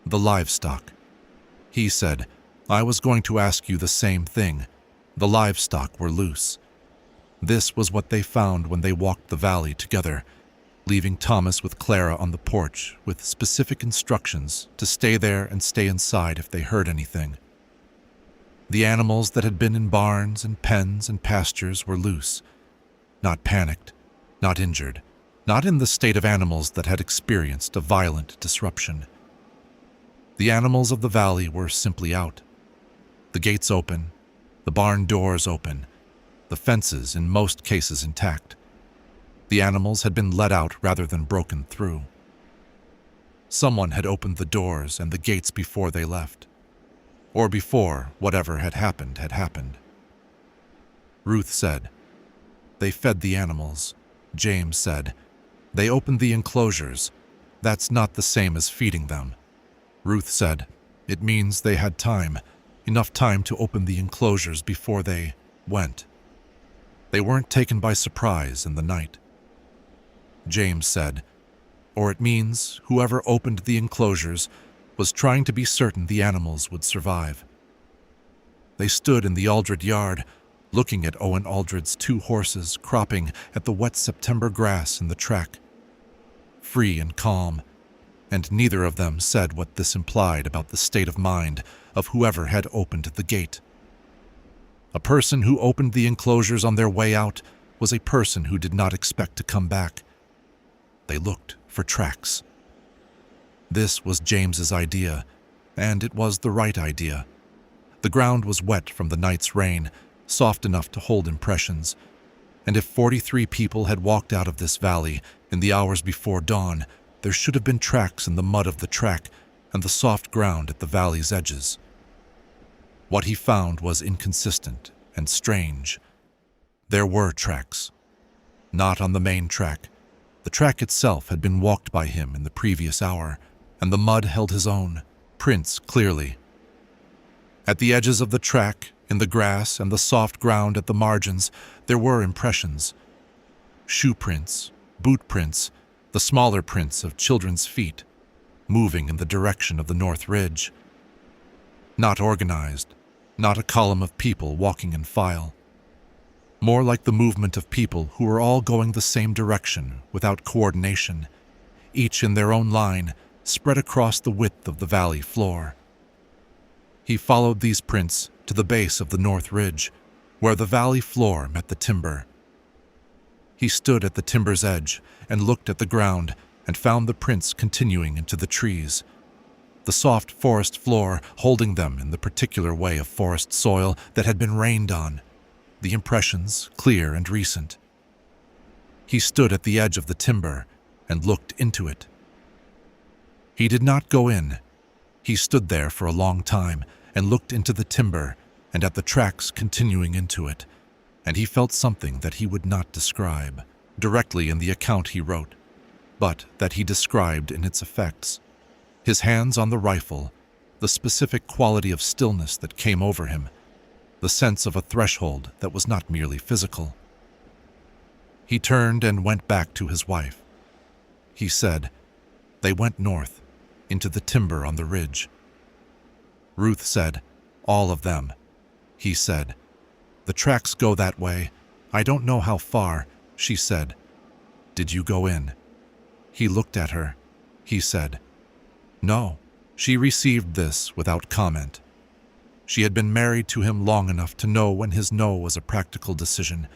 "The livestock." He said, "I was going to ask you the same thing. The livestock were loose." This was what they found when they walked the valley together, leaving Thomas with Clara on the porch with specific instructions to stay there and stay inside if they heard anything. The animals that had been in barns and pens and pastures were loose, not panicked, not injured, not in the state of animals that had experienced a violent disruption. The animals of the valley were simply out. The gates open, the barn doors open, the fences in most cases intact. The animals had been let out rather than broken through. Someone had opened the doors and the gates before they left, or before whatever had happened had happened. Ruth said, "They fed the animals." James said, "They opened the enclosures. That's not the same as feeding them." Ruth said, "It means they had time, enough time to open the enclosures before they went. They weren't taken by surprise in the night." James said, "Or it means whoever opened the enclosures was trying to be certain the animals would survive." They stood in the Aldred yard, looking at Owen Aldred's 2 horses cropping at the wet September grass in the track. Free and calm, and neither of them said what this implied about the state of mind of whoever had opened the gate. A person who opened the enclosures on their way out was a person who did not expect to come back. They looked for tracks. This was James's idea, and it was the right idea. The ground was wet from the night's rain, soft enough to hold impressions, and if 43 people had walked out of this valley in the hours before dawn, there should have been tracks in the mud of the track and the soft ground at the valley's edges. What he found was inconsistent and strange. There were tracks. Not on the main track. The track itself had been walked by him in the previous hour, and the mud held his own prints clearly. At the edges of the track, in the grass and the soft ground at the margins, there were impressions. Shoe prints, boot prints, the smaller prints of children's feet, moving in the direction of the North Ridge. Not organized, not a column of people walking in file. More like the movement of people who were all going the same direction without coordination, each in their own line, spread across the width of the valley floor. He followed these prints to the base of the North Ridge, where the valley floor met the timber. He stood at the timber's edge and looked at the ground and found the prints continuing into the trees, the soft forest floor holding them in the particular way of forest soil that had been rained on, the impressions clear and recent. He stood at the edge of the timber and looked into it. He did not go in. He stood there for a long time and looked into the timber and at the tracks continuing into it, and he felt something that he would not describe directly in the account he wrote, but that he described in its effects. His hands on the rifle, the specific quality of stillness that came over him, the sense of a threshold that was not merely physical. He turned and went back to his wife. He said, "They went north, into the timber on the ridge." Ruth said, "All of them." He said, "The tracks go that way. I don't know how far," she said. "Did you go in?" He looked at her. He said, "No." She received this without comment. She had been married to him long enough to know when his no was a practical decision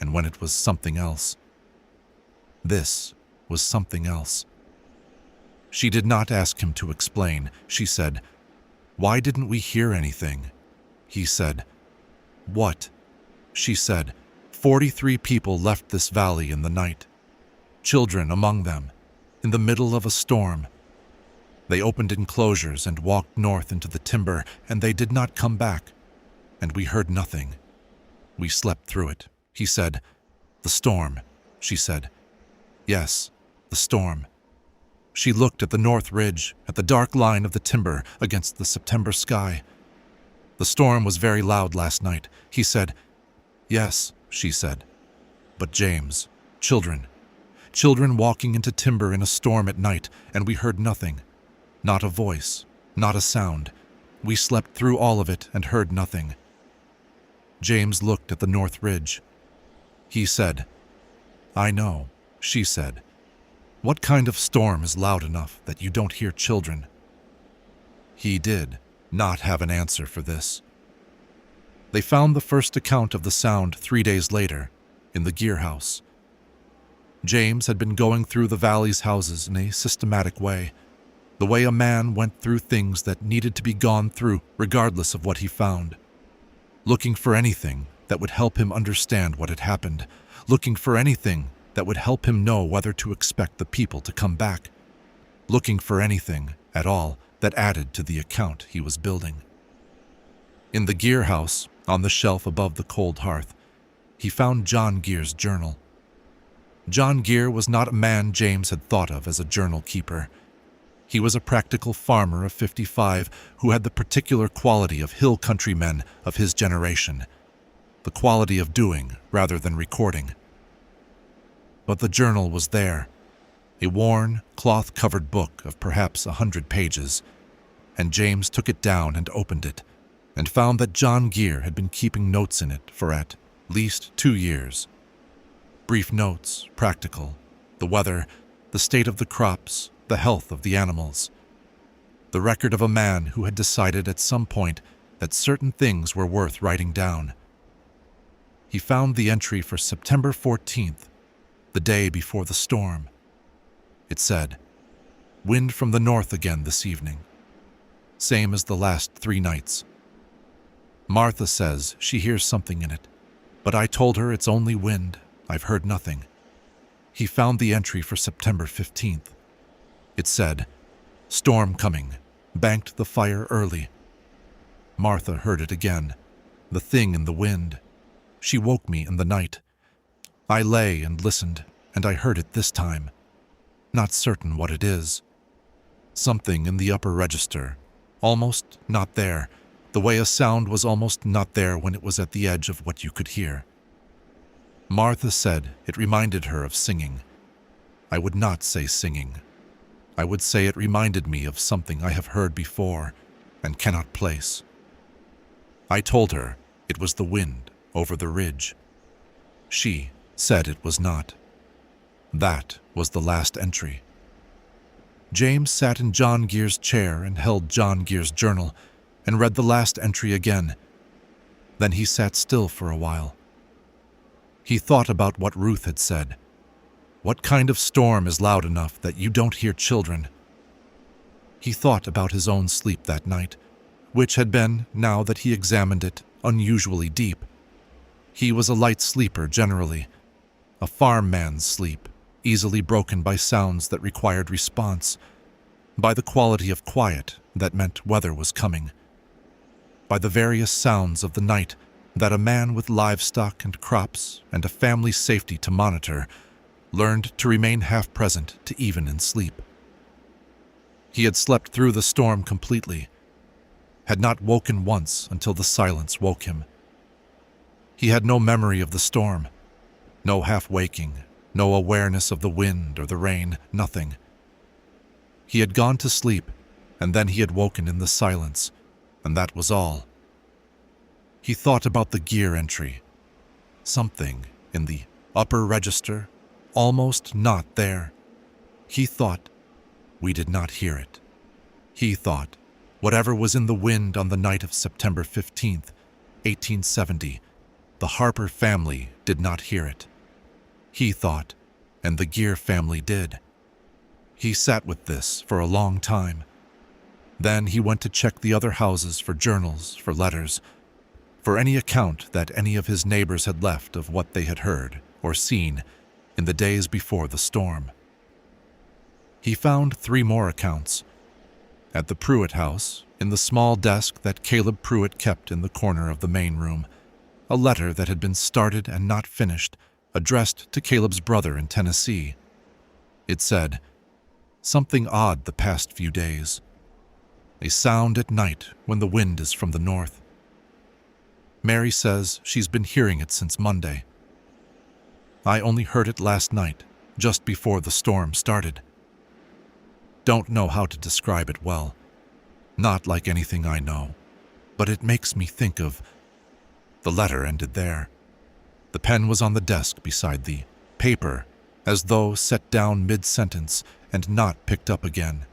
and when it was something else. This was something else. She did not ask him to explain. She said, "Why didn't we hear anything?" He said, "What?" She said, 43 people left this valley in the night. Children among them, in the middle of a storm. They opened enclosures and walked north into the timber, and they did not come back. And we heard nothing. We slept through it." He said, "The storm," she said. "Yes, the storm." She looked at the North Ridge, at the dark line of the timber against the September sky. "The storm was very loud last night," he said. "Yes," she said. "But James, children walking into timber in a storm at night, and we heard nothing. Not a voice, not a sound. We slept through all of it and heard nothing." James looked at the North Ridge. He said, "I know," she said. "What kind of storm is loud enough that you don't hear children?" He did not have an answer for this. They found the first account of the sound 3 days later, in the gear house. James had been going through the valley's houses in a systematic way, the way a man went through things that needed to be gone through regardless of what he found, looking for anything that would help him understand what had happened, looking for anything that would help him know whether to expect the people to come back, looking for anything at all that added to the account he was building. In the gear house, on the shelf above the cold hearth, he found John Gear's journal. John Gear was not a man James had thought of as a journal keeper. He was a practical farmer of 55 who had the particular quality of hill countrymen of his generation, the quality of doing rather than recording. But the journal was there, a worn, cloth-covered book of perhaps 100 pages, and James took it down and opened it, and found that John Gear had been keeping notes in it for at least 2 years. Brief notes, practical, the weather, the state of the crops, the health of the animals. The record of a man who had decided at some point that certain things were worth writing down. He found the entry for September 14th, the day before the storm. It said, Wind from the north again this evening. Same as the last 3 nights. Martha says she hears something in it, but I told her it's only wind. I've heard nothing. He found the entry for September 15th. It said, "Storm coming. Banked the fire early." Martha heard it again. The thing in the wind. She woke me in the night. I lay and listened, and I heard it this time. Not certain what it is. Something in the upper register. Almost not there, the way a sound was almost not there when it was at the edge of what you could hear. Martha said it reminded her of singing. I would not say singing. I would say it reminded me of something I have heard before and cannot place. I told her it was the wind over the ridge. She said it was not. That was the last entry. James sat in John Gear's chair and held John Gear's journal and read the last entry again. Then he sat still for a while. He thought about what Ruth had said. What kind of storm is loud enough that you don't hear children? He thought about his own sleep that night, which had been, now that he examined it, unusually deep. He was a light sleeper generally, a farm man's sleep, easily broken by sounds that required response, by the quality of quiet that meant weather was coming, by the various sounds of the night that a man with livestock and crops and a family's safety to monitor learned to remain half present to even in sleep. He had slept through the storm completely, had not woken once until the silence woke him. He had no memory of the storm, no half-waking, no awareness of the wind or the rain, nothing. He had gone to sleep, and then he had woken in the silence, and that was all. He thought about the Gear entry. Something in the upper register, almost not there. He thought we did not hear it. He thought whatever was in the wind on the night of September 15th, 1870, the Harper family did not hear it. He thought, and the Gear family did. He sat with this for a long time. Then he went to check the other houses for journals, for letters, for any account that any of his neighbors had left of what they had heard or seen in the days before the storm. He found 3 more accounts. At the Pruitt house, in the small desk that Caleb Pruitt kept in the corner of the main room, a letter that had been started and not finished, addressed to Caleb's brother in Tennessee. It said, "Something odd the past few days. A sound at night when the wind is from the north. Mary says she's been hearing it since Monday. I only heard it last night, just before the storm started. Don't know how to describe it well. Not like anything I know, but it makes me think of..." The letter ended there. The pen was on the desk beside the paper, as though set down mid-sentence and not picked up again.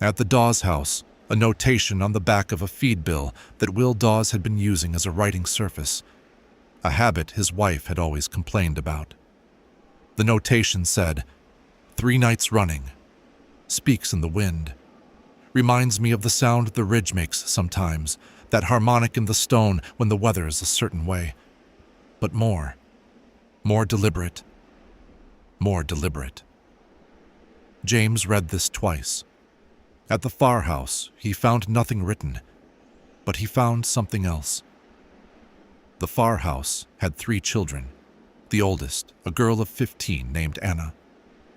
At the Dawes house, a notation on the back of a feed bill that Will Dawes had been using as a writing surface, a habit his wife had always complained about. The notation said, "3 nights running. Speaks in the wind. Reminds me of the sound the ridge makes sometimes, that harmonic in the stone when the weather is a certain way. But more deliberate, more deliberate." James read this twice. At the Farr house, he found nothing written, but he found something else. The Farr house had 3 children. The oldest, a girl of 15 named Anna,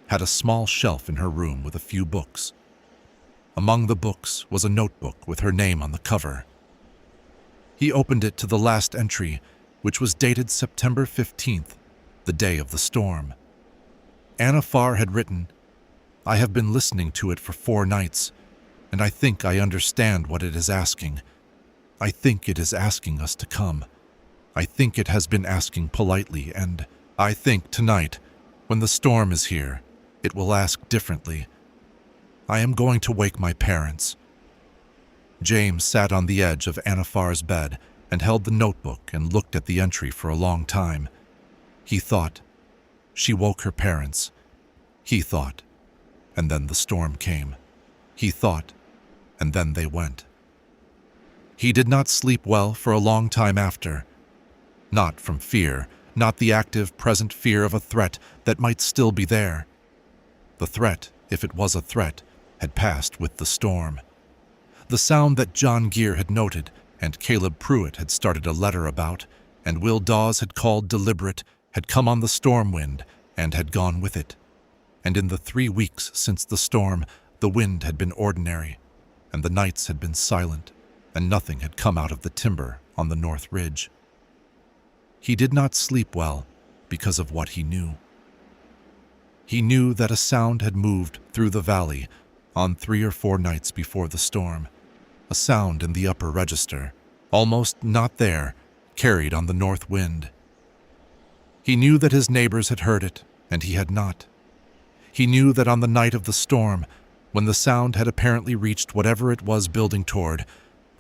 had a small shelf in her room with a few books. Among the books was a notebook with her name on the cover. He opened it to the last entry, which was dated September 15th, the day of the storm. Anna Farr had written, "I have been listening to it for 4 nights, and I think I understand what it is asking. I think it is asking us to come. I think it has been asking politely, and I think tonight, when the storm is here, it will ask differently. I am going to wake my parents." James sat on the edge of Anna Farr's bed and held the notebook and looked at the entry for a long time. He thought, she woke her parents. He thought, and then the storm came. He thought, and then they went. He did not sleep well for a long time after. Not from fear, not the active, present fear of a threat that might still be there. The threat, if it was a threat, had passed with the storm. The sound that John Gear had noted, and Caleb Pruitt had started a letter about, and Will Dawes had called deliberate, had come on the storm wind and had gone with it. And in the 3 weeks since the storm, the wind had been ordinary, and the nights had been silent, and nothing had come out of the timber on the North Ridge. He did not sleep well because of what he knew. He knew that a sound had moved through the valley on 3 or 4 nights before the storm, a sound in the upper register, almost not there, carried on the north wind. He knew that his neighbors had heard it, and he had not. He knew that on the night of the storm, when the sound had apparently reached whatever it was building toward,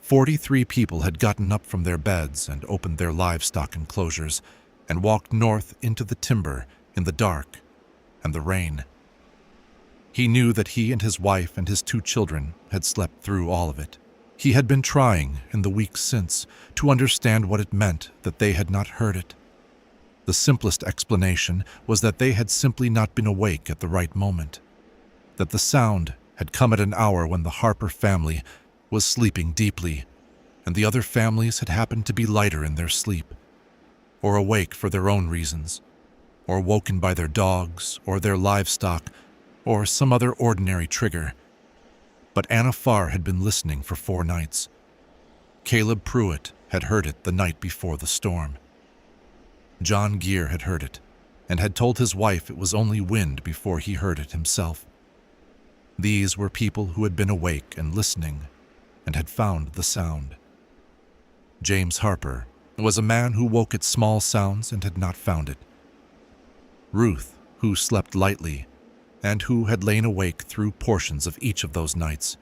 43 people had gotten up from their beds and opened their livestock enclosures and walked north into the timber in the dark and the rain. He knew that he and his wife and his 2 children had slept through all of it. He had been trying, in the weeks since, to understand what it meant that they had not heard it. The simplest explanation was that they had simply not been awake at the right moment, that the sound had come at an hour when the Harper family was sleeping deeply, and the other families had happened to be lighter in their sleep, or awake for their own reasons, or woken by their dogs or their livestock, or some other ordinary trigger. But Anna Farr had been listening for 4 nights. Caleb Pruitt had heard it the night before the storm. John Gear had heard it, and had told his wife it was only wind before he heard it himself. These were people who had been awake and listening, and had found the sound. James Harper was a man who woke at small sounds and had not found it. Ruth, who slept lightly, and who had lain awake through portions of each of those nights.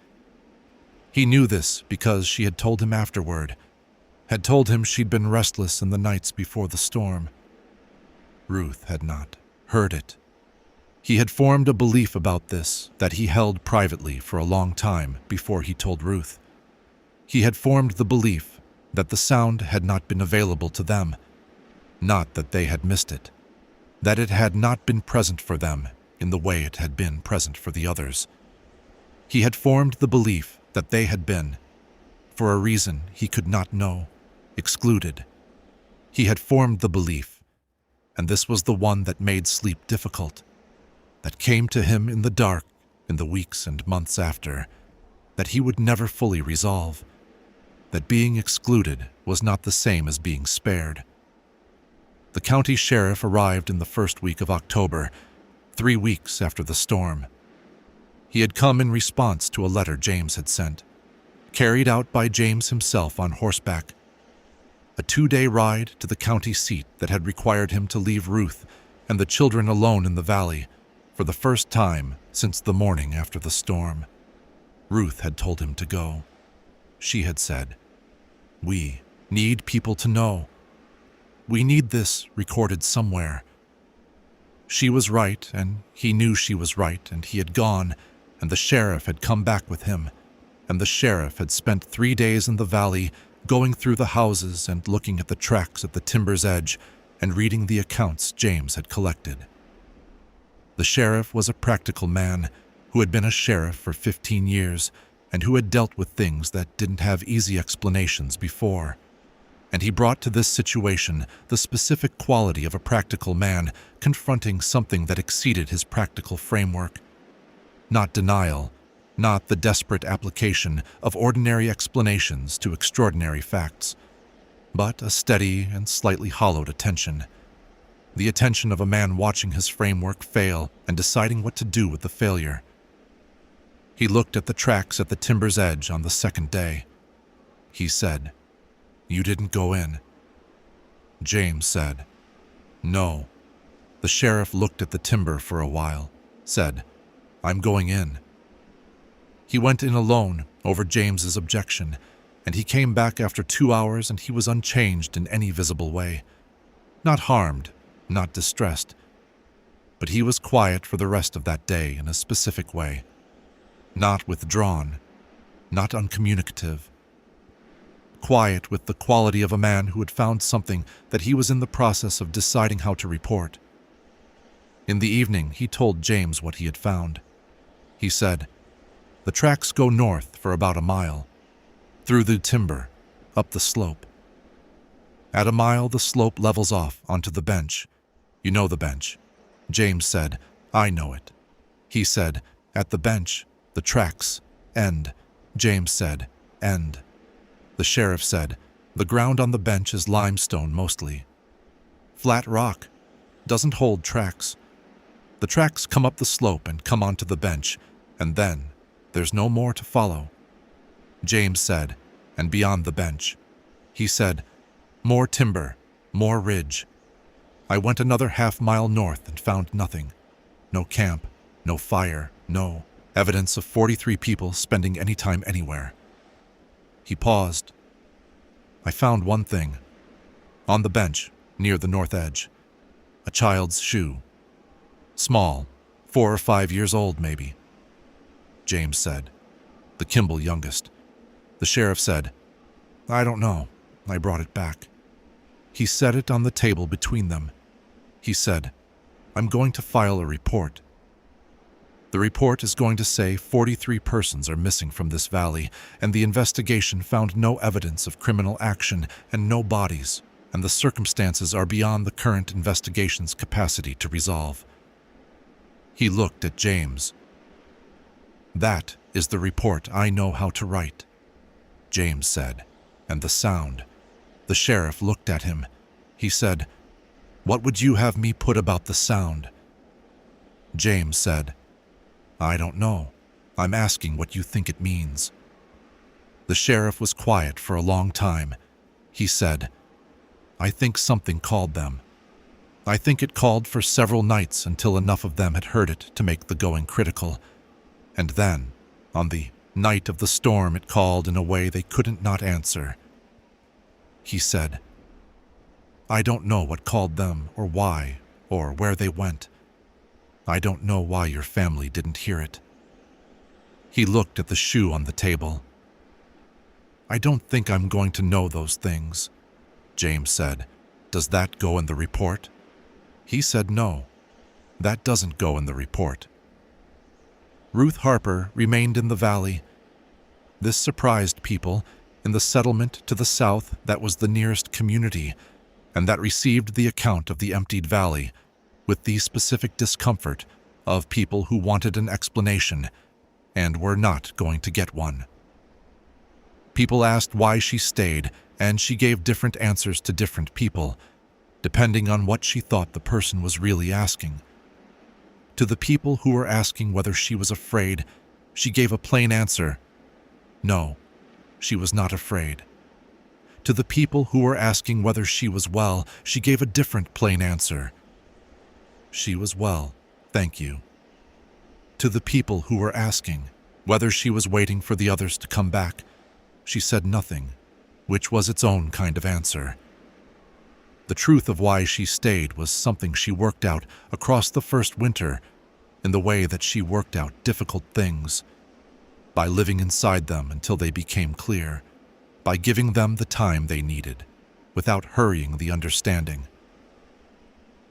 He knew this because she had told him afterward, had told him she'd been restless in the nights before the storm. Ruth had not heard it. He had formed a belief about this that he held privately for a long time before he told Ruth. He had formed the belief that the sound had not been available to them, not that they had missed it, that it had not been present for them in the way it had been present for the others. He had formed the belief that they had been, for a reason he could not know, excluded. He had formed the belief, and this was the one that made sleep difficult, that came to him in the dark in the weeks and months after, that he would never fully resolve, that being excluded was not the same as being spared. The county sheriff arrived in the first week of October, 3 weeks after the storm. He had come in response to a letter James had sent, carried out by James himself on horseback. A 2-day ride to the county seat that had required him to leave Ruth and the children alone in the valley for the first time since the morning after the storm. Ruth had told him to go. She had said, "We need people to know. We need this recorded somewhere." She was right, and he knew she was right, and he had gone, and the sheriff had come back with him, and the sheriff had spent 3 days in the valley going through the houses and looking at the tracks at the timber's edge and reading the accounts James had collected. The sheriff was a practical man who had been a sheriff for 15 years and who had dealt with things that didn't have easy explanations before. And he brought to this situation the specific quality of a practical man confronting something that exceeded his practical framework. Not denial, not the desperate application of ordinary explanations to extraordinary facts, but a steady and slightly hollowed attention. The attention of a man watching his framework fail and deciding what to do with the failure. He looked at the tracks at the timber's edge on the second day. He said, "You didn't go in." James said, "No." The sheriff looked at the timber for a while, said, "I'm going in." He went in alone over James's objection, and he came back after 2 hours and he was unchanged in any visible way. Not harmed, not distressed. But he was quiet for the rest of that day in a specific way. Not withdrawn, not uncommunicative. Quiet with the quality of a man who had found something that he was in the process of deciding how to report. In the evening, he told James what he had found. He said, "The tracks go north for about a mile, through the timber, up the slope. At a mile, the slope levels off onto the bench. You know the bench." James said, "I know it." He said, "At the bench, the tracks end." James said, "End." The sheriff said, "The ground on the bench is limestone mostly. Flat rock, doesn't hold tracks. The tracks come up the slope and come onto the bench, and then there's no more to follow." James said, "And beyond the bench?" He said, "More timber, more ridge. I went another half-mile north and found nothing. No camp, no fire, no evidence of 43 people spending any time anywhere." He paused. "I found one thing. On the bench, near the north edge. A child's shoe. Small, 4 or 5 years old, maybe." James said, "The Kimball youngest." The sheriff said, "I don't know. I brought it back." He set it on the table between them. He said, "I'm going to file a report. The report is going to say 43 persons are missing from this valley, and the investigation found no evidence of criminal action and no bodies, and the circumstances are beyond the current investigation's capacity to resolve." He looked at James. "That is the report I know how to write," James said, "and the sound." The sheriff looked at him. He said, "What would you have me put about the sound?" James said, "I don't know. I'm asking what you think it means." The sheriff was quiet for a long time. He said, "I think something called them. I think it called for several nights until enough of them had heard it to make the going critical. And then, on the night of the storm, it called in a way they couldn't not answer." He said, "I don't know what called them or why or where they went. I don't know why your family didn't hear it." He looked at the shoe on the table. "I don't think I'm going to know those things," James said. "Does that go in the report?" He said no. That doesn't go in the report. Ruth Harper remained in the valley. This surprised people. In the settlement to the south, that was the nearest community, and that received the account of the emptied valley, with the specific discomfort of people who wanted an explanation and were not going to get one. People asked why she stayed, and she gave different answers to different people, depending on what she thought the person was really asking. To the people who were asking whether she was afraid, she gave a plain answer: no, she was not afraid. To the people who were asking whether she was well, she gave a different plain answer: she was well, thank you. To the people who were asking whether she was waiting for the others to come back, she said nothing, which was its own kind of answer. The truth of why she stayed was something she worked out across the first winter, in the way that she worked out difficult things, by living inside them until they became clear, by giving them the time they needed, without hurrying the understanding.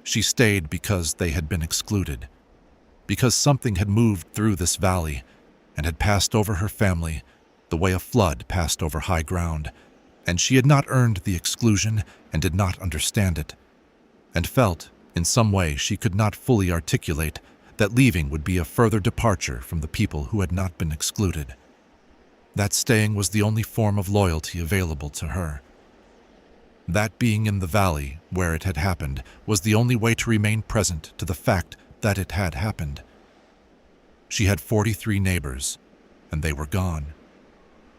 She stayed because they had been excluded, because something had moved through this valley and had passed over her family the way a flood passed over high ground, and she had not earned the exclusion and did not understand it, and felt, in some way she could not fully articulate, that leaving would be a further departure from the people who had not been excluded. That staying was the only form of loyalty available to her. That being in the valley where it had happened was the only way to remain present to the fact that it had happened. She had 43 neighbors, and they were gone.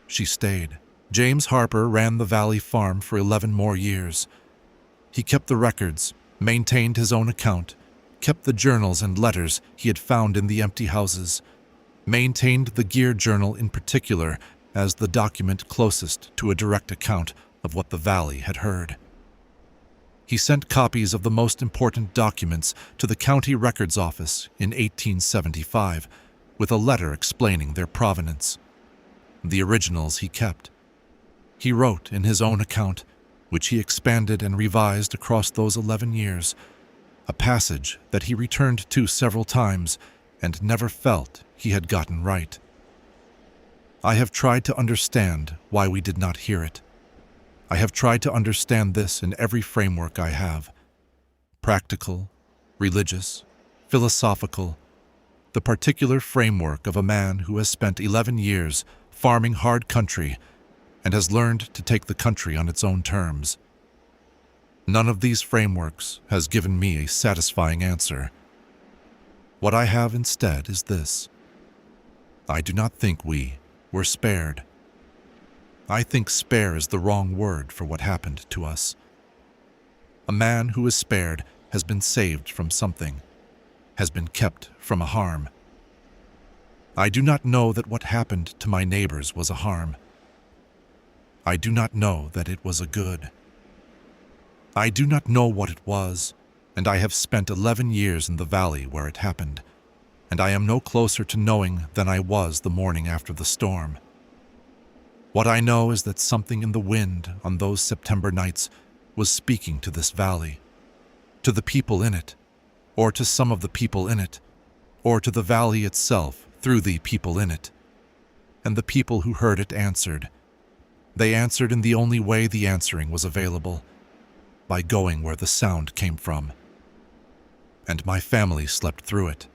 She stayed. James Harper ran the Valley Farm for 11 more years. He kept the records, maintained his own account, kept the journals and letters he had found in the empty houses, maintained the gear journal in particular as the document closest to a direct account of what the valley had heard. He sent copies of the most important documents to the county records office in 1875 with a letter explaining their provenance. The originals he kept. He wrote in his own account, which he expanded and revised across those 11 years, a passage that he returned to several times and never felt he had gotten right. I have tried to understand why we did not hear it. I have tried to understand this in every framework I have. Practical, religious, philosophical, the particular framework of a man who has spent 11 years farming hard country and has learned to take the country on its own terms. None of these frameworks has given me a satisfying answer. What I have instead is this. I do not think we were spared. I think spare is the wrong word for what happened to us. A man who is spared has been saved from something, has been kept from a harm. I do not know that what happened to my neighbors was a harm. I do not know that it was a good. I do not know what it was, and I have spent 11 years in the valley where it happened, and I am no closer to knowing than I was the morning after the storm. What I know is that something in the wind on those September nights was speaking to this valley, to the people in it, or to some of the people in it, or to the valley itself through the people in it. And the people who heard it answered. They answered in the only way the answering was available, by going where the sound came from. And my family slept through it.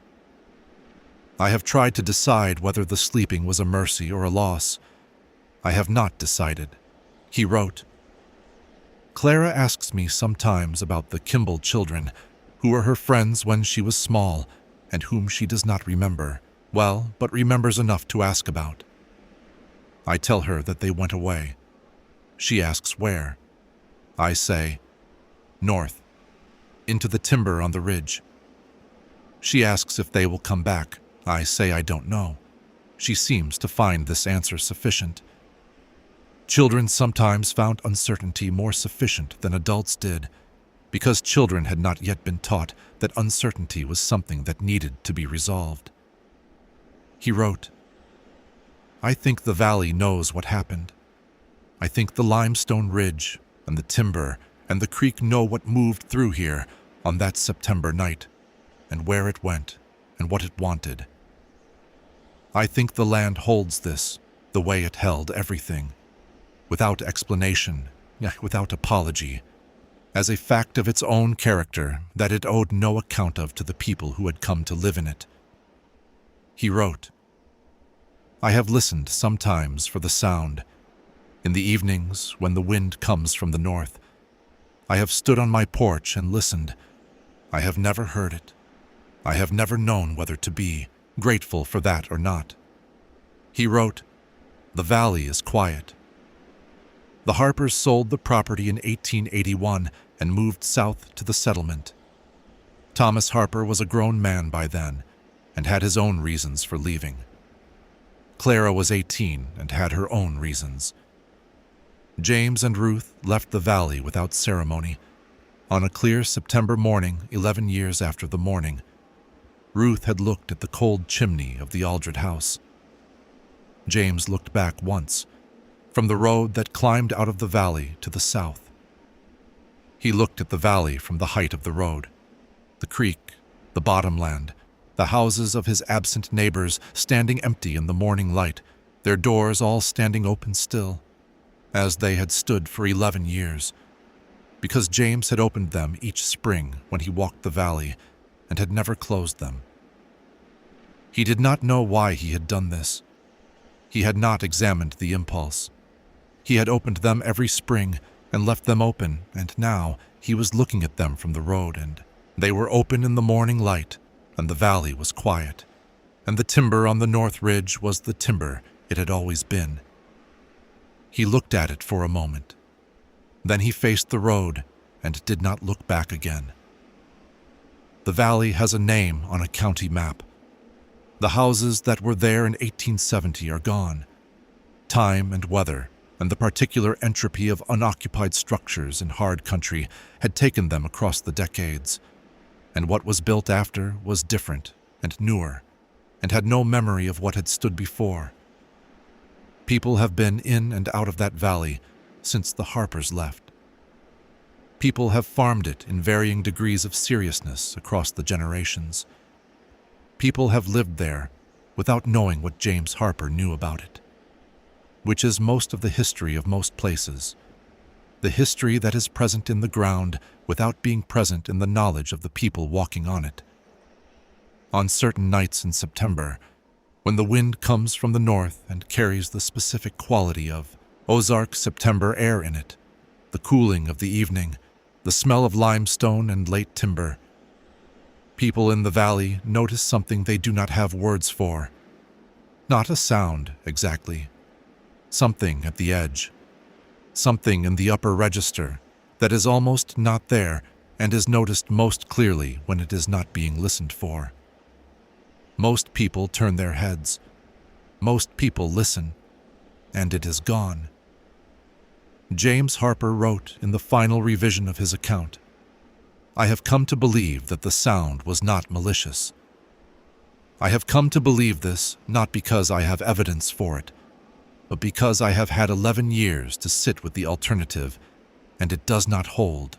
I have tried to decide whether the sleeping was a mercy or a loss. I have not decided. He wrote, Clara asks me sometimes about the Kimball children, who were her friends when she was small, and whom she does not remember, well, but remembers enough to ask about. I tell her that they went away. She asks where. I say, north, into the timber on the ridge. She asks if they will come back. I say I don't know. She seems to find this answer sufficient. Children sometimes found uncertainty more sufficient than adults did, because children had not yet been taught that uncertainty was something that needed to be resolved. He wrote, I think the valley knows what happened. I think the limestone ridge and the timber and the creek know what moved through here on that September night, and where it went and what it wanted. I think the land holds this the way it held everything, without explanation, without apology, as a fact of its own character that it owed no account of to the people who had come to live in it. He wrote, I have listened sometimes for the sound. In the evenings, when the wind comes from the north, I have stood on my porch and listened. I have never heard it. I have never known whether to be grateful for that or not. He wrote, The valley is quiet. The Harpers sold the property in 1881 and moved south to the settlement. Thomas Harper was a grown man by then and had his own reasons for leaving. Clara was 18 and had her own reasons. James and Ruth left the valley without ceremony. On a clear September morning, 11 years after the morning, Ruth had looked at the cold chimney of the Aldred house. James looked back once, from the road that climbed out of the valley to the south. He looked at the valley from the height of the road, the creek, the bottomland, the houses of his absent neighbors standing empty in the morning light, their doors all standing open still, as they had stood for 11 years, because James had opened them each spring when he walked the valley and had never closed them. He did not know why he had done this. He had not examined the impulse. He had opened them every spring and left them open, and now he was looking at them from the road, and they were open in the morning light, and the valley was quiet, and the timber on the north ridge was the timber it had always been. He looked at it for a moment. Then he faced the road and did not look back again. The valley has a name on a county map. The houses that were there in 1870 are gone. Time and weather and the particular entropy of unoccupied structures in hard country had taken them across the decades, and what was built after was different and newer, and had no memory of what had stood before. People have been in and out of that valley since the Harpers left. People have farmed it in varying degrees of seriousness across the generations. People have lived there without knowing what James Harper knew about it, which is most of the history of most places, the history that is present in the ground without being present in the knowledge of the people walking on it. On certain nights in September, when the wind comes from the north and carries the specific quality of Ozark September air in it, the cooling of the evening, the smell of limestone and late timber, people in the valley notice something they do not have words for. Not a sound, exactly. Something at the edge. Something in the upper register that is almost not there and is noticed most clearly when it is not being listened for. Most people turn their heads. Most people listen, and it is gone. James Harper wrote in the final revision of his account, "I have come to believe that the sound was not malicious. I have come to believe this not because I have evidence for it, but because I have had 11 years to sit with the alternative, and it does not hold.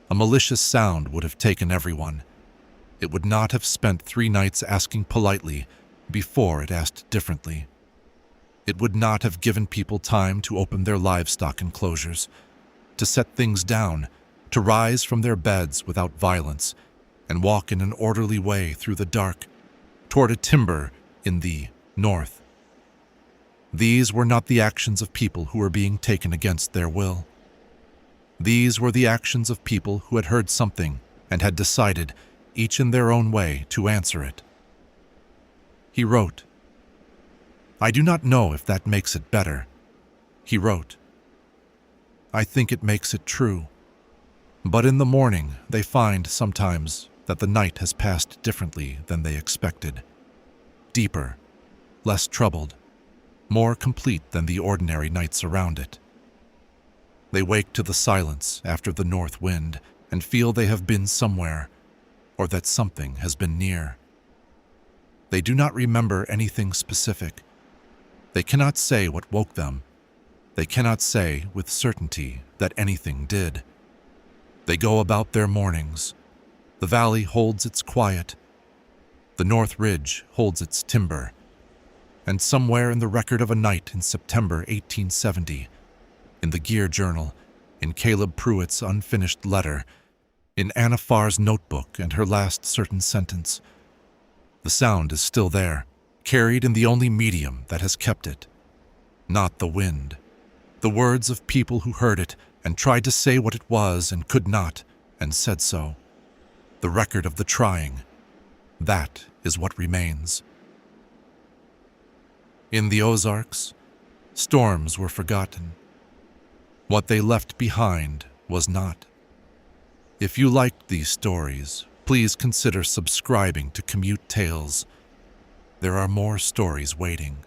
A malicious sound would have taken everyone. It would not have spent 3 nights asking politely before it asked differently. It would not have given people time to open their livestock enclosures, to set things down, to rise from their beds without violence, and walk in an orderly way through the dark toward a timber in the north. These were not the actions of people who were being taken against their will. These were the actions of people who had heard something and had decided, each in their own way, to answer it." He wrote, "I do not know if that makes it better." He wrote, "I think it makes it true. But in the morning they find sometimes that the night has passed differently than they expected. Deeper, less troubled, more complete than the ordinary nights around it. They wake to the silence after the north wind and feel they have been somewhere, or that something has been near. They do not remember anything specific. They cannot say what woke them. They cannot say with certainty that anything did. They go about their mornings. The valley holds its quiet. The north ridge holds its timber. And somewhere in the record of a night in September 1870, in the Gear Journal, in Caleb Pruitt's unfinished letter, in Anna Farr's notebook and her last certain sentence, the sound is still there, carried in the only medium that has kept it. Not the wind. The words of people who heard it and tried to say what it was and could not, and said so. The record of the trying. That is what remains. In the Ozarks, storms were forgotten. What they left behind was not. If you liked these stories, please consider subscribing to Commutales. There are more stories waiting.